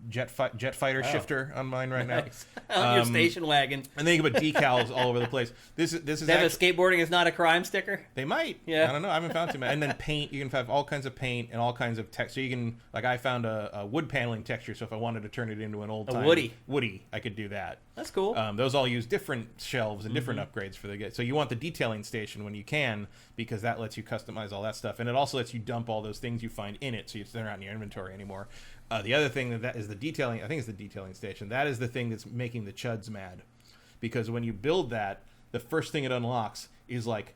jet fighter shifter on mine right now. On your station wagon. And then you can put decals all over the place. This is they have a skateboarding is not a crime sticker? They might. Yeah. I don't know. I haven't found too many. And then paint. You can have all kinds of paint and all kinds of text. So you can, like, I found a wood paneling texture. So if I wanted to turn it into an old time Woody, I could do that. That's cool. Those all use different shelves and different upgrades for the. So you want the detailing station when you can, because that lets you customize all that stuff, and it also lets you dump all those things you find in it, so they're not in your inventory anymore. The other thing that is the detailing. I think it's the detailing station. That is the thing that's making the chuds mad, because when you build that, the first thing it unlocks is like,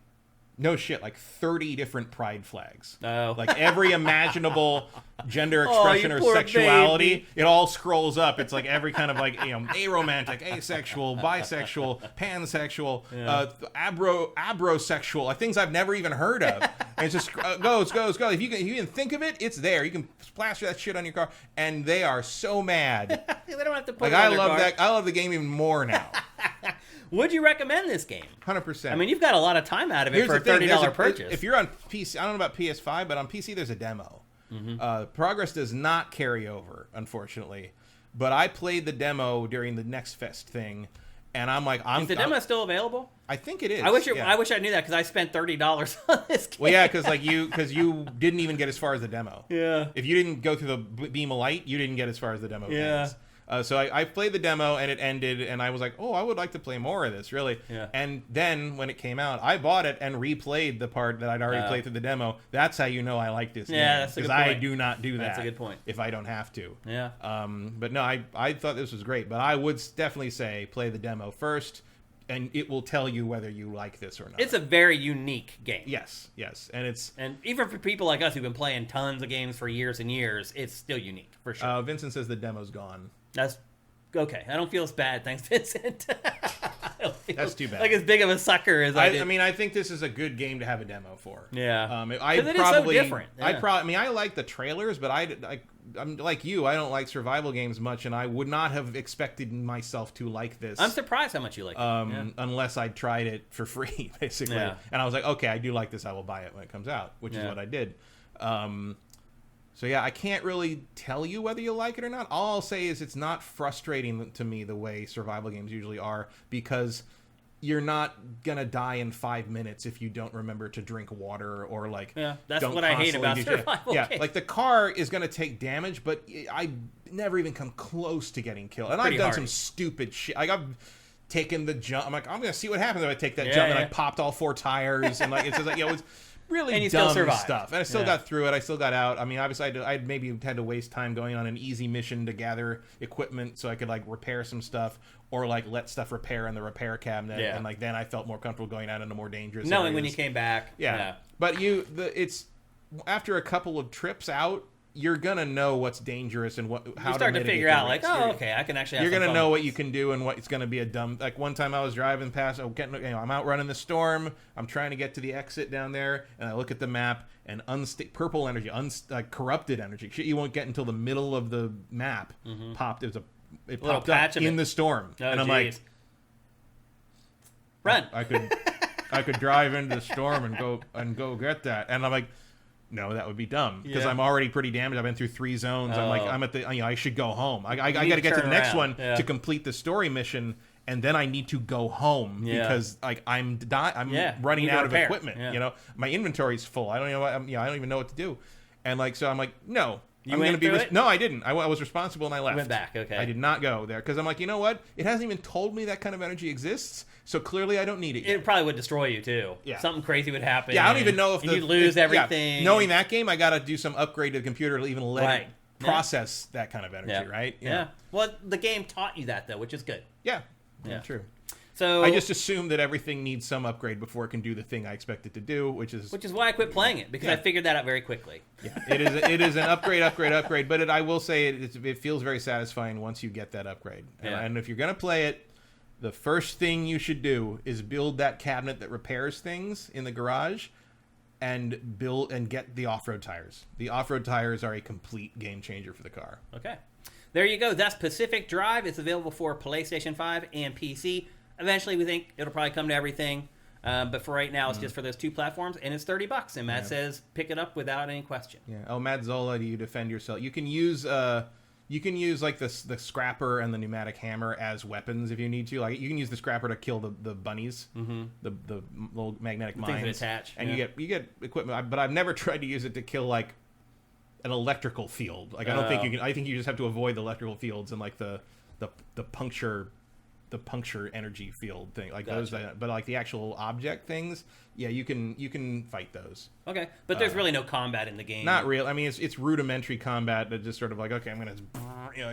no shit, like 30 different pride flags. Oh. Like every imaginable gender expression or sexuality, baby. It all scrolls up. It's like every kind of like, aromantic, asexual, bisexual, pansexual, abrosexual, like things I've never even heard of. And it just goes. If you can think of it, it's there. You can splash that shit on your car, and they are so mad. They don't have to put Like it on I their love car. that. I love the game even more now. Would you recommend this game? 100%. I mean, you've got a lot of time out of it for a $30 purchase. If you're on PC, I don't know about PS5, but on PC there's a demo. Progress does not carry over, unfortunately. But I played the demo during the Next Fest thing, and I'm like, Is the demo still available? I think it is. I wish I knew that, because I spent $30 on this game. Well, yeah, because you didn't even get as far as the demo. Yeah. If you didn't go through the beam of light, you didn't get as far as the demo. Yeah. So I played the demo, and it ended, and I was like, oh, I would like to play more of this, really. Yeah. And then when it came out, I bought it and replayed the part that I'd already played through the demo. That's how you know I like this game. That's a good point. Because I do not do that. That's a good point. If I don't have to. Yeah. But no, I thought this was great. But I would definitely say play the demo first, and it will tell you whether you like this or not. It's a very unique game. Yes, and even for people like us who've been playing tons of games for years and years, it's still unique for sure. Vincent says the demo's gone. That's okay. I don't feel as bad, thanks, Vincent. That's too bad. Like as big of a sucker as I did. I mean, I think this is a good game to have a demo for. Yeah, because it is so different. Yeah. I like the trailers, but I'm like you. I don't like survival games much, and I would not have expected myself to like this. I'm surprised how much you like it. Unless I tried it for free, basically. Yeah. And I was like, okay, I do like this. I will buy it when it comes out, which is what I did. So yeah, I can't really tell you whether you like it or not. All I'll say is it's not frustrating to me the way survival games usually are, because you're not gonna die in 5 minutes if you don't remember to drink water or like. Yeah, that's what I hate about survival games. Yeah, like the car is gonna take damage, but I never even come close to getting killed. And I've done some stupid shit. Like I've taken the jump. I'm like, I'm gonna see what happens if I take that jump, and I popped all 4 tires, and like it's just like it's really dumb stuff. And I still got through it. I still got out. I mean, obviously, I'd maybe had to waste time going on an easy mission to gather equipment so I could like repair some stuff, or like let stuff repair in the repair cabinet. Yeah. And like then I felt more comfortable going out into more dangerous knowing areas. when you came back. Yeah. But it's after a couple of trips out, you're gonna know what's dangerous and how you start to figure out like, oh, okay, I can actually have you're some gonna fun know with what this. you can do and what it's gonna be a dumb. Like one time I was driving past, I'm out running the storm, I'm trying to get to the exit down there, and I look at the map, and purple energy, corrupted energy, shit you won't get until the middle of the map popped. It popped up in the storm, and I'm like, run. I could drive into the storm and go get that, and I'm like, no, that would be dumb, because I'm already pretty damaged. I've been through 3 zones. I'm at the. I should go home. I got to get to the next one to complete the story mission, and then I need to go home because like I'm running out of equipment. Yeah. You know, my inventory's full. I don't know. I don't even know what to do, and like so I'm like, no. I'm going to be no, I didn't. I was responsible and I left. You went back. Okay. I did not go there because I'm like, you know what? It hasn't even told me that kind of energy exists, so clearly I don't need it yet. It probably would destroy you too. Yeah. Something crazy would happen. Yeah, I don't even know if you'd lose everything. Yeah. Knowing that game, I got to do some upgrade to the computer to even let it process that kind of energy, right? Yeah. Well, the game taught you that though, which is good. Yeah. True. So I just assume that everything needs some upgrade before it can do the thing I expect it to do, which is why I quit playing it, because I figured that out very quickly. Yeah, it is an upgrade, but I will say it feels very satisfying once you get that upgrade. And if you're gonna play it, the first thing you should do is build that cabinet that repairs things in the garage, and get the off-road tires. The off-road tires are a complete game changer for the car. Okay, there you go. That's Pacific Drive. It's available for PlayStation 5 and PC. Eventually, we think it'll probably come to everything, but for right now, it's just for those 2 platforms, and it's $30. And Matt says, pick it up without any question. Yeah. Oh, Matt Zola, do you defend yourself? You can use like the scrapper and the pneumatic hammer as weapons if you need to. Like you can use the scrapper to kill the bunnies, the little magnetic mines, things that attach, and you get equipment. But I've never tried to use it to kill like an electrical field. Like I don't think you can. I think you just have to avoid the electrical fields and like the puncture energy field thing, like those. But like the actual object things, you can fight those. Okay, but there's really no combat in the game. Not real. I mean, it's rudimentary combat that just sort of like, okay, I'm gonna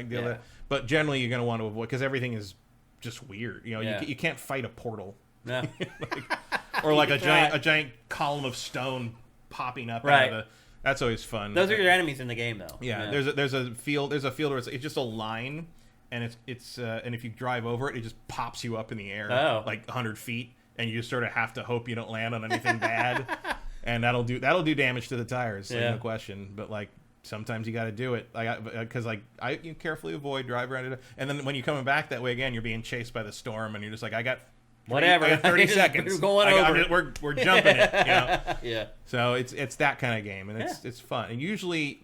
deal with it. But generally, you're gonna want to avoid, because everything is just weird. You can't fight a portal. No. Or like a giant column of stone popping up out of the. That's always fun. Those are your enemies in the game, though. Yeah. There's a field where it's just a line. And it's and if you drive over it, it just pops you up in the air like 100 feet, and you just sort of have to hope you don't land on anything bad, and that'll do damage to the tires, no question. But like sometimes you got to do it, because you carefully avoid drive around it, and then when you're coming back that way again, you're being chased by the storm, and you're just like, I got 30 seconds. We're jumping it. Yeah. So it's that kind of game, and it's fun. And usually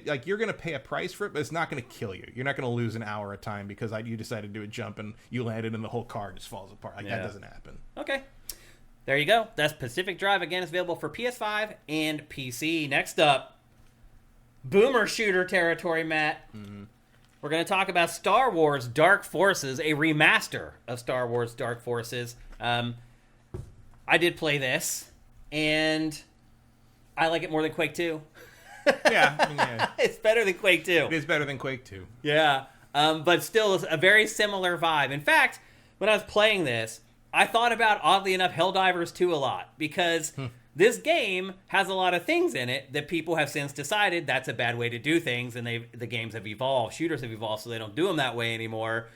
like you're gonna pay a price for it, but it's not gonna kill you. You're not gonna lose an hour of time because you decided to do a jump and you landed and the whole car just falls apart. That doesn't happen. Okay. There you go. That's Pacific Drive. Again, it's available for PS5 and PC. Next up, boomer shooter territory, Matt. Mm-hmm. We're going to talk about Star Wars Dark Forces, a remaster of Star Wars Dark Forces. I did play this, and I like it more than Quake 2. Yeah. It's better than Quake 2. It is better than Quake 2. Yeah, but still a very similar vibe. In fact, when I was playing this, I thought about, oddly enough, Helldivers 2 a lot, because this game has a lot of things in it that people have since decided that's a bad way to do things, and the games have evolved. Shooters have evolved, so they don't do them that way anymore.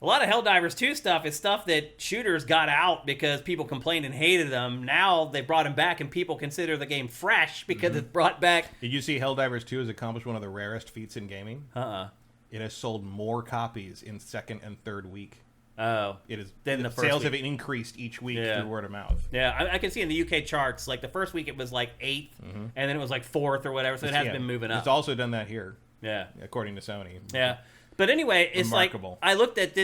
A lot of Helldivers 2 stuff is stuff that shooters got out because people complained and hated them. Now they brought them back, and people consider the game fresh because it's brought back. Did you see Helldivers 2 has accomplished one of the rarest feats in gaming? It has sold more copies in second and third week. Oh. It is. Then the first sales week have increased each week through word of mouth. Yeah, I can see in the UK charts, like the first week it was like 8th, and then it was like 4th or whatever, so it has been moving up. It's also done that here. Yeah. According to Sony. Yeah. But anyway, it's Remarkable. like,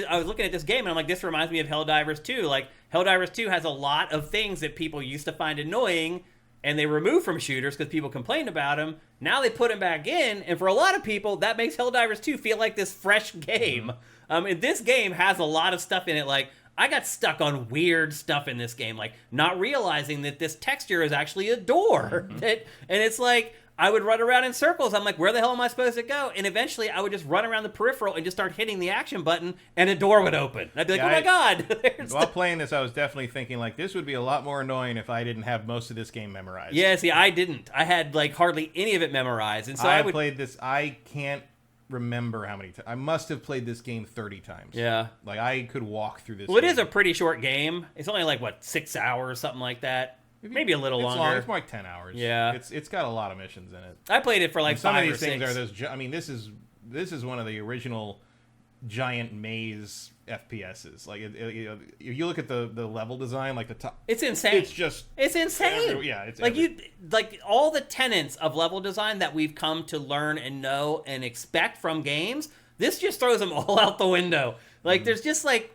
I was looking at this game, and I'm like, this reminds me of Helldivers 2. Like, Helldivers 2 has a lot of things that people used to find annoying, and they removed from shooters because people complained about them. Now they put them back in, and for a lot of people, that makes Helldivers 2 feel like this fresh game. And this game has a lot of stuff in it, like, I got stuck on weird stuff in this game, like not realizing that this texture is actually a door. And it's like, I would run around in circles. I'm like, where the hell am I supposed to go? And eventually I would just run around the peripheral and just start hitting the action button, and a door would open. And I'd be like, oh my God. While playing this, I was definitely thinking, like, this would be a lot more annoying if I didn't have most of this game memorized. Yeah, see, I didn't. I had, like, hardly any of it memorized. And so I played this, I can't remember how many times. I must have played this game 30 times. Yeah. Like, I could walk through this Well, game. it is a pretty short game. It's only, like, 6 hours, something like that. Maybe a little longer. Long. It's more like 10 hours. Yeah. It's got a lot of missions in it. I played it for like 5 or 6. Some of these things are those. I mean, this is one of the original giant maze FPSs. Like, if you look at the level design, like the top, it's insane. It's insane. It's like all the tenets of level design that we've come to learn and know and expect from games. This just throws them all out the window. Like, there's just like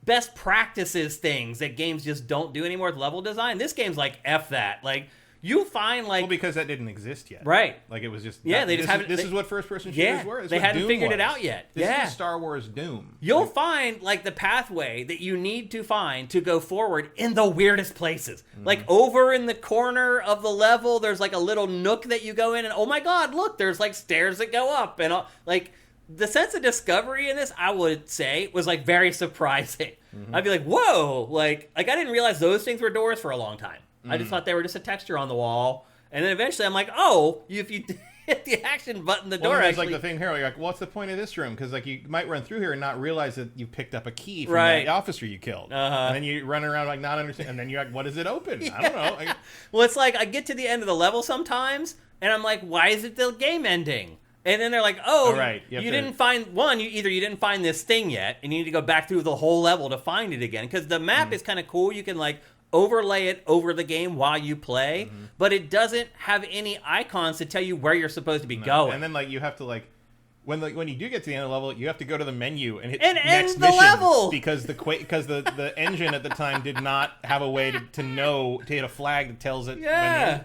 best practices things that games just don't do anymore with level design. This game's like, F that. Like, you find, like... Well, because that didn't exist yet. Right. Like, it was just... Yeah, they just haven't... This is what first-person shooters were. They hadn't figured it out yet. This is Star Wars Doom. You'll find, like, the pathway that you need to find to go forward in the weirdest places. Like, over in the corner of the level, there's, like, a little nook that you go in, and, oh my God, look, there's, like, stairs that go up, and, like... The sense of discovery in this, I would say, was, like, very surprising. I'd be like, whoa! Like, I didn't realize those things were doors for a long time. I just thought they were just a texture on the wall. And then eventually I'm like, oh, if you hit the action button, the door actually... like the thing here, you're like, what's the point of this room? Because, like, you might run through here and not realize that you picked up a key from the officer you killed. And then you run around, like, not understanding. And then you're like, what does it open? I don't know. Well, it's like, I get to the end of the level sometimes, and I'm like, why is it the game ending? And then they're like, oh, right. you didn't find one. You didn't find this thing yet, and you need to go back through the whole level to find it again. Because the map is kind of cool. You can, like, overlay it over the game while you play, but it doesn't have any icons to tell you where you're supposed to be going. And then, like, you have to, like, when you do get to the end of the level, you have to go to the menu and hit and next end the mission level because the engine at the time did not have a way to hit a flag that tells it. Yeah.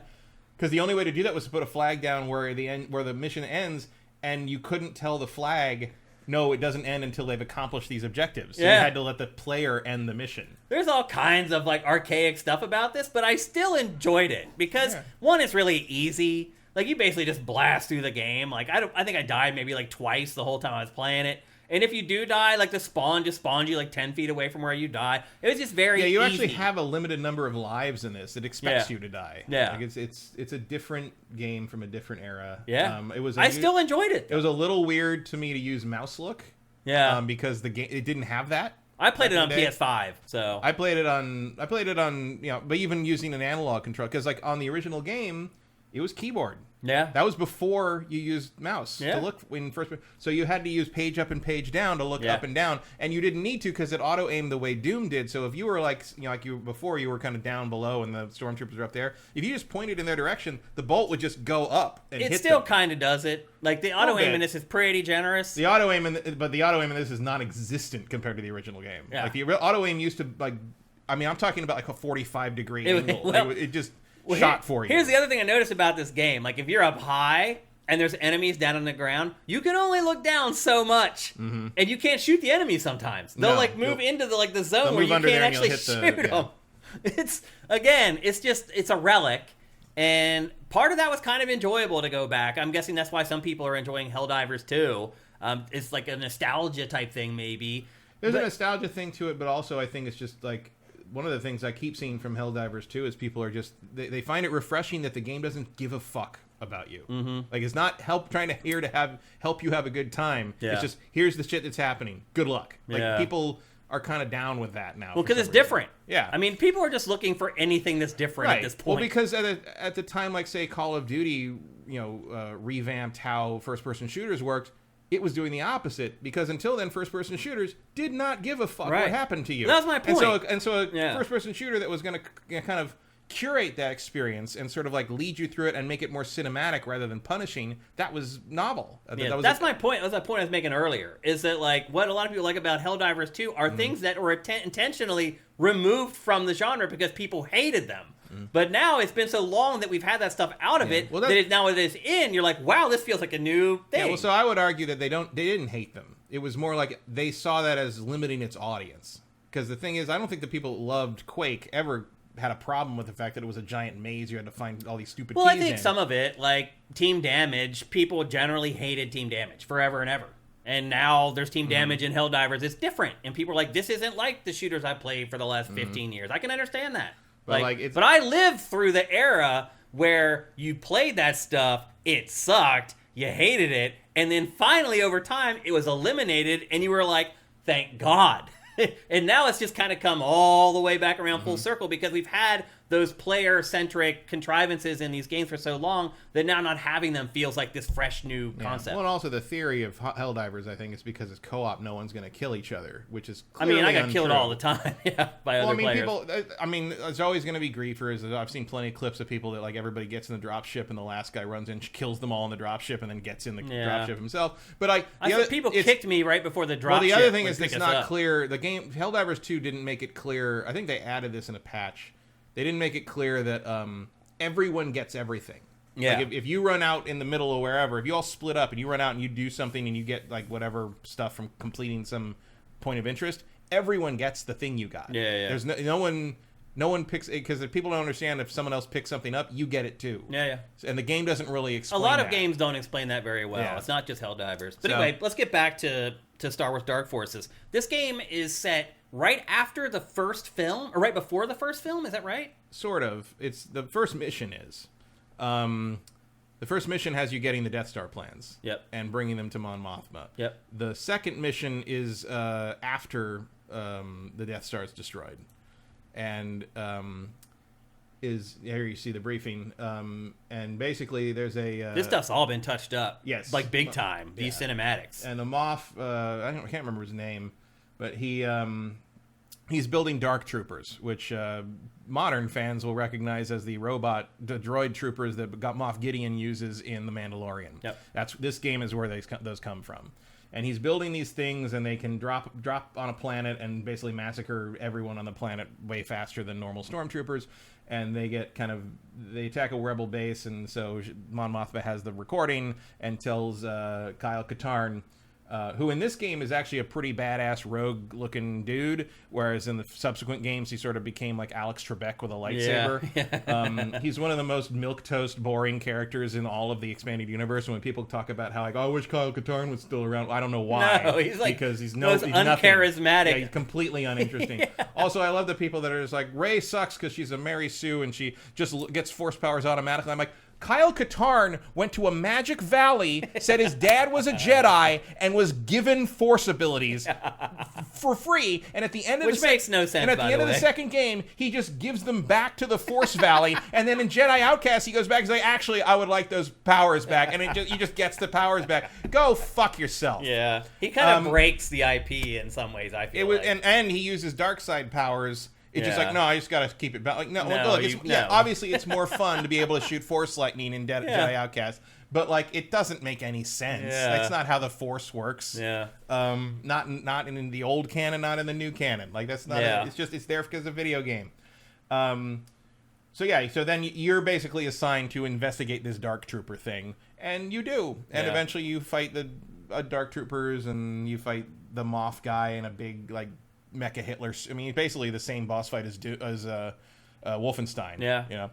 Because the only way to do that was to put a flag down where the mission ends, and you couldn't tell the flag, no, it doesn't end until they've accomplished these objectives. So you had to let the player end the mission. There's all kinds of, like, archaic stuff about this, but I still enjoyed it because one, it's really easy. Like, you basically just blast through the game. Like, I think I died maybe like twice the whole time I was playing it. And if you do die, like, the spawn just spawns you like 10 feet away from where you die. It was just very you easy. actually have a limited number of lives in this. It expects you to die. Yeah. Like, it's a different game from a different era. Yeah. I still enjoyed it. It was a little weird to me to use mouse look. Yeah. Because the game, it didn't have that. I played it on PS5, so I played it on but even using an analog control, because, like, on the original game, it was keyboard. Yeah. That was before you used mouse to look in first. So you had to use page up and page down to look up and down, and you didn't need to because it auto aimed the way Doom did. So if you were like you before, you were kind of down below and the stormtroopers were up there. If you just pointed in their direction, the bolt would just go up and hit them. It still kind of does it. Like, the auto aim in this is pretty generous. The auto aim in this is non-existent compared to the original game. Yeah. Like, the auto aim used to, like, I mean, I'm talking about like a 45-degree angle. It just shot for you. Here's the other thing I noticed about this game. Like, if you're up high and there's enemies down on the ground, you can only look down so much. And you can't shoot the enemies sometimes. They'll move into the zone where you can't actually shoot them. It's a relic. And part of that was kind of enjoyable to go back. I'm guessing that's why some people are enjoying Helldivers 2. It's like a nostalgia type thing, maybe. There's a nostalgia thing to it, but also I think it's just like one of the things I keep seeing from Helldivers 2 is people are just they find it refreshing that the game doesn't give a fuck about you. Mm-hmm. Like it's not trying to help you have a good time. Yeah. It's just here's the shit that's happening. Good luck. Like Yeah. people are kind of down with that now. Well, because it's different. Yeah. I mean, people are just looking for anything that's different at this point. Well, because at the time, like say Call of Duty, revamped how first-person shooters worked. It was doing the opposite because until then, first-person shooters did not give a fuck what happened to you. That was my point. And so a first-person shooter that was going to kind of curate that experience and sort of like lead you through it and make it more cinematic rather than punishing, that was novel. That's my point. That was the point I was making earlier. Is that like what a lot of people like about Helldivers 2 are things that were intentionally removed from the genre because people hated them. But now it's been so long that we've had that stuff out of it that now it is in. You're like, wow, this feels like a new thing. Yeah, well, so I would argue that they didn't hate them. It was more like they saw that as limiting its audience. Because the thing is, I don't think the people who loved Quake ever had a problem with the fact that it was a giant maze you had to find all these stupid keys I think in. some of it, like Team Damage, people generally hated Team Damage forever and ever. And now there's Team Damage in Helldivers. It's different. And people are like, this isn't like the shooters I played for the last 15 years. I can understand that. But I lived through the era where you played that stuff, it sucked, you hated it, and then finally over time it was eliminated and you were like, thank God. And now it's just kind of come all the way back around full circle because we've had those player-centric contrivances in these games for so long that now not having them feels like this fresh new concept. Well, and also the theory of Helldivers, I think, is because it's co-op, no one's going to kill each other, which is clearly I got untrue. killed all the time by other players. There's always going to be griefers. I've seen plenty of clips of people that, like, everybody gets in the dropship and the last guy runs in, kills them all in the dropship and then gets in the dropship himself. But people kicked me right before the dropship. Well, the other thing is it's not clear. The game, Helldivers 2 didn't make it clear. I think they added this in a patch. They didn't make it clear that everyone gets everything. Yeah. Like if you run out in the middle of wherever, if you all split up and you run out and you do something and you get like whatever stuff from completing some point of interest, everyone gets the thing you got. Yeah. There's no one picks it because if people don't understand if someone else picks something up, you get it too. Yeah. And the game doesn't really explain a lot of that. games don't explain that very well. Yeah. It's not just Helldivers. But anyway, let's get back to Star Wars Dark Forces. This game is set right after the first film, or right before the first film, is that right? Sort of. It's the first mission is. The first mission has you getting the Death Star plans. Yep. And bringing them to Mon Mothma. Yep. The second mission is after the Death Star is destroyed. And here you see the briefing. And basically there's a... this stuff's all been touched up. Yes. Like big time. These cinematics. And the Moff, I can't remember his name, but he's building Dark Troopers, which modern fans will recognize as the droid troopers that Moff Gideon uses in The Mandalorian. Yep. This game is where those come from. And he's building these things, and they can drop on a planet and basically massacre everyone on the planet way faster than normal stormtroopers. And they attack a rebel base, and so Mon Mothma has the recording and tells Kyle Katarn, who in this game is actually a pretty badass rogue-looking dude, whereas in the subsequent games he sort of became like Alex Trebek with a lightsaber. Yeah. He's one of the most milquetoast, boring characters in all of the expanded universe. And when people talk about how I wish Kyle Katarn was still around, I don't know why. No, he's like because he's uncharismatic. Yeah, he's completely uninteresting. Yeah. Also, I love the people that are just like, Rey sucks because she's a Mary Sue and she just gets force powers automatically. I'm like, Kyle Katarn went to a magic valley, said his dad was a Jedi, and was given force abilities for free. And at the end of makes no sense. And at the end of the second game, he just gives them back to the Force Valley. And then in Jedi Outcast, he goes back and says, actually, I would like those powers back. And he just gets the powers back. Go fuck yourself. Yeah, he kind of breaks the IP in some ways. I feel and he uses dark side powers. It's just like, no, I just got to keep it back. Like, obviously it's more fun to be able to shoot Force lightning in Jedi Outcast, but like it doesn't make any sense. Yeah. That's not how the Force works. Yeah. Not in the old canon, not in the new canon. Like that's not. Yeah. It's there because it's a video game. So then you're basically assigned to investigate this Dark Trooper thing, and you do, and eventually you fight the Dark Troopers, and you fight the Moff guy in a big like Mecha Hitler. I mean, basically the same boss fight as Wolfenstein. Yeah. You know.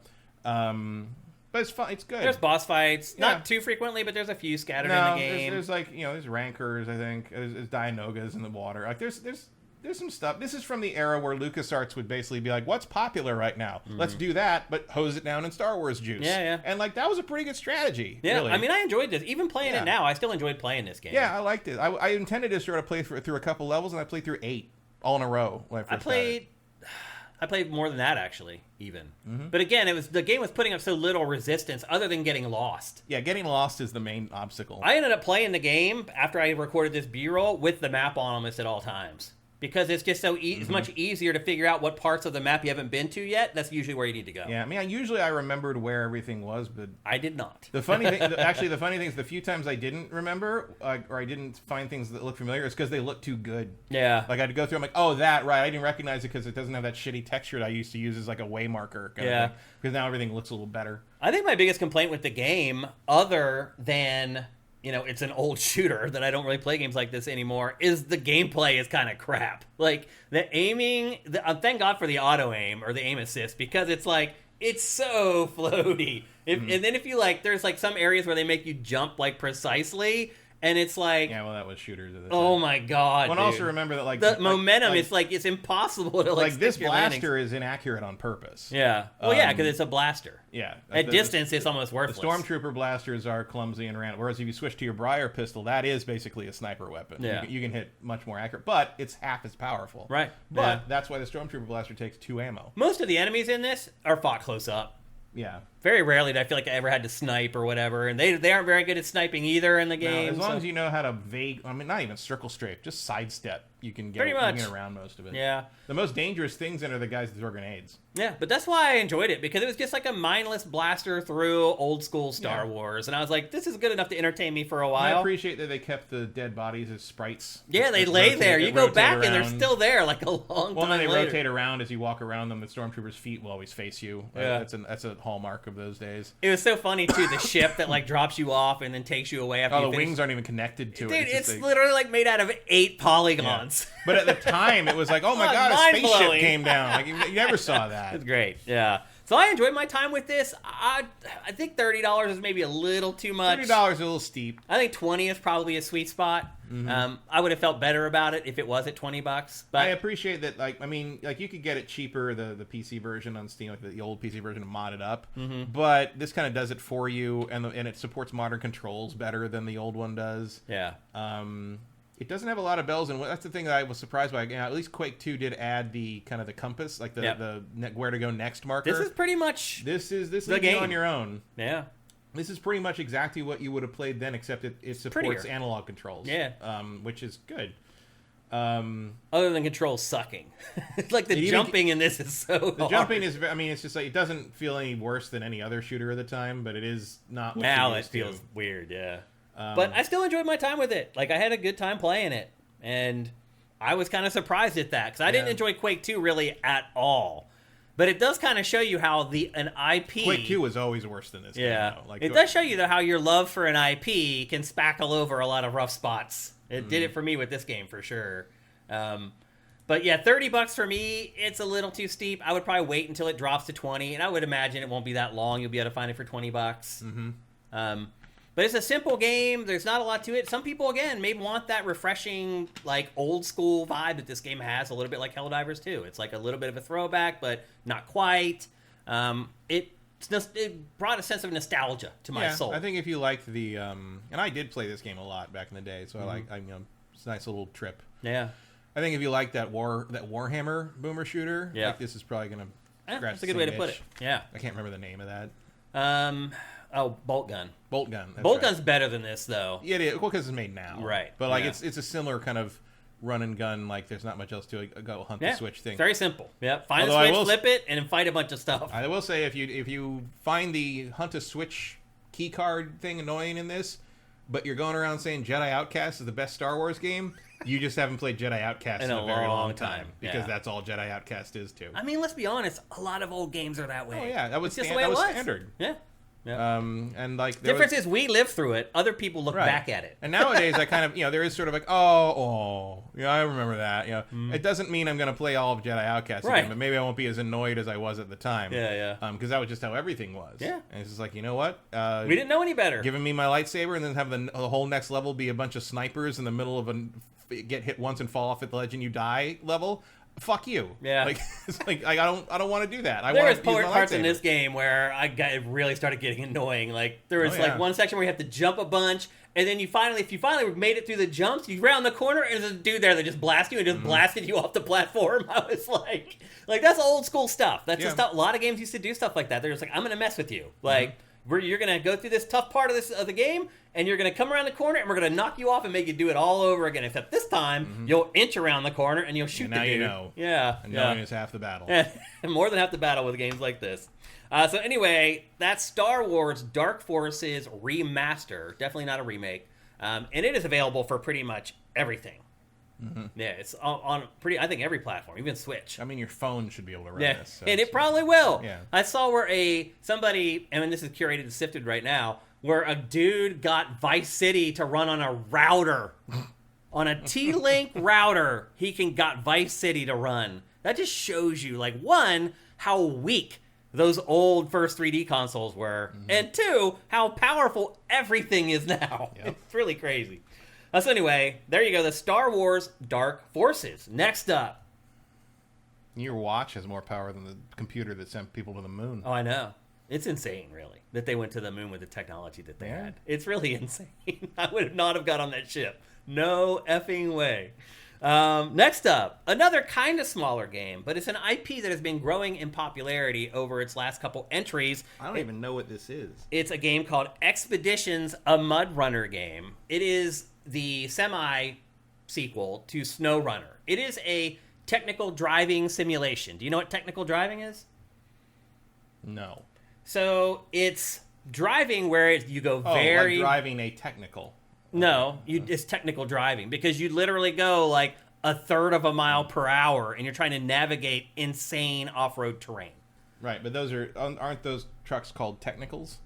But it's fun. It's good. There's boss fights, not too frequently, but there's a few scattered in the game. There's like there's rancors. I think there's Dianogas in the water. Like there's there's some stuff. This is from the era where LucasArts would basically be like, what's popular right now? Let's do that, but hose it down in Star Wars juice. Yeah. And like that was a pretty good strategy. Yeah, really. I mean, I enjoyed this. Even playing it now, I still enjoyed playing this game. Yeah, I liked it. I intended to sort of play through a couple levels, and I played through 8 all in a row when I first started. I played more than that, actually, even. But again, the game was putting up so little resistance other than getting lost. Yeah, getting lost is the main obstacle. I ended up playing the game after I recorded this B-roll with the map on almost at all times. Because it's just so it's much easier to figure out what parts of the map you haven't been to yet. That's usually where you need to go. Yeah, I mean, usually I remembered where everything was, but I did not. The funny thing, the funny thing is, the few times I didn't remember or I didn't find things that look familiar, is because they look too good. Yeah, like I'd go through, I'm like, oh, that right, I didn't recognize it because it doesn't have that shitty texture that I used to use as like a way marker. Kind of thing, because now everything looks a little better. I think my biggest complaint with the game, other than it's an old shooter that I don't really play games like this anymore, is the gameplay is kind of crap. Like, the aiming, thank God for the auto aim or the aim assist, because it's like, it's so floaty. And then if you there's some areas where they make you jump precisely, and it's like, yeah, well, that was shooters at the time. Oh my God, Well, and also remember that the momentum is it's impossible to this blaster is inaccurate on purpose. Yeah, well, yeah, because it's a blaster. Yeah, at distance it's almost worthless. The stormtrooper blasters are clumsy and random, whereas if you switch to your Briar pistol, that is basically a sniper weapon. Yeah, you can hit much more accurate, but it's half as powerful. Right, but that's why the stormtrooper blaster takes 2 ammo. Most of the enemies in this are fought close up. Yeah. Very rarely do I feel like I ever had to snipe or whatever, and they aren't very good at sniping either in the game. No, as long as you know how to not even circle strafe, just sidestep, you can get around most of it. Yeah. The most dangerous things in are the guys that throw grenades. Yeah, but that's why I enjoyed it, because it was just like a mindless blaster through old school Star Wars, and I was like, this is good enough to entertain me for a while. And I appreciate that they kept the dead bodies as sprites. Yeah, they lay there. You go back and they're still there like a long time Well, then they later. rotate around as you walk around them. The stormtroopers' feet will always face you. Yeah. That's a hallmark of those days. It was so funny, too, the ship that drops you off and then takes you away after you the finish. wings aren't even connected to it. Dude, it's literally made out of 8 polygons. Yeah. But at the time, it was like, oh my God, a spaceship came down. Like, you never saw that. It's great, yeah. So I enjoyed my time with this. I think $30 is maybe a little too much. $30 is a little steep. I think 20 is probably a sweet spot. I would have felt better about it if it was at $20. But I appreciate that. You could get it cheaper, the PC version on Steam, like the old PC version, modded up. But this kind of does it for you, and it supports modern controls better than the old one does. Yeah. It doesn't have a lot of bells, and that's the thing that I was surprised by. At least Quake 2 did add the kind of the compass, like the where to go next marker. This is pretty much this is the game on your own. Yeah. This is pretty much exactly what you would have played then, except it supports analog controls. Yeah. Which is good. Other than controls sucking. Like the jumping in this is so hard. The jumping is, it's just like, it doesn't feel any worse than any other shooter at the time, but it is not what now it it feels weird, yeah. But I still enjoyed my time with it. I had a good time playing it. And I was kind of surprised at that, because I didn't enjoy Quake 2 really at all. But it does kind of show you how an IP... Quake 2 was always worse than this game, though. It does show you how your love for an IP can spackle over a lot of rough spots. It did it for me with this game, for sure. But yeah, $30 for me, it's a little too steep. I would probably wait until it drops to 20, and I would imagine it won't be that long. You'll be able to find it for $20. But it's a simple game. There's not a lot to it. Some people, again, may want that refreshing, old school vibe that this game has, a little bit like Helldivers 2. It's a little bit of a throwback, but not quite. It brought a sense of nostalgia to my soul. I think if you liked the... and I did play this game a lot back in the day, so it's a nice little trip. Yeah. I think if you like that Warhammer boomer shooter, this is probably going to scratch that's a good way to put it. Yeah. I can't remember the name of that. Bolt Gun. Bolt Gun. Bolt Gun's better than this, though. Yeah, it is. Well, because it's made now. Right. But it's a similar kind of run and gun. There's not much else to it. Go hunt the switch thing. Very simple. Yeah. Find a switch, flip it, and then fight a bunch of stuff. I will say, if you find the hunt a switch key card thing annoying in this, but you're going around saying Jedi Outcast is the best Star Wars game, you just haven't played Jedi Outcast in a very long time. Because that's all Jedi Outcast is, too. Let's be honest. A lot of old games are that way. Oh, yeah. That was just the way it was. Standard. Yeah. Yeah. And like Difference is we live through it. Other people look Right. back at it. And nowadays, I kind of, there is sort of like, yeah, I remember that. It doesn't mean I'm going to play all of Jedi Outcast Right. again, but maybe I won't be as annoyed as I was at the time. Yeah. Because that was just how everything was. Yeah. And it's just like, you know what? We didn't know any better. Giving me my lightsaber and then have the whole next level be a bunch of snipers in the middle of get hit once and fall off at the ledge and you die level. Fuck you. Yeah. Like, it's like I don't want to do that. There was parts in this game where it really started getting annoying. Like there was like one section where you have to jump a bunch, and then if you finally made it through the jumps, you round the corner, and there's a dude there that just blasts you and just blasted you off the platform. I was like that's old school stuff. That's just stuff. A lot of games used to do stuff like that. They're just like, I'm gonna mess with you. Like you're gonna go through this tough part of the game, and you're gonna come around the corner, and we're gonna knock you off and make you do it all over again. Except this time, you'll inch around the corner and you'll shoot the dude. You know. Yeah, and knowing is half the battle. And more than half the battle with games like this. So anyway, that's Star Wars Dark Forces Remaster. Definitely not a remake. And it is available for pretty much everything. Yeah, it's on I think every platform, even Switch. I mean, your phone should be able to run this. So and it probably will. Yeah. I saw where somebody, and this is curated and sifted right now, where a dude got Vice City to run on a router. On a T-Link router, got Vice City to run. That just shows you, like, one, how weak those old first 3D consoles were, and two, how powerful everything is now. Yep. It's really crazy. So anyway, there you go, the Star Wars Dark Forces. Next up. Your watch has more power than the computer that sent people to the moon. Oh, I know. It's insane, really, that they went to the moon with the technology that they had. It's really insane. I would not have got on that ship. No effing way. Next up, another kind of smaller game, but it's an IP that has been growing in popularity over its last couple entries. I don't even know what this is. It's a game called Expeditions, a Mud Runner game. It is the semi-sequel to SnowRunner. It is a technical driving simulation. Do you know what technical driving is? No. So it's driving where you go very... like driving a technical... No, it's technical driving because you literally go like a third of a mile per hour and you're trying to navigate insane off-road terrain. Right, but aren't those trucks called technicals?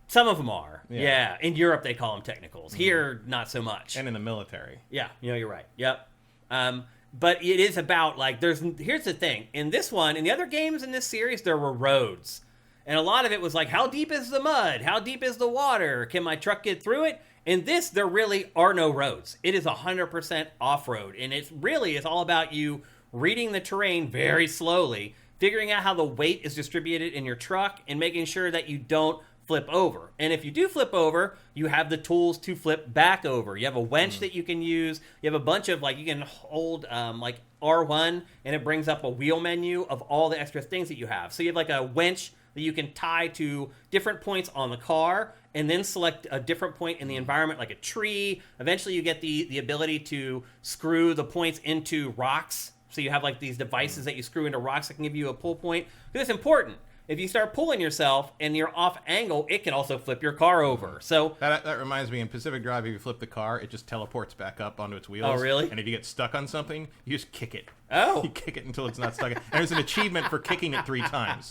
Some of them are. Yeah. In Europe, they call them technicals. Here, not so much. And in the military. Yeah, you're right. Yep. But it is about like here's the thing. In this one, in the other games in this series, there were roads. And a lot of it was like, how deep is the mud? How deep is the water? Can my truck get through it? In this, there really are no roads. It is 100% off-road. And it's all about you reading the terrain very slowly, figuring out how the weight is distributed in your truck, and making sure that you don't flip over. And if you do flip over, you have the tools to flip back over. You have a winch that you can use. You have a bunch of, you can hold, R1, and it brings up a wheel menu of all the extra things that you have. So you have, a winch that you can tie to different points on the car and then select a different point in the environment, like a tree. Eventually you get the ability to screw the points into rocks. So you have these devices that you screw into rocks that can give you a pull point. Because it's important. If you start pulling yourself and you're off angle, it can also flip your car over. So that reminds me, in Pacific Drive, if you flip the car, it just teleports back up onto its wheels. Oh, really? And if you get stuck on something, you just kick it. Oh. You kick it until it's not stuck. And there's an achievement for kicking it 3 times.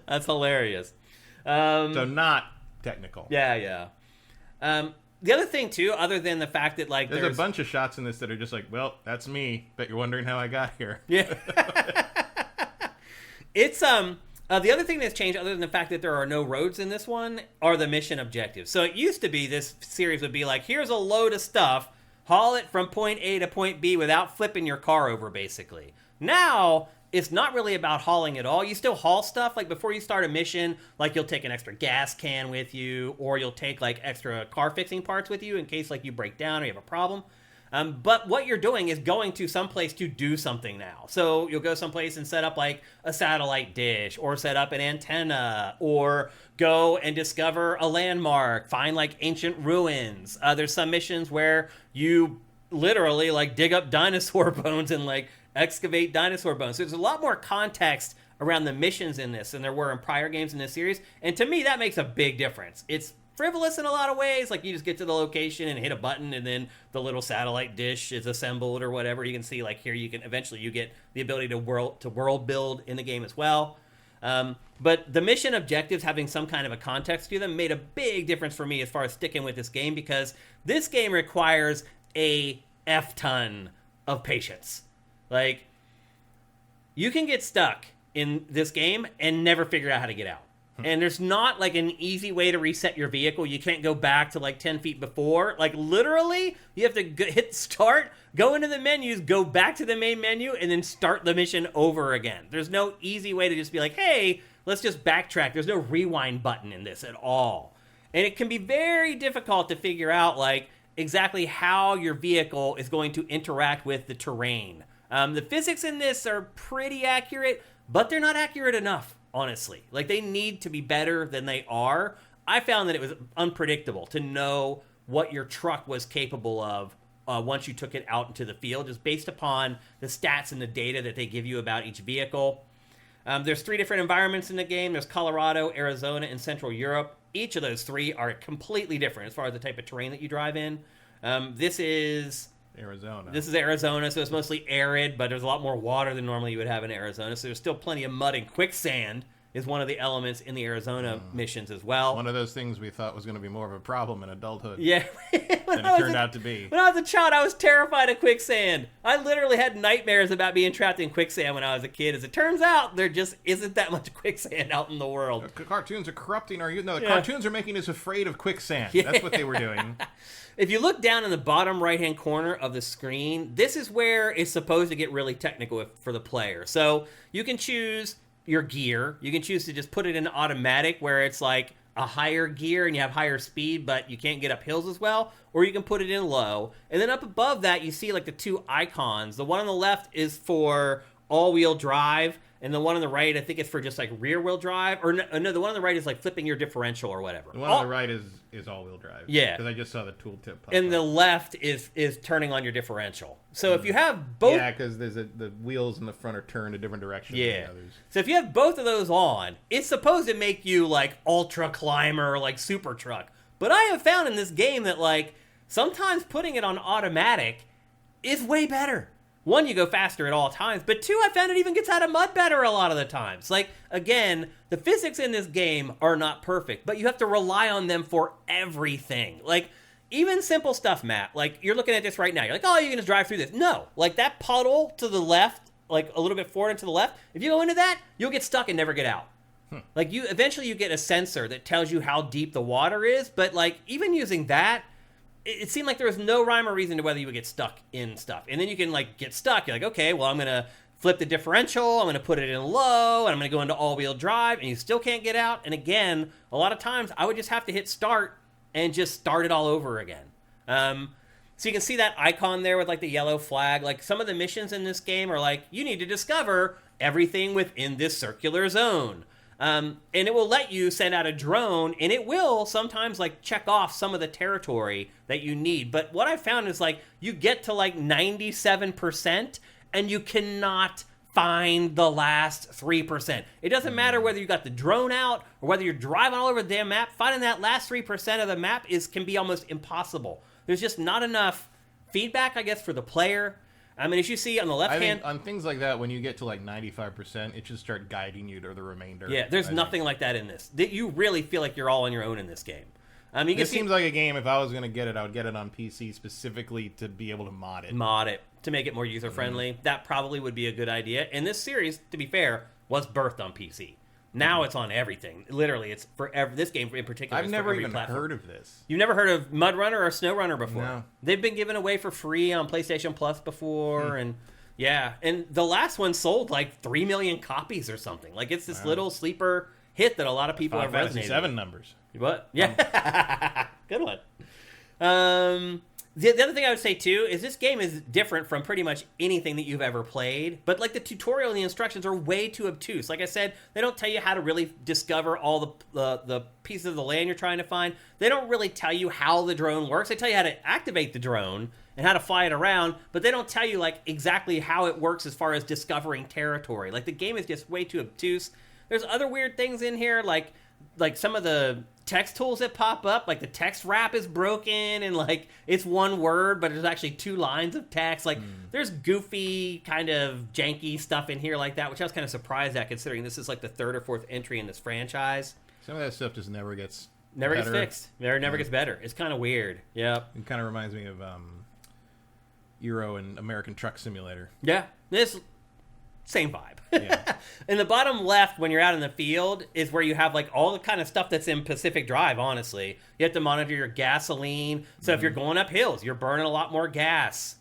That's hilarious. So not technical. Yeah. The other thing, too, other than the fact that, there's a bunch of shots in this that are just like, well, that's me. Bet you're wondering how I got here. Yeah. It's, the other thing that's changed, other than the fact that there are no roads in this one, are the mission objectives. So it used to be this series would be like, here's a load of stuff, haul it from point A to point B without flipping your car over, basically. Now, it's not really about hauling at all. You still haul stuff. Before you start a mission, you'll take an extra gas can with you, or you'll take, extra car fixing parts with you in case, you break down or you have a problem. But what you're doing is going to someplace to do something now. So you'll go someplace and set up a satellite dish, or set up an antenna, or go and discover a landmark, find ancient ruins. There's some missions where you literally dig up dinosaur bones and excavate dinosaur bones. So there's a lot more context around the missions in this than there were in prior games in this series. And to me, that makes a big difference. It's frivolous in a lot of ways. You just get to the location and hit a button, and then the little satellite dish is assembled or whatever. You can see here you can eventually you get the ability to world build in the game as well. But the mission objectives having some kind of a context to them made a big difference for me as far as sticking with this game, because this game requires a F-ton of patience. Like, you can get stuck in this game and never figure out how to get out. And there's not like an easy way to reset your vehicle. You can't go back to like 10 feet before. Like, literally, you have to hit start, go into the menus, go back to the main menu, and then start the mission over again. There's no easy way to just be like, hey, let's just backtrack. There's no rewind button in this at all. And it can be very difficult to figure out like exactly how your vehicle is going to interact with the terrain. The physics in this are pretty accurate, but they're not accurate enough. Honestly, like, they need to be better than they are. I found that it was unpredictable to know what your truck was capable of once you took it out into the field, just based upon the stats and the data that they give you about each vehicle. There's 3 different environments in the game. There's Colorado, Arizona, and Central Europe. Each of those 3 are completely different as far as the type of terrain that you drive in. This is Arizona, so it's mostly arid, but there's a lot more water than normally you would have in Arizona. So there's still plenty of mud, and quicksand is one of the elements in the Arizona missions as well. One of those things we thought was going to be more of a problem in adulthood. Yeah. than it turned out to be. When I was a child, I was terrified of quicksand. I literally had nightmares about being trapped in quicksand when I was a kid. As it turns out, there just isn't that much quicksand out in the world. Cartoons are corrupting our youth. No, the cartoons are making us afraid of quicksand. Yeah. That's what they were doing. If you look down in the bottom right-hand corner of the screen, this is where it's supposed to get really technical for the player. So you can choose your gear. You can choose to just put it in automatic, where it's like a higher gear and you have higher speed, but you can't get up hills as well. Or you can put it in low. And then up above that, you see like the 2 icons. The one on the left is for all-wheel drive, and the one on the right, I think it's for just like rear-wheel drive. Or no, the one on the right is like flipping your differential or whatever. The one on the right is all-wheel drive. Yeah. Because I just saw the tooltip pop and up. The left is turning on your differential. So if you have both... Yeah, because the wheels in the front are turned a different direction than the others. So if you have both of those on, it's supposed to make you like ultra climber, like super truck. But I have found in this game that like sometimes putting it on automatic is way better. 1, you go faster at all times, but 2, I found it even gets out of mud better a lot of the times. Like, again, the physics in this game are not perfect, but you have to rely on them for everything. Like, even simple stuff, Matt. Like, you're looking at this right now. You're like, oh, you can just drive through this. No. Like, that puddle to the left, like a little bit forward and to the left, if you go into that, you'll get stuck and never get out. Like, eventually you get a sensor that tells you how deep the water is, but, like, even using that, it seemed like there was no rhyme or reason to whether you would get stuck in stuff. And then you can, like, get stuck. You're like, okay, well, I'm going to flip the differential. I'm going to put it in low, and I'm going to go into all-wheel drive, and you still can't get out. And again, a lot of times, I would just have to hit start and just start it all over again. So you can see that icon there with, like, the yellow flag. Like, some of the missions in this game are like, you need to discover everything within this circular zone. And it will let you send out a drone, and it will sometimes like check off some of the territory that you need. But what I found is like you get to like 97% and you cannot find the last 3%. It doesn't matter whether you got the drone out or whether you're driving all over the damn map. Finding that last 3% of the map can be almost impossible. There's just not enough feedback, I guess, for the player. I mean, as you see on the left hand... on things like that, when you get to like 95%, it should start guiding you to the remainder. Yeah, there's nothing like that in this. You really feel like you're all on your own in this game. This seems like a game, if I was going to get it, I would get it on PC specifically to be able to mod it. Mod it, to make it more user-friendly. That probably would be a good idea. And this series, to be fair, was birthed on PC. Now it's on everything. Literally, it's for this game in particular. I've never even heard of this. You've never heard of Mud Runner or Snow Runner before? No. They've been given away for free on PlayStation Plus before, and and the last one sold like 3 million copies or something. Like, it's this little sleeper hit that a lot of people have resonated. Final Fantasy VII numbers. What? Yeah, good one. The other thing I would say, too, is this game is different from pretty much anything that you've ever played. But, like, the tutorial and the instructions are way too obtuse. Like I said, they don't tell you how to really discover all the pieces of the land you're trying to find. They don't really tell you how the drone works. They tell you how to activate the drone and how to fly it around, but they don't tell you, like, exactly how it works as far as discovering territory. Like, the game is just way too obtuse. There's other weird things in here, like some of the text tools that pop up, like the text wrap is broken and like it's one word, but there's actually 2 lines of text. Like there's goofy kind of janky stuff in here like that, which I was kind of surprised at considering this is like the 3rd or 4th entry in this franchise. Some of that stuff just never gets gets fixed. Never gets better. It's kind of weird. Yep. It kind of reminds me of Euro and American Truck Simulator. Yeah. This same vibe. Yeah. In the bottom left, when you're out in the field, is where you have like all the kind of stuff that's in Pacific Drive, honestly. You have to monitor your gasoline. So if you're going up hills, you're burning a lot more gas.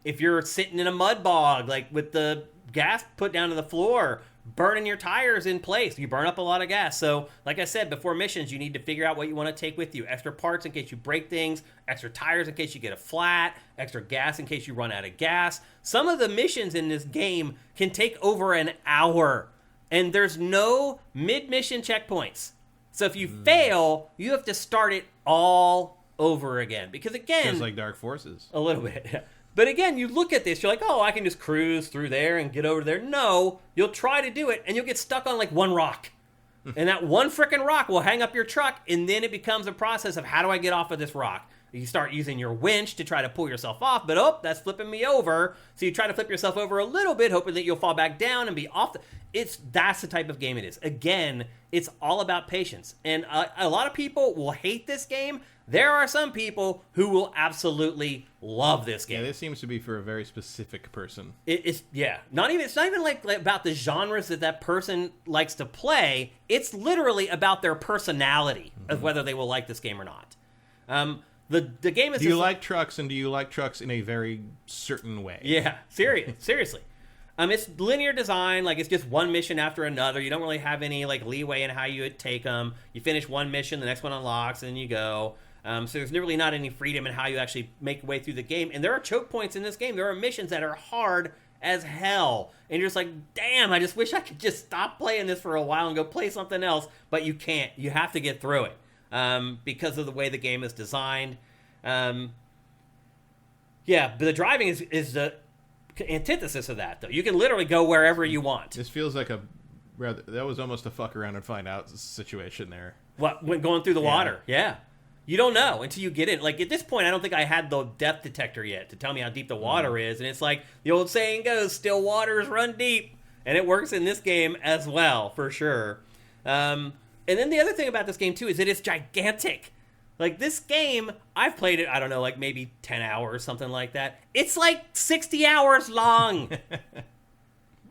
If you're sitting in a mud bog, like with the gas put down to the floor, burning your tires in place, you burn up a lot of gas. So like I said, before missions, you need to figure out what you want to take with you. Extra parts in case you break things, extra tires in case you get a flat, extra gas in case you run out of gas. Some of the missions in this game can take over an hour, and there's no mid-mission checkpoints. So if you fail, you have to start it all over again. Because again... Just like Dark Forces. A little bit, yeah. But again, you look at this, you're like, oh, I can just cruise through there and get over there. No, you'll try to do it, and you'll get stuck on like one rock. And that one frickin' rock will hang up your truck, and then it becomes a process of how do I get off of this rock? You start using your winch to try to pull yourself off, but that's flipping me over. So you try to flip yourself over a little bit, hoping that you'll fall back down and be off. That's the type of game it is. Again, it's all about patience. And a lot of people will hate this game. There are some people who will absolutely love this game. Yeah, this seems to be for a very specific person. It's not even like about the genres that person likes to play. It's literally about their personality of whether they will like this game or not. The game is. Do you like trucks, and do you like trucks in a very certain way? Yeah, seriously. It's linear design. Like it's just one mission after another. You don't really have any like leeway in how you would take them. You finish one mission, the next one unlocks, and then you go. So there's really not any freedom in how you actually make your way through the game. And there are choke points in this game. There are missions that are hard as hell. And you're just like, damn, I just wish I could just stop playing this for a while and go play something else. But you can't. You have to get through it because of the way the game is designed. But the driving is the antithesis of that, though. You can literally go wherever you want. This feels like that was almost a fuck around and find out situation there. What, when going through the water? Yeah. You don't know until you get in. Like, at this point, I don't think I had the depth detector yet to tell me how deep the water is. And it's like the old saying goes, still waters run deep. And it works in this game as well, for sure. And then the other thing about this game, too, is it is gigantic. Like, this game, I've played it, I don't know, like maybe 10 hours, something like that. It's like 60 hours long.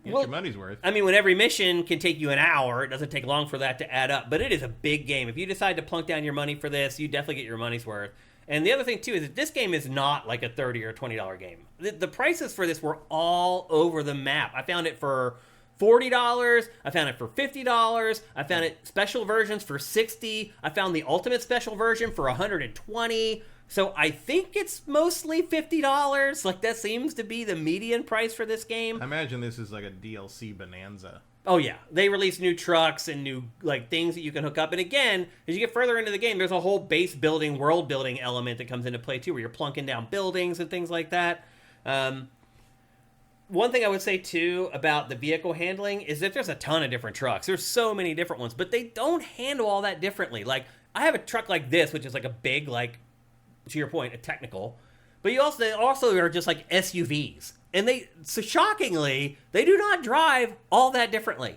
Get your money's worth. I mean, when every mission can take you an hour, it doesn't take long for that to add up. But it is a big game. If you decide to plunk down your money for this, you definitely get your money's worth. And the other thing, too, is that this game is not like a $30 or $20 game. The prices for this were all over the map. I found it for $40. I found it for $50. I found it special versions for $60. I found the ultimate special version for $120. So I think it's mostly $50. Like, that seems to be the median price for this game. I imagine this is like a DLC bonanza. Oh, yeah. They release new trucks and new like things that you can hook up. And again, as you get further into the game, there's a whole base building, world building element that comes into play, too, where you're plunking down buildings and things like that. One thing I would say, too, about the vehicle handling is that there's a ton of different trucks. There's so many different ones, but they don't handle all that differently. Like, I have a truck like this, which is like a big, like, to your point, a technical. But they also are just like SUVs. And shockingly, they do not drive all that differently.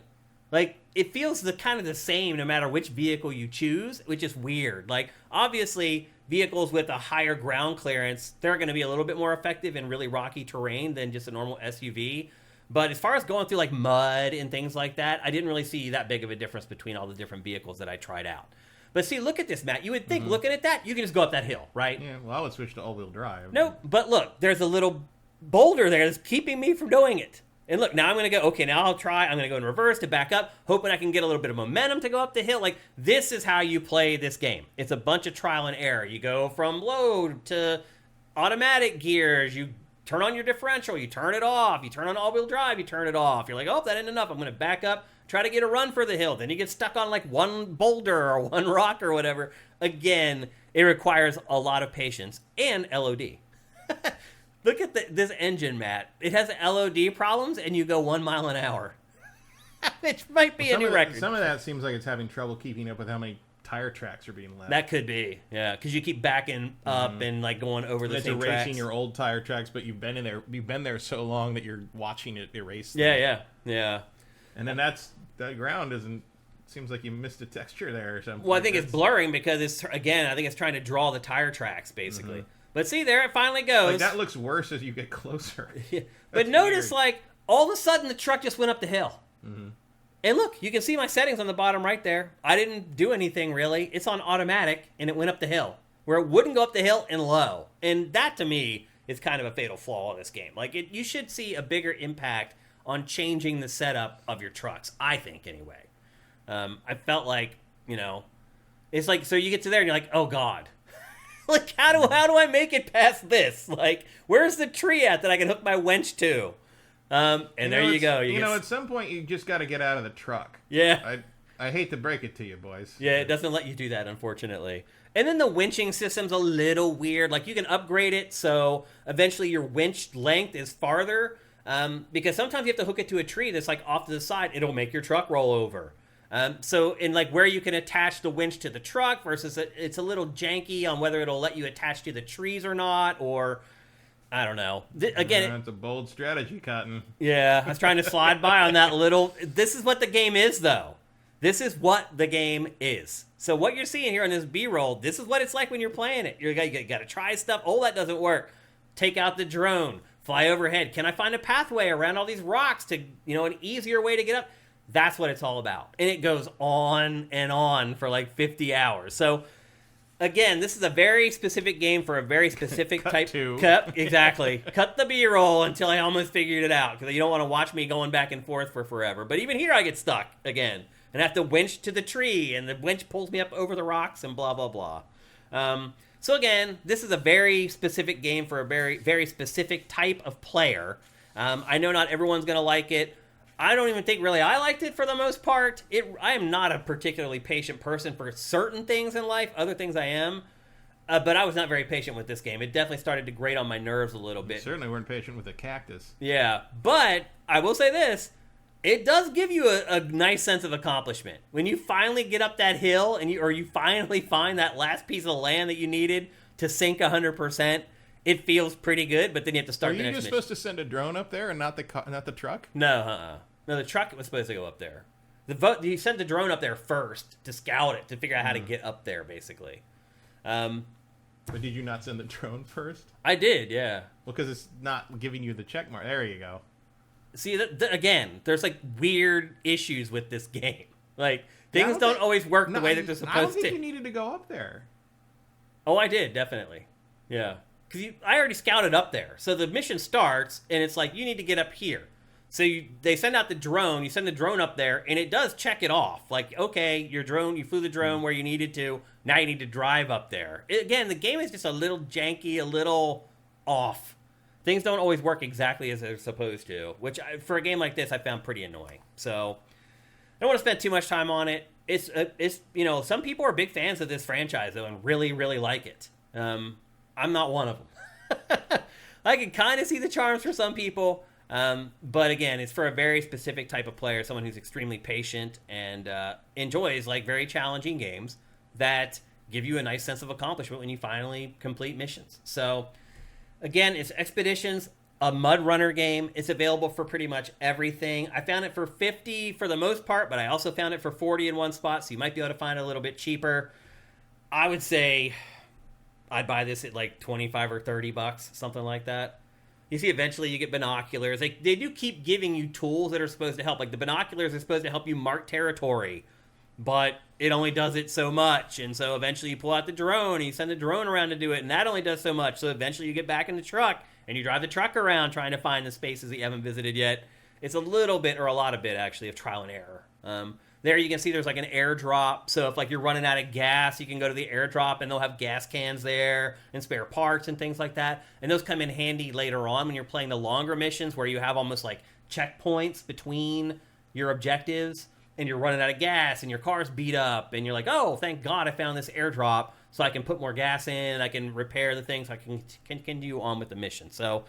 Like, it feels kind of the same no matter which vehicle you choose, which is weird. Like, obviously, vehicles with a higher ground clearance, they're going to be a little bit more effective in really rocky terrain than just a normal SUV. But as far as going through, like, mud and things like that, I didn't really see that big of a difference between all the different vehicles that I tried out. But see, look at this, Matt. You would think, looking at that, you can just go up that hill, right? Yeah, well, I would switch to all-wheel drive. Nope, but look, there's a little boulder there that's keeping me from doing it. And look, now I'm going to go, okay, now I'll try. I'm going to go in reverse to back up, hoping I can get a little bit of momentum to go up the hill. Like, this is how you play this game. It's a bunch of trial and error. You go from low to automatic gears. You turn on your differential. You turn it off. You turn on all-wheel drive. You turn it off. You're like, oh, that ain't enough. I'm going to back up. Try to get a run for the hill. Then you get stuck on like one boulder or one rock or whatever. Again, it requires a lot of patience and LOD. Look at this engine, Matt. It has LOD problems and you go 1 mile an hour. Which might be a new record. Some of that seems like it's having trouble keeping up with how many tire tracks are being left. That could be, yeah, because you keep backing up and like going over the same tracks. It's erasing your old tire tracks, but you've been there so long that you're watching it erase them. Yeah. And then that ground seems like you missed a texture there or something. Well, I think it's blurring because I think it's trying to draw the tire tracks basically. But see, there it finally goes. Like, that looks worse as you get closer. Yeah. But notice, like, all of a sudden the truck just went up the hill. And look, you can see my settings on the bottom right there. I didn't do anything really. It's on automatic, and it went up the hill, where it wouldn't go up the hill and low. And that, to me, is kind of a fatal flaw in this game. Like, you should see a bigger impact on changing the setup of your trucks, I think, anyway. I felt like, it's like, so you get to there and you're like, oh, God. Like, how do I make it past this? Like, where's the tree at that I can hook my winch to? And there you go. At some point, you just got to get out of the truck. Yeah. I hate to break it to you, boys. Yeah, it doesn't let you do that, unfortunately. And then the winching system's a little weird. Like, you can upgrade it so eventually your winch length is farther. Because sometimes you have to hook it to a tree that's, like, off to the side. It'll make your truck roll over. So in, like, where you can attach the winch to the truck versus it's a little janky on whether it'll let you attach to the trees or not, or... I don't know. Again, it's a bold strategy, Cotton. Yeah, I was trying to slide by on that little... This is what the game is, though. This is what the game is. So what you're seeing here on this B-roll, this is what it's like when you're playing it. You got to try stuff. Oh, that doesn't work. Take out the drone. Fly overhead. Can I find a pathway around all these rocks to, an easier way to get up? That's what it's all about. And it goes on and on for like 50 hours. So... Again, this is a very specific game for a very specific type. Cut, exactly. Cut the B-roll until I almost figured it out, because you don't want to watch me going back and forth for forever. But even here, I get stuck again and have to winch to the tree, and the winch pulls me up over the rocks and blah blah blah. So again, this is a very specific game for a very very specific type of player. I know not everyone's going to like it. I don't even think really I liked it for the most part. I am not a particularly patient person for certain things in life. Other things I am. But I was not very patient with this game. It definitely started to grate on my nerves a little bit. You certainly weren't patient with a cactus. Yeah. But I will say this. It does give you a nice sense of accomplishment. When you finally get up that hill and you finally find that last piece of land that you needed to sink 100%, it feels pretty good, but then you have to start the next mission. Were you just supposed to send a drone up there and not the truck? No, No, the truck was supposed to go up there. You sent the drone up there first to scout it, to figure out how to get up there, basically. But did you not send the drone first? I did, yeah. Well, because it's not giving you the check mark. There you go. See, again, there's like weird issues with this game. Like, things don't always work the way that they're supposed to. I don't think you needed to go up there. Oh, I did, definitely. Yeah. Because I already scouted up there. So the mission starts, and it's like, you need to get up here. So they send out the drone, you send the drone up there, and it does check it off. Like, okay, you flew the drone where you needed to, now you need to drive up there. Again, the game is just a little janky, a little off. Things don't always work exactly as they're supposed to, which for a game like this, I found pretty annoying. So I don't want to spend too much time on it. It's some people are big fans of this franchise, though, and really, really like it. I'm not one of them. I can kind of see the charms for some people, but again, it's for a very specific type of player, someone who's extremely patient and enjoys like very challenging games that give you a nice sense of accomplishment when you finally complete missions. So again, it's Expeditions, a mud runner game. It's available for pretty much everything. I found it for $50 for the most part, but I also found it for $40 in one spot, so you might be able to find it a little bit cheaper. I would say I'd buy this at like $25 or $30, something like that. You see, eventually you get binoculars. They do keep giving you tools that are supposed to help. Like the binoculars are supposed to help you mark territory, but it only does it so much. And so eventually you pull out the drone and you send the drone around to do it, and that only does so much. So eventually you get back in the truck and you drive the truck around trying to find the spaces that you haven't visited yet. It's a little bit, or a lot of bit actually, of trial and error. There you can see there's like an airdrop. So if like you're running out of gas, you can go to the airdrop and they'll have gas cans there and spare parts and things like that. And those come in handy later on when you're playing the longer missions where you have almost like checkpoints between your objectives and you're running out of gas and your car's beat up and you're like, oh, thank God I found this airdrop so I can put more gas in, I can repair the things, I can continue on with the mission. So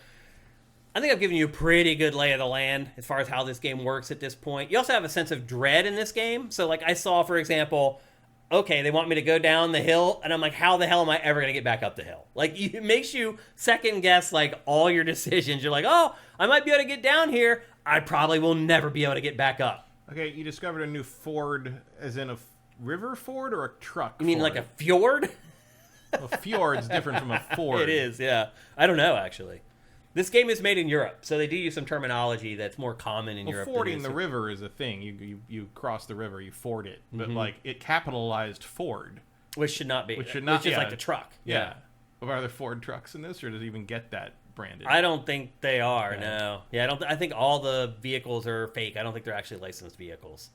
I think I've given you a pretty good lay of the land as far as how this game works at this point. You also have a sense of dread in this game. So like I saw, for example, okay, they want me to go down the hill, and I'm like, how the hell am I ever going to get back up the hill? Like, it makes you second guess, like, all your decisions. You're like, oh, I might be able to get down here. I probably will never be able to get back up. Okay, you discovered a new ford, as in a river ford or a truck You mean ford? like a fjord? A fjord's different from a ford. It is, yeah. I don't know, actually. This game is made in Europe, so they do use some terminology that's more common in Europe. Fording the river is a thing. You cross the river, you ford it. But, like, it capitalized Ford. Which should not be. Which should not, Which is like the truck. Yeah. Are there Ford trucks in this, or does it even get that branded? I don't think they are, no. Yeah, I think all the vehicles are fake. I don't think they're actually licensed vehicles.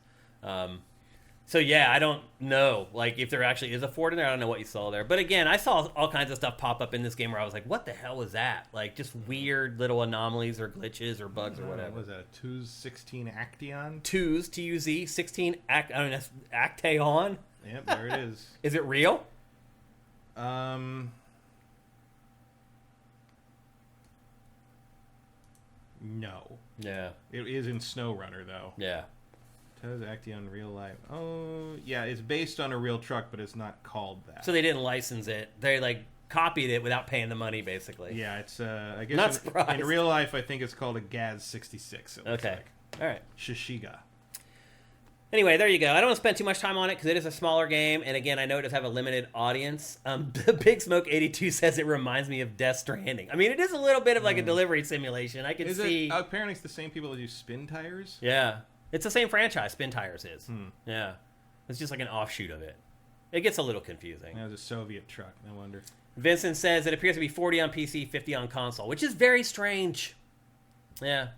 So, yeah, I don't know, like, if there actually is a Ford in there. I don't know what you saw there. But, again, I saw all kinds of stuff pop up in this game where I was like, what the hell was that? Like, just weird little anomalies or glitches or bugs or whatever. Was that a 216 Action? Twos, T-U-Z, 16, that's Actaeon. Yep, there it is. Is it real? No. Yeah. It is in SnowRunner, though. Yeah. Does Action real life? Oh, yeah, it's based on a real truck, but it's not called that. So they didn't license it. They, like, copied it without paying the money, basically. Yeah, it's, I guess Not surprised. in real life, I think it's called a Gaz 66. It looks Okay. like. All right. Shishiga. Anyway, there you go. I don't want to spend too much time on it because it is a smaller game, and again, I know it does have a limited audience. Big Smoke 82 says it reminds me of Death Stranding. I mean, it is a little bit of like a delivery simulation. I can see. Apparently, it's the same people that do Spin Tires. Yeah, it's the same franchise. Spin Tires is. Yeah, it's just like an offshoot of it. It gets a little confusing. That was a Soviet truck. No wonder. Vincent says it appears to be 40 on PC, 50 on console, which is very strange. Yeah.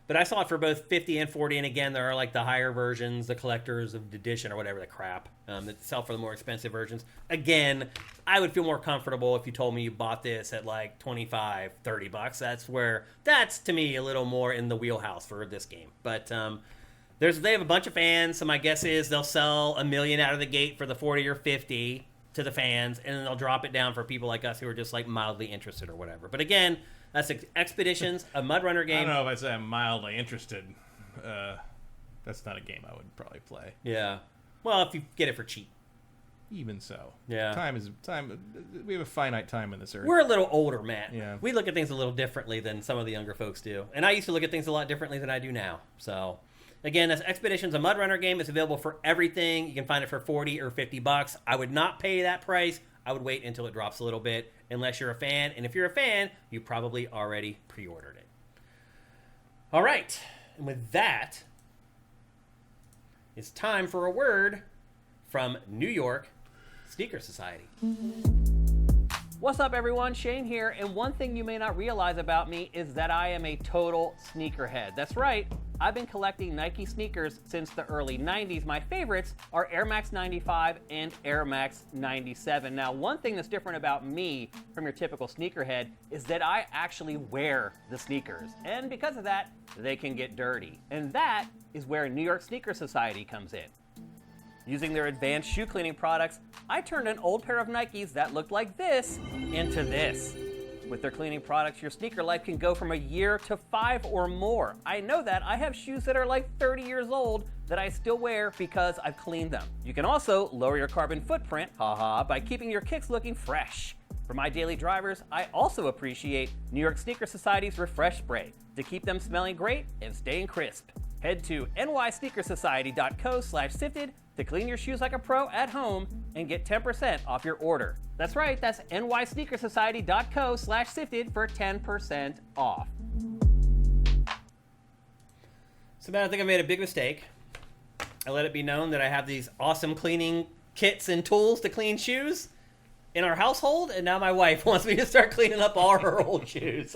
But I saw it for both 50 and 40, and again, there are like the higher versions, the collectors of edition or whatever the crap that sell for the more expensive versions. Again, I would feel more comfortable if you told me you bought this at like 25, 30 bucks. That's to me a little more in the wheelhouse for this game. But they have a bunch of fans, so my guess is they'll sell 1 million out of the gate for the 40 or 50 to the fans, and then they'll drop it down for people like us who are just like mildly interested or whatever. But again, that's Expeditions, a Mud Runner game. I don't know if I'd say I'm mildly interested. That's not a game I would probably play. Yeah. Well, if you get it for cheap. Even so. Yeah. Time. We have a finite time in this earth. We're a little older, Matt. Yeah. We look at things a little differently than some of the younger folks do. And I used to look at things a lot differently than I do now. So, again, that's Expeditions, a Mud Runner game. It's available for everything. You can find it for 40 or 50 bucks. I would not pay that price. I would wait until it drops a little bit, unless you're a fan. And if you're a fan, you probably already pre-ordered it. All right. And with that, it's time for a word from New York Sneaker Society. What's up, everyone? Shane here. And one thing you may not realize about me is that I am a total sneakerhead. That's right. I've been collecting Nike sneakers since the early 90s. My favorites are Air Max 95 and Air Max 97. Now, one thing that's different about me from your typical sneakerhead is that I actually wear the sneakers. And because of that, they can get dirty. And that is where New York Sneaker Society comes in. Using their advanced shoe cleaning products, I turned an old pair of Nikes that looked like this into this. With their cleaning products, your sneaker life can go from a year to 5 or more. I know that. I have shoes that are like 30 years old that I still wear because I've cleaned them. You can also lower your carbon footprint, by keeping your kicks looking fresh. For my daily drivers, I also appreciate New York Sneaker Society's Refresh Spray to keep them smelling great and staying crisp. Head to nysneakersociety.co/sifted to clean your shoes like a pro at home and get 10% off your order. That's right, that's nysneakersociety.co/sifted for 10% off. So, Matt, I think I made a big mistake. I let it be known that I have these awesome cleaning kits and tools to clean shoes in our household, and now my wife wants me to start cleaning up all her old shoes.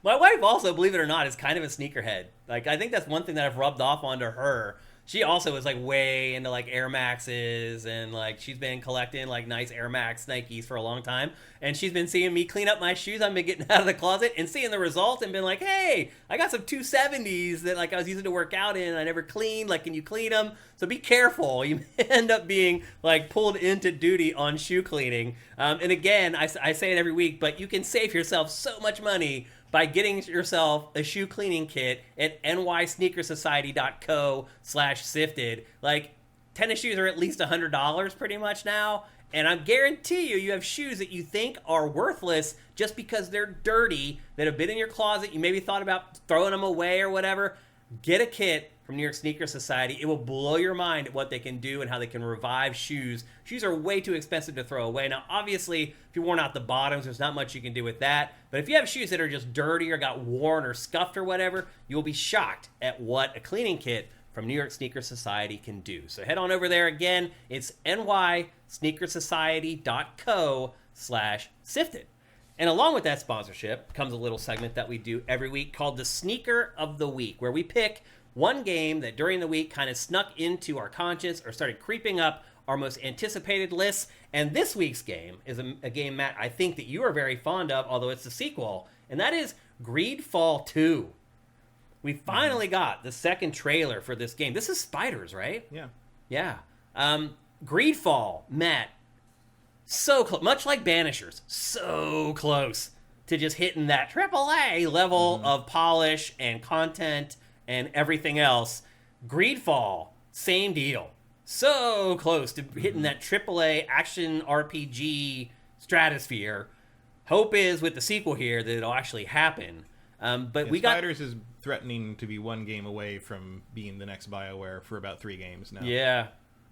My wife also, believe it or not, is kind of a sneakerhead. Like, I think that's one thing that I've rubbed off onto her. She also is like way into like Air Maxes, and like she's been collecting like nice Air Max Nikes for a long time. And she's been seeing me clean up my shoes. I've been getting out of the closet and seeing the result and been like, hey, I got some 270s that like I was using to work out in and I never cleaned. Like, can you clean them? So be careful. You end up being like pulled into duty on shoe cleaning. And again, I say it every week, but you can save yourself so much money by getting yourself a shoe cleaning kit at nysneakersociety.co/sifted. Like, tennis shoes are at least $100 pretty much now. And I guarantee you have shoes that you think are worthless just because they're dirty, that have been in your closet. You maybe thought about throwing them away or whatever. Get a kit from New York Sneaker Society. It will blow your mind at what they can do and how they can revive shoes. Shoes are way too expensive to throw away. Now, obviously, if you worn out the bottoms, there's not much you can do with that. But if you have shoes that are just dirty or got worn or scuffed or whatever, you'll be shocked at what a cleaning kit from New York Sneaker Society can do. So head on over there again. It's nysneakersociety.co/sifted. And along with that sponsorship comes a little segment that we do every week called the Sneaker of the Week, where we pick one game that during the week kind of snuck into our conscience or started creeping up our most anticipated lists. And this week's game is a game, Matt, I think that you are very fond of, although it's the sequel, and that is Greedfall 2. We finally got the second trailer for this game. This is Spiders, right? Yeah. Yeah. Greedfall, Matt, so close, much like Banishers, so close to just hitting that AAA level of polish and content and everything else. Greedfall, same deal. So close to hitting that AAA action RPG stratosphere. Hope is with the sequel here that it'll actually happen. But we got Spiders is threatening to be one game away from being the next BioWare for about 3 games now. Yeah.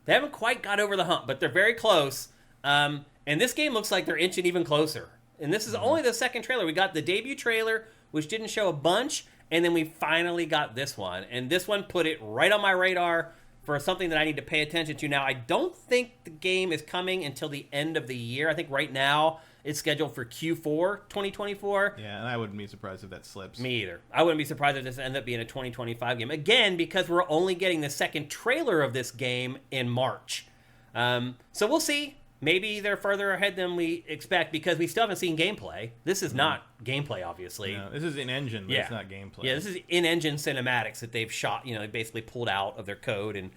They haven't quite got over the hump, but they're very close. And this game looks like they're inching even closer. And this is only the second trailer. We got the debut trailer, which didn't show a bunch, and then we finally got this one. And this one put it right on my radar for something that I need to pay attention to. Now, I don't think the game is coming until the end of the year. I think right now it's scheduled for Q4 2024. Yeah, and I wouldn't be surprised if that slips. Me either. I wouldn't be surprised if this ends up being a 2025 game. Again, because we're only getting the second trailer of this game in March. So we'll see. Maybe they're further ahead than we expect because we still haven't seen gameplay. This is not gameplay, obviously. No, this is in-engine, but it's not gameplay. Yeah, this is in-engine cinematics that they've shot, they basically pulled out of their code and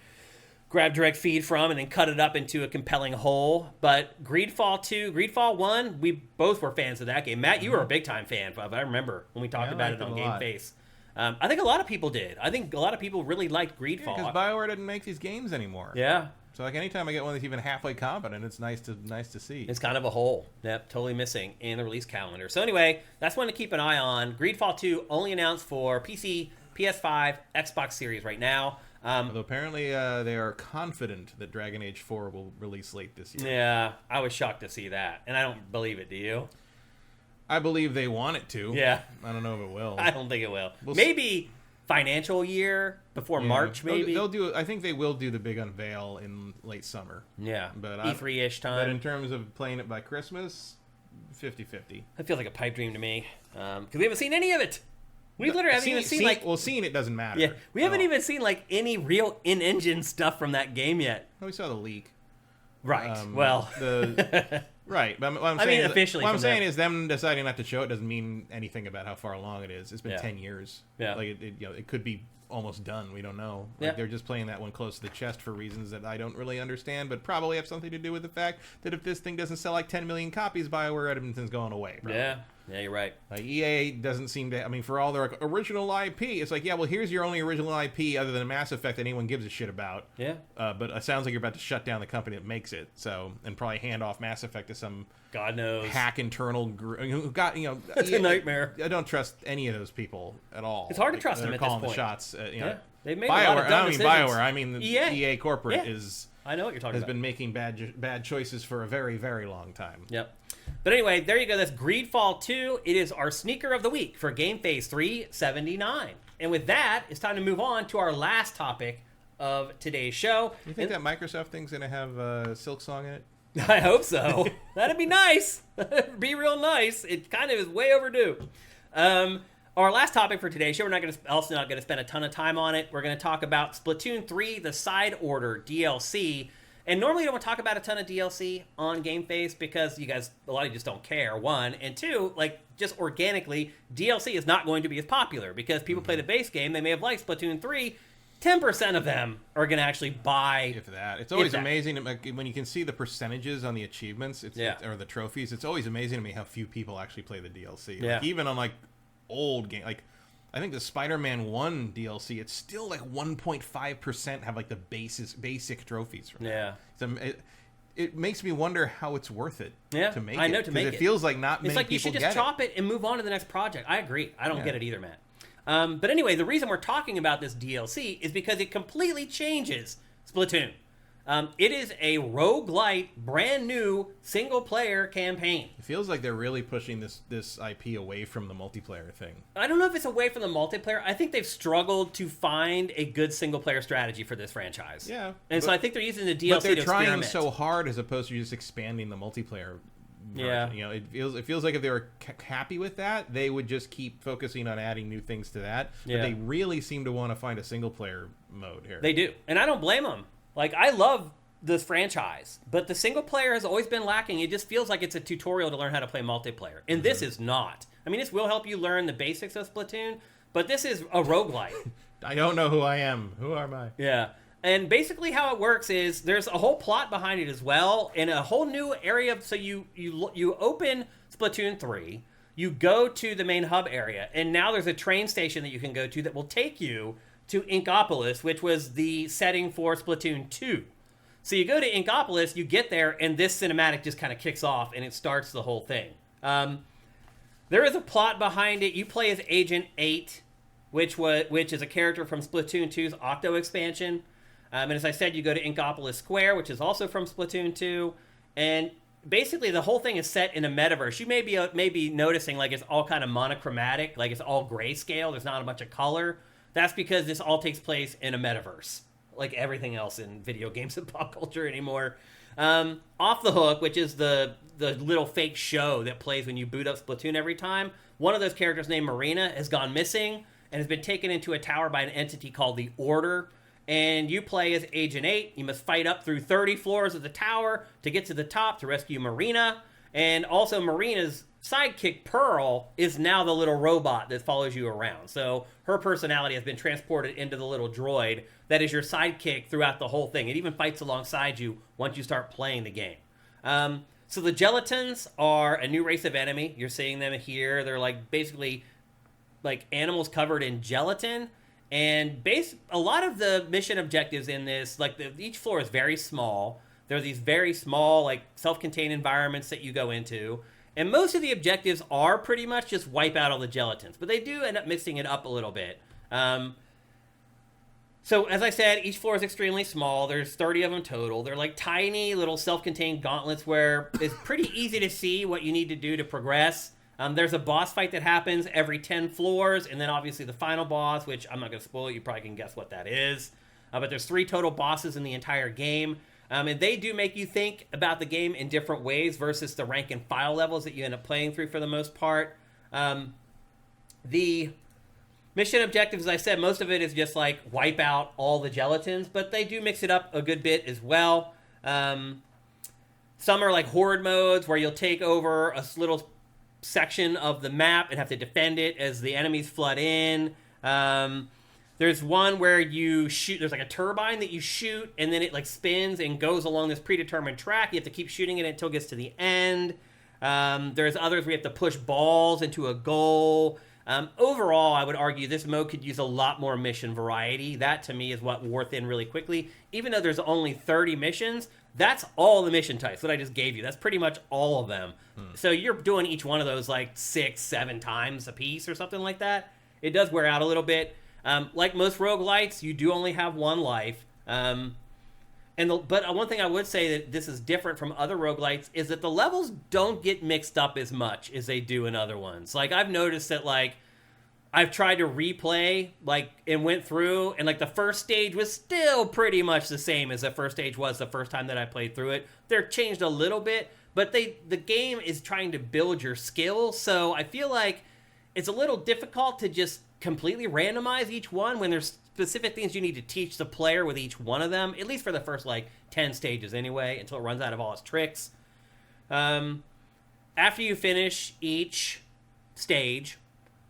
grabbed direct feed from and then cut it up into a compelling whole. But Greedfall 2, Greedfall 1, we both were fans of that game. Matt, you were a big-time fan of it. I remember when we talked about it on GameFace. I think a lot of people did. I think a lot of people really liked Greedfall. Because BioWare didn't make these games anymore. Yeah. So anytime I get one that's even halfway competent, it's nice to see. It's kind of a hole. Yep, totally missing in the release calendar. So anyway, that's one to keep an eye on. Greedfall 2 only announced for PC, PS5, Xbox Series right now. Although apparently they are confident that Dragon Age 4 will release late this year. Yeah, I was shocked to see that. And I don't believe it, do you? I believe they want it to. Yeah. I don't know if it will. I don't think it will. Maybe financial year before March, maybe. They'll do. I think they will do the big unveil in late summer. Yeah, but E3-ish time. But in terms of playing it by Christmas, 50-50. That feels like a pipe dream to me because we haven't seen any of it. We literally haven't even seen like. Well, seeing it doesn't matter. Yeah, we haven't even seen like any real in-engine stuff from that game yet. Well, we saw the leak. Right. Well. Right, but what I'm saying is them deciding not to show it doesn't mean anything about how far along it is. It's been 10 years. Yeah, like it could be almost done. We don't know. Like they're just playing that one close to the chest for reasons that I don't really understand, but probably have something to do with the fact that if this thing doesn't sell like 10 million copies, BioWare Edmonton's going away. Probably. Yeah, you're right. Like EA doesn't seem to. I mean, for all their original IP, it's like, well, here's your only original IP other than Mass Effect that anyone gives a shit about. Yeah. But it sounds like you're about to shut down the company that makes it. So and probably hand off Mass Effect to some God knows hack internal group who got It's a nightmare. I don't trust any of those people at all. It's hard to trust them at this point. Calling the shots. They've made BioWare, a lot of dumb decisions. BioWare. I mean, the EA corporate is. I know what you're talking about. Has been making bad choices for a very, very long time. Yep. But anyway, there you go. That's Greedfall 2. It is our sneaker of the week for GameFace 379. And with that, it's time to move on to our last topic of today's show. You think that Microsoft thing's going to have Silk Song in it? I hope so. That'd be nice. That'd be real nice. It kind of is way overdue. Our last topic for today's show, we're not going to spend a ton of time on it. We're going to talk about Splatoon 3, the Side Order DLC. And normally I don't talk about a ton of DLC on GameFace because a lot of you just don't care, one. And two, just organically, DLC is not going to be as popular because people play the base game. They may have liked Splatoon 3. 10% of them are going to actually buy. If that. It's always amazing when you can see the percentages on the achievements or the trophies. It's always amazing to me how few people actually play the DLC. Even on old game, I think the Spider-Man 1 DLC, it's still like 1.5% have like the basic trophies from Yeah. So it makes me wonder how it's worth it to make it. I know, to make it. It feels like not many It's like people you should get just chop it and move on to the next project. I agree. I don't get it either, Matt. But anyway, the reason we're talking about this DLC is because it completely changes Splatoon. It is a roguelite, brand new single-player campaign. It feels like they're really pushing this IP away from the multiplayer thing. I don't know if it's away from the multiplayer. I think they've struggled to find a good single-player strategy for this franchise. Yeah. So I think they're using the DLC but they're to trying experiment. so hard as opposed to just expanding the multiplayer version. Yeah. You know, it feels like if they were happy with that, they would just keep focusing on adding new things to that. But they really seem to want to find a single-player mode here. They do. And I don't blame them. Like, I love this franchise, but the single player has always been lacking. It just feels like it's a tutorial to learn how to play multiplayer. And this is not. I mean, this will help you learn the basics of Splatoon, but this is a roguelite. I don't know who I am. Who am I? Yeah. And basically how it works is there's a whole plot behind it as well, and a whole new area. So you open Splatoon 3, you go to the main hub area, and now there's a train station that you can go to that will take you to Inkopolis, which was the setting for Splatoon 2. So you go to Inkopolis, you get there, and this cinematic just kind of kicks off, and it starts the whole thing. There is a plot behind it. You play as Agent 8, which is a character from Splatoon 2's Octo expansion. And as I said, you go to Inkopolis Square, which is also from Splatoon 2. And basically the whole thing is set in a metaverse. You may be noticing like it's all kind of monochromatic, like it's all grayscale. There's not a bunch of color. That's because this all takes place in a metaverse, like everything else in video games and pop culture anymore. Off the Hook, which is the little fake show that plays when you boot up Splatoon every time, one of those characters named Marina has gone missing and has been taken into a tower by an entity called the Order. And you play as Agent 8. You must fight up through 30 floors of the tower to get to the top to rescue Marina. And also Marina's sidekick, Pearl, is now the little robot that follows you around. So her personality has been transported into the little droid that is your sidekick throughout the whole thing. It even fights alongside you once you start playing the game. So the Gelatons are a new race of enemy. You're seeing them here. They're like basically like animals covered in gelatin. And a lot of the mission objectives in this, like each floor is very small. There are these very small, like self-contained environments that you go into. And most of the objectives are pretty much just wipe out all the gelatins. But they do end up mixing it up a little bit. So as I said, each floor is extremely small. There's 30 of them total. They're like tiny little self-contained gauntlets where it's pretty easy to see what you need to do to progress. There's a boss fight that happens every 10 floors, and then obviously the final boss, which I'm not going to spoil it. You probably can guess what that is. But there's 3 total bosses in the entire game. And they do make you think about the game in different ways versus the rank and file levels that you end up playing through for the most part. The mission objectives, as I said, most of it is just like wipe out all the gelatins, but they do mix it up a good bit as well. Some are like horde modes where you'll take over a little section of the map and have to defend it as the enemies flood in. There's one where you shoot, there's like a turbine that you shoot, and then it like spins and goes along this predetermined track. You have to keep shooting it until it gets to the end. There's others where you have to push balls into a goal. Overall, I would argue this mode could use a lot more mission variety. That, to me, is what wore thin really quickly. Even though there's only 30 missions, that's all the mission types that I just gave you. That's pretty much all of them. So you're doing each one of those like 6-7 times a piece or something like that. It does wear out a little bit. Like most roguelites, you do only have one life. But one thing I would say that this is different from other roguelites is that the levels don't get mixed up as much as they do in other ones. Like, I've noticed that, like, I've tried to replay, like, and went through, and, like, the first stage was still pretty much the same as the first stage was the first time that I played through it. They're changed a little bit, but the game is trying to build your skill, so I feel like it's a little difficult to just completely randomize each one when there's specific things you need to teach the player with each one of them, at least for the first like 10 stages anyway, until it runs out of all its tricks. After you finish each stage,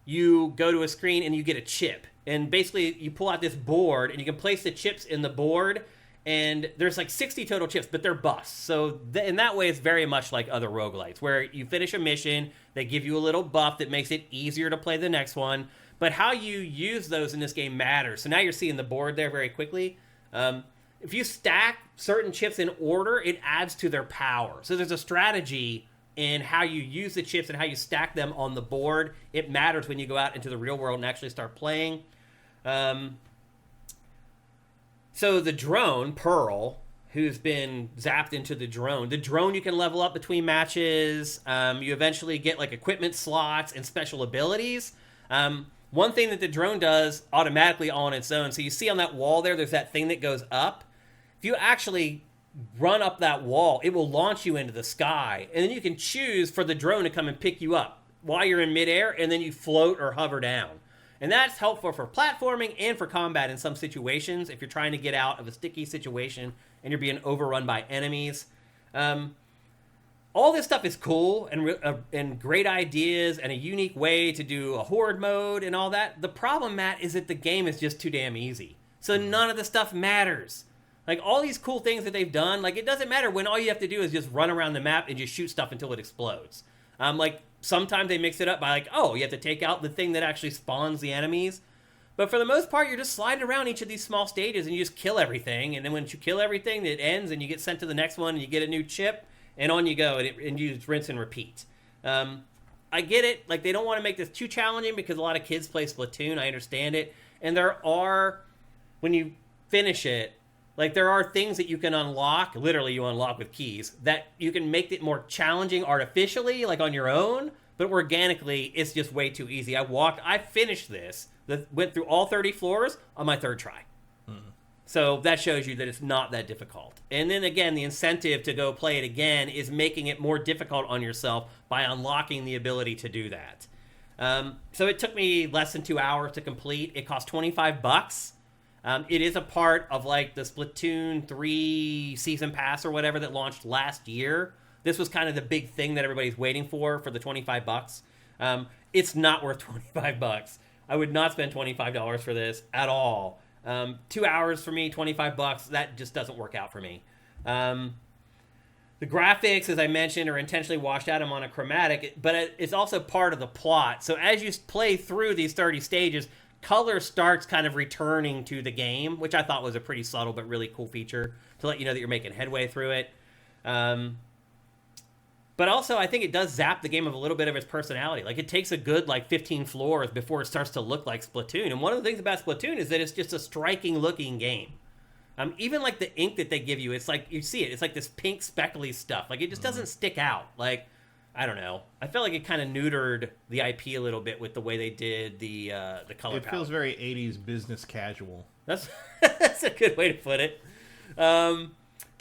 you go to a screen and you get a chip, and basically you pull out this board and you can place the chips in the board, And there's like 60 total chips, but they're busts. So in that way, it's very much like other roguelites, where you finish a mission, they give you a little buff that makes it easier to play the next one. But how you use those in this game matters. So now you're seeing the board there very quickly. If you stack certain chips in order, it adds to their power. So there's a strategy in how you use the chips and how you stack them on the board. It matters when you go out into the real world and actually start playing. So the drone, Pearl, who's been zapped into the drone you can level up between matches. You eventually get like equipment slots and special abilities. One thing that the drone does automatically all on its own, so you see on that wall there's that thing that goes up. If you actually run up that wall, it will launch you into the sky, and then you can choose for the drone to come and pick you up while you're in midair, and then you float or hover down. And that's helpful for platforming and for combat in some situations if you're trying to get out of a sticky situation and you're being overrun by enemies. All this stuff is cool and great ideas and a unique way to do a horde mode and all that. The problem, Matt, is that the game is just too damn easy. So none of the stuff matters. Like, all these cool things that they've done, like, it doesn't matter when all you have to do is just run around the map and just shoot stuff until it explodes. Like, sometimes they mix it up by, like, oh, you have to take out the thing that actually spawns the enemies. But for the most part, you're just sliding around each of these small stages and you just kill everything. And then when you kill everything, it ends and you get sent to the next one and you get a new chip. And on you go, and you just rinse and repeat. I get it. Like, they don't want to make this too challenging because a lot of kids play Splatoon. I understand it. And there are, when you finish it, like, there are things that you can unlock, literally you unlock with keys, that you can make it more challenging artificially, like on your own, but organically, it's just way too easy. I finished this, went through all 30 floors on my third try. So that shows you that it's not that difficult. And then again, the incentive to go play it again is making it more difficult on yourself by unlocking the ability to do that. So it took me less than 2 hours to complete. It cost $25. It is a part of like the Splatoon 3 season pass or whatever that launched last year. This was kind of the big thing that everybody's waiting for the $25. It's not worth $25. I would not spend $25 for this at all. 2 hours for me, $25, that just doesn't work out for me. The graphics, as I mentioned, are intentionally washed out. I'm monochromatic, but it's also part of the plot. So as you play through these 30 stages, color starts kind of returning to the game, which I thought was a pretty subtle but really cool feature to let you know that you're making headway through it. But also, I think it does zap the game of a little bit of its personality. Like, it takes a good, 15 floors before it starts to look like Splatoon. And one of the things about Splatoon is that it's just a striking-looking game. Even, the ink that they give you, it's like, you see it, it's like this pink speckly stuff. Like, it just doesn't stick out. Like, I don't know. I felt like it kind of neutered the IP a little bit with the way they did the color palette. It feels very 80s business casual. That's a good way to put it.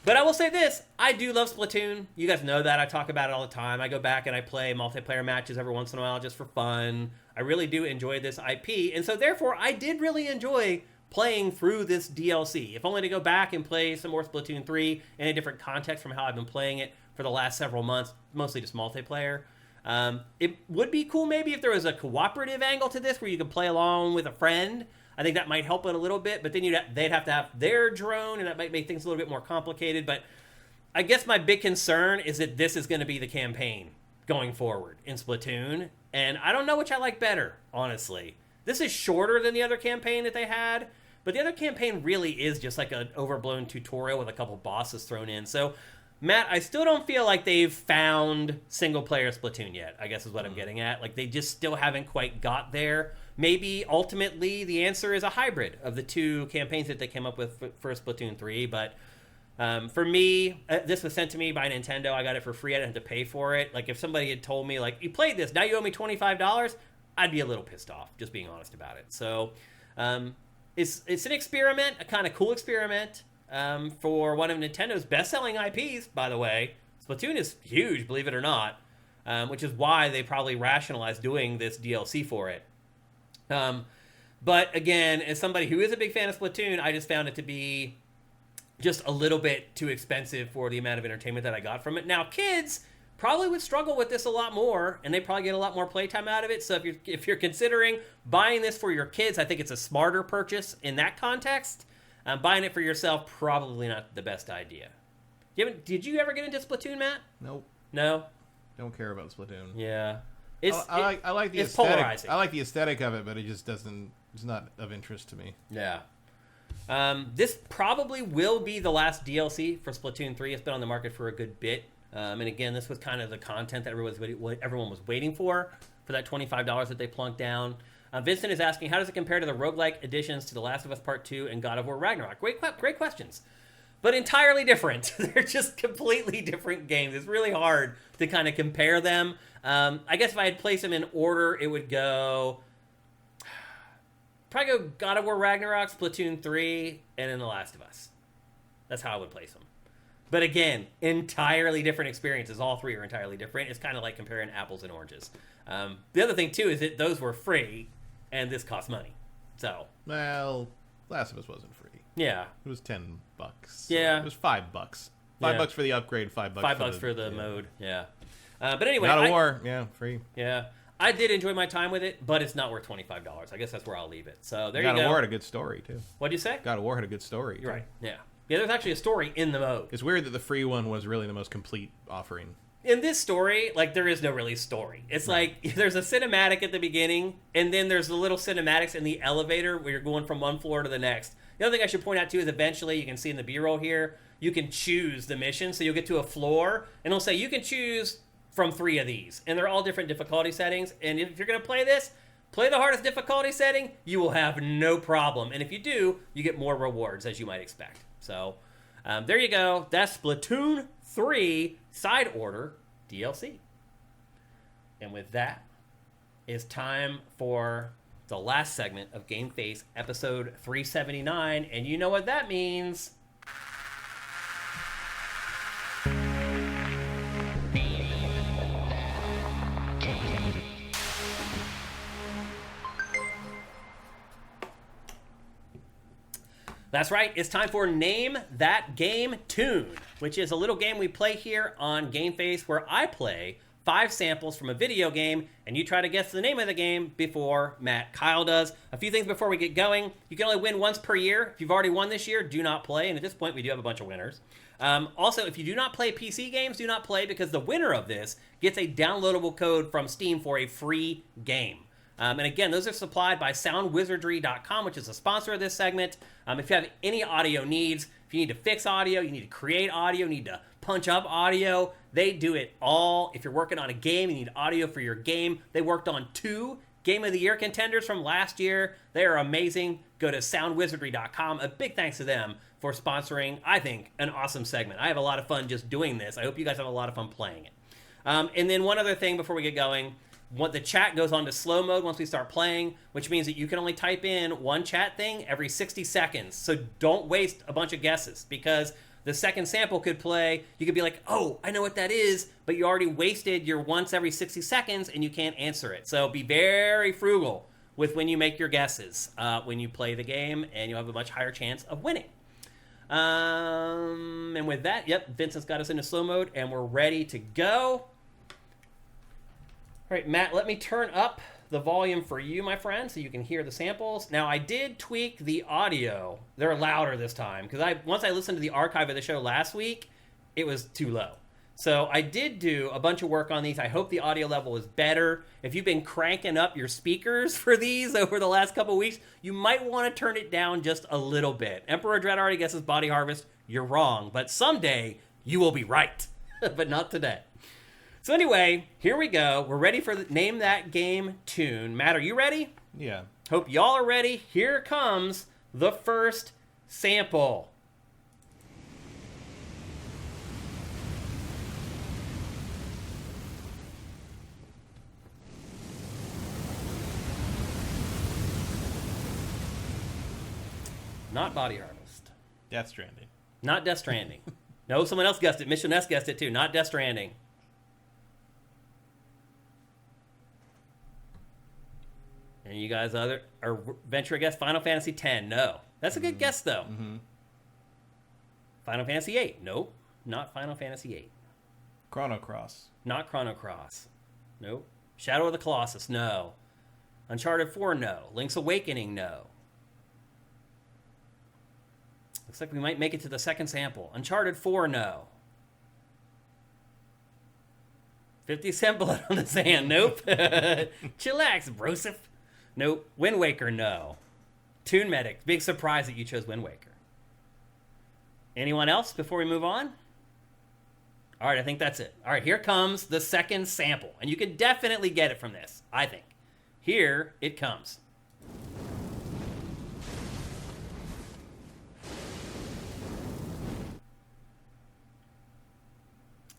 But I will say this, I do love Splatoon. You guys know that. I talk about it all the time. I go back and I play multiplayer matches every once in a while just for fun. I really do enjoy this IP. And so therefore, I did really enjoy playing through this DLC. If only to go back and play some more Splatoon 3 in a different context from how I've been playing it for the last several months, mostly just multiplayer. It would be cool maybe if there was a cooperative angle to this where you could play along with a friend. I think that might help it a little bit, but then they'd have to have their drone, and that might make things a little bit more complicated. But I guess my big concern is that this is going to be the campaign going forward in Splatoon, and I don't know which I like better, honestly. This is shorter than the other campaign that they had, but the other campaign really is just like an overblown tutorial with a couple bosses thrown in. So, Matt, I still don't feel like they've found single-player Splatoon yet, I guess is what I'm getting at. Like, they just still haven't quite got there. Maybe, ultimately, the answer is a hybrid of the two campaigns that they came up with for Splatoon 3, but for me, this was sent to me by Nintendo. I got it for free. I didn't have to pay for it. Like, if somebody had told me, like, you played this, now you owe me $25, I'd be a little pissed off, just being honest about it. So, it's an experiment, a kind of cool experiment. For one of Nintendo's best-selling IPs, by the way. Splatoon is huge, believe it or not, which is why they probably rationalized doing this DLC for it. But again, as somebody who is a big fan of Splatoon, I just found it to be just a little bit too expensive for the amount of entertainment that I got from it. Now, kids probably would struggle with this a lot more, and they probably get a lot more playtime out of it. So if you're considering buying this for your kids, I think it's a smarter purchase in that context. Buying it for yourself, probably not the best idea. Did you ever get into Splatoon, Matt? Nope. No? Don't care about Splatoon. Yeah. I like the it's aesthetic. polarizing. I like the aesthetic of it, but it just doesn't. It's not of interest to me. Yeah. This probably will be the last DLC for Splatoon 3. It's been on the market for a good bit. And again, this was kind of the content that everyone was waiting for that $25 that they plunked down. Vincent is asking, how does it compare to the roguelike additions to The Last of Us Part 2 and God of War Ragnarok? Great questions. But entirely different. They're just completely different games. It's really hard to kind of compare them. I guess if I had placed them in order, it would go... Probably go God of War Ragnarok, Splatoon 3, and then The Last of Us. That's how I would place them. But again, entirely different experiences. All three are entirely different. It's kind of like comparing apples and oranges. The other thing, too, is that those were free, and this costs money. So... Well, Last of Us wasn't free. Yeah. It was $10. Yeah. It was $5. $5 for the upgrade, $5 for the mode. Yeah. But anyway, God of War, free. Yeah, I did enjoy my time with it, but it's not worth $25. I guess that's where I'll leave it. So there you go. God of War had a good story too. What'd you say? God of War had a good story. You're right. Yeah. Yeah. There's actually a story in the mode. It's weird that the free one was really the most complete offering. In this story, like, there is no really story. It's like there's a cinematic at the beginning, and then there's the little cinematics in the elevator where you're going from one floor to the next. The other thing I should point out, too, is eventually, you can see in the B-roll here, you can choose the mission. So you'll get to a floor, and it'll say you can choose from 3 of these. And they're all different difficulty settings. And if you're going to play this, play the hardest difficulty setting. You will have no problem. And if you do, you get more rewards, as you might expect. So there you go. That's Splatoon 3 Side Order DLC. And with that, it's time for the last segment of GameFace episode 379. And you know what that means. That's right, it's time for Name That Game Tune, which is a little game we play here on GameFace where I play 5 samples from a video game, and you try to guess the name of the game before Matt Kyle does. A few things before we get going. You can only win once per year. If you've already won this year, do not play, and at this point we do have a bunch of winners. Also, if you do not play PC games, do not play, because the winner of this gets a downloadable code from Steam for a free game. And again, those are supplied by SoundWizardry.com, which is a sponsor of this segment. If you have any audio needs, if you need to fix audio, you need to create audio, you need to punch up audio, they do it all. If you're working on a game, you need audio for your game. They worked on 2 Game of the Year contenders from last year. They are amazing. Go to SoundWizardry.com. A big thanks to them for sponsoring, I think, an awesome segment. I have a lot of fun just doing this. I hope you guys have a lot of fun playing it. And then one other thing before we get going. The chat goes on to slow mode once we start playing, which means that you can only type in one chat thing every 60 seconds. So don't waste a bunch of guesses, because the second sample could play. You could be like, oh, I know what that is, but you already wasted your once every 60 seconds and you can't answer it. So be very frugal with when you make your guesses when you play the game, and you'll have a much higher chance of winning. And with that, Vincent's got us into slow mode, and we're ready to go. All right, Matt, let me turn up the volume for you, my friend, so you can hear the samples. Now, I did tweak the audio. They're louder this time, because once I listened to the archive of the show last week, it was too low. So I did do a bunch of work on these. I hope the audio level is better. If you've been cranking up your speakers for these over the last couple weeks, you might want to turn it down just a little bit. Emperor Dread already guesses Body Harvest. You're wrong, but someday you will be right, but not today. So anyway, here we go. We're ready for the Name That Game tune. Matt, are you ready? Yeah. Hope y'all are ready. Here comes the first sample. Not Body Harvest. Death Stranding. Not Death Stranding. No, someone else guessed it. Mission S guessed it too. Not Death Stranding. And you guys venture a guess, Final Fantasy X. No. That's a good guess, though. Mm-hmm. Final Fantasy VIII. Nope. Not Final Fantasy VIII. Chrono Cross. Not Chrono Cross. Nope. Shadow of the Colossus. No. Uncharted 4. No. Link's Awakening. No. Looks like we might make it to the second sample. Uncharted 4, no. 50 Cent Blood on the Sand, nope. Chillax, brosif. Nope. Wind Waker, no. Toon Medic, big surprise that you chose Wind Waker. Anyone else before we move on? All right, I think that's it. All right, here comes the second sample. And you can definitely get it from this, I think. Here it comes.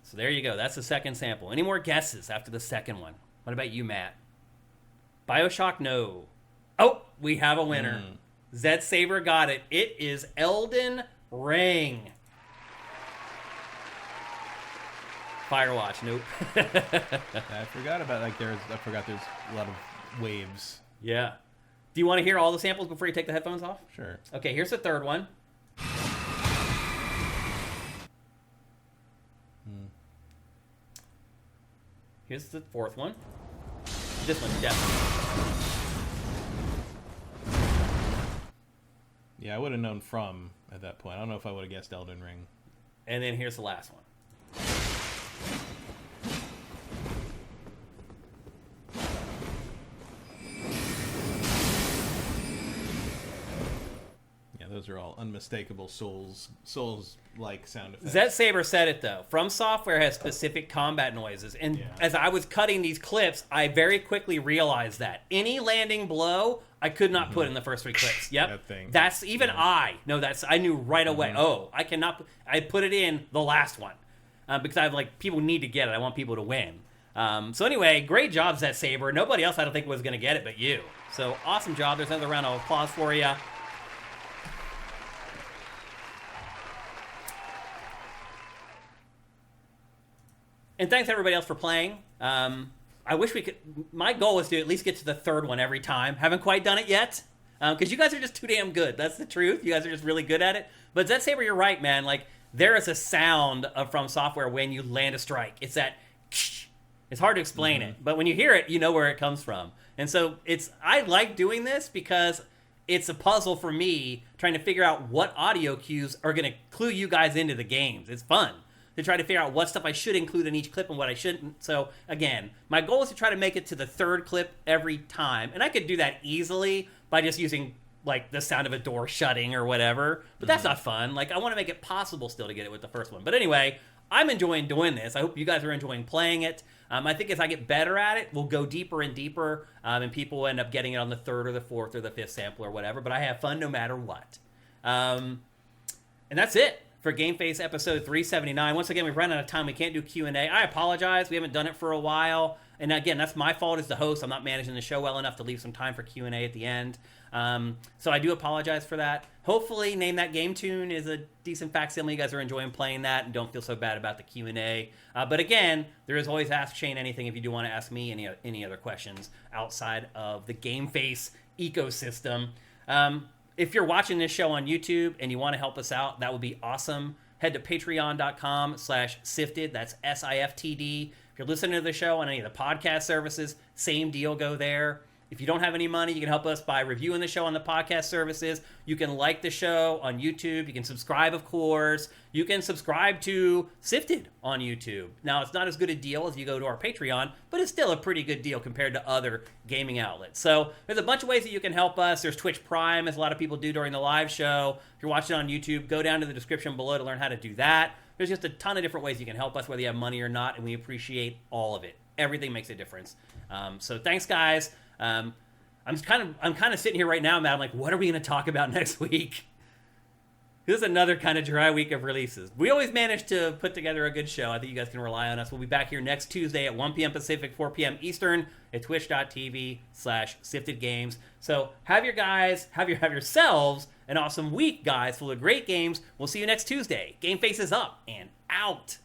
So there you go. That's the second sample. Any more guesses after the second one? What about you, Matt? BioShock, no. Oh, we have a winner. Zed Saber got it. It is Elden Ring. Firewatch, nope. I forgot about there's a lot of waves. Yeah. Do you want to hear all the samples before you take the headphones off? Sure. Okay, here's the third one. Here's the fourth one. This one's definitely. Yeah, I would have known from at that point. I don't know if I would have guessed Elden Ring. And then here's the last one. Those are all unmistakable Souls-like sound effects. Zed Saber said it, though. From Software has specific combat noises. And as I was cutting these clips, I very quickly realized that. Any landing blow, I could not put in the first 3 clips. Yep. That thing. That's even I knew right away. Oh, I cannot. I put it in the last one. Because I have, people need to get it. I want people to win. So anyway, great job, Zed Saber. Nobody else, I don't think, was going to get it but you. So awesome job. There's another round of applause for you. And thanks everybody else for playing. I wish we could. My goal is to at least get to the third one every time. Haven't quite done it yet, because you guys are just too damn good. That's the truth. You guys are just really good at it. But Zed Saber, you're right, man. There is a sound From Software when you land a strike. It's that. It's hard to explain it, but when you hear it, you know where it comes from. And so I like doing this because it's a puzzle for me trying to figure out what audio cues are going to clue you guys into the games. It's fun to try to figure out what stuff I should include in each clip and what I shouldn't. So, again, my goal is to try to make it to the third clip every time. And I could do that easily by just using, the sound of a door shutting or whatever. But that's not fun. I want to make it possible still to get it with the first one. But anyway, I'm enjoying doing this. I hope you guys are enjoying playing it. I think as I get better at it, we'll go deeper and deeper, and people will end up getting it on the third or the fourth or the fifth sample or whatever. But I have fun no matter what. And that's it for GameFace episode 379. Once again, we've run out of time. We can't do Q&A. I apologize. We haven't done it for a while. And again, that's my fault as the host. I'm not managing the show well enough to leave some time for Q&A at the end. So I do apologize for that. Hopefully, Name That Game Tune is a decent facsimile. You guys are enjoying playing that and don't feel so bad about the Q&A. But again, there is always Ask Shane Anything if you do want to ask me any other questions outside of the GameFace ecosystem. If you're watching this show on YouTube and you want to help us out, that would be awesome. Head to patreon.com/sifted. That's SIFTD. If you're listening to the show on any of the podcast services, same deal, go there. If you don't have any money, you can help us by reviewing the show on the podcast services. You can like the show on YouTube. You can subscribe, of course. You can subscribe to Sifted on YouTube. Now, it's not as good a deal as you go to our Patreon, but it's still a pretty good deal compared to other gaming outlets. So there's a bunch of ways that you can help us. There's Twitch Prime, as a lot of people do during the live show. If you're watching on YouTube, go down to the description below to learn how to do that. There's just a ton of different ways you can help us, whether you have money or not, and we appreciate all of it. Everything makes a difference. So thanks, guys. I'm kind of sitting here right now, Matt. I'm like, what are we going to talk about next week? This is another kind of dry week of releases. We always manage to put together a good show. I think you guys can rely on us. We'll be back here next Tuesday at 1 p.m. Pacific, 4 p.m. Eastern at twitch.tv/siftedgames. So have yourselves an awesome week, guys, full of great games. We'll see you next Tuesday. GameFace is up and out.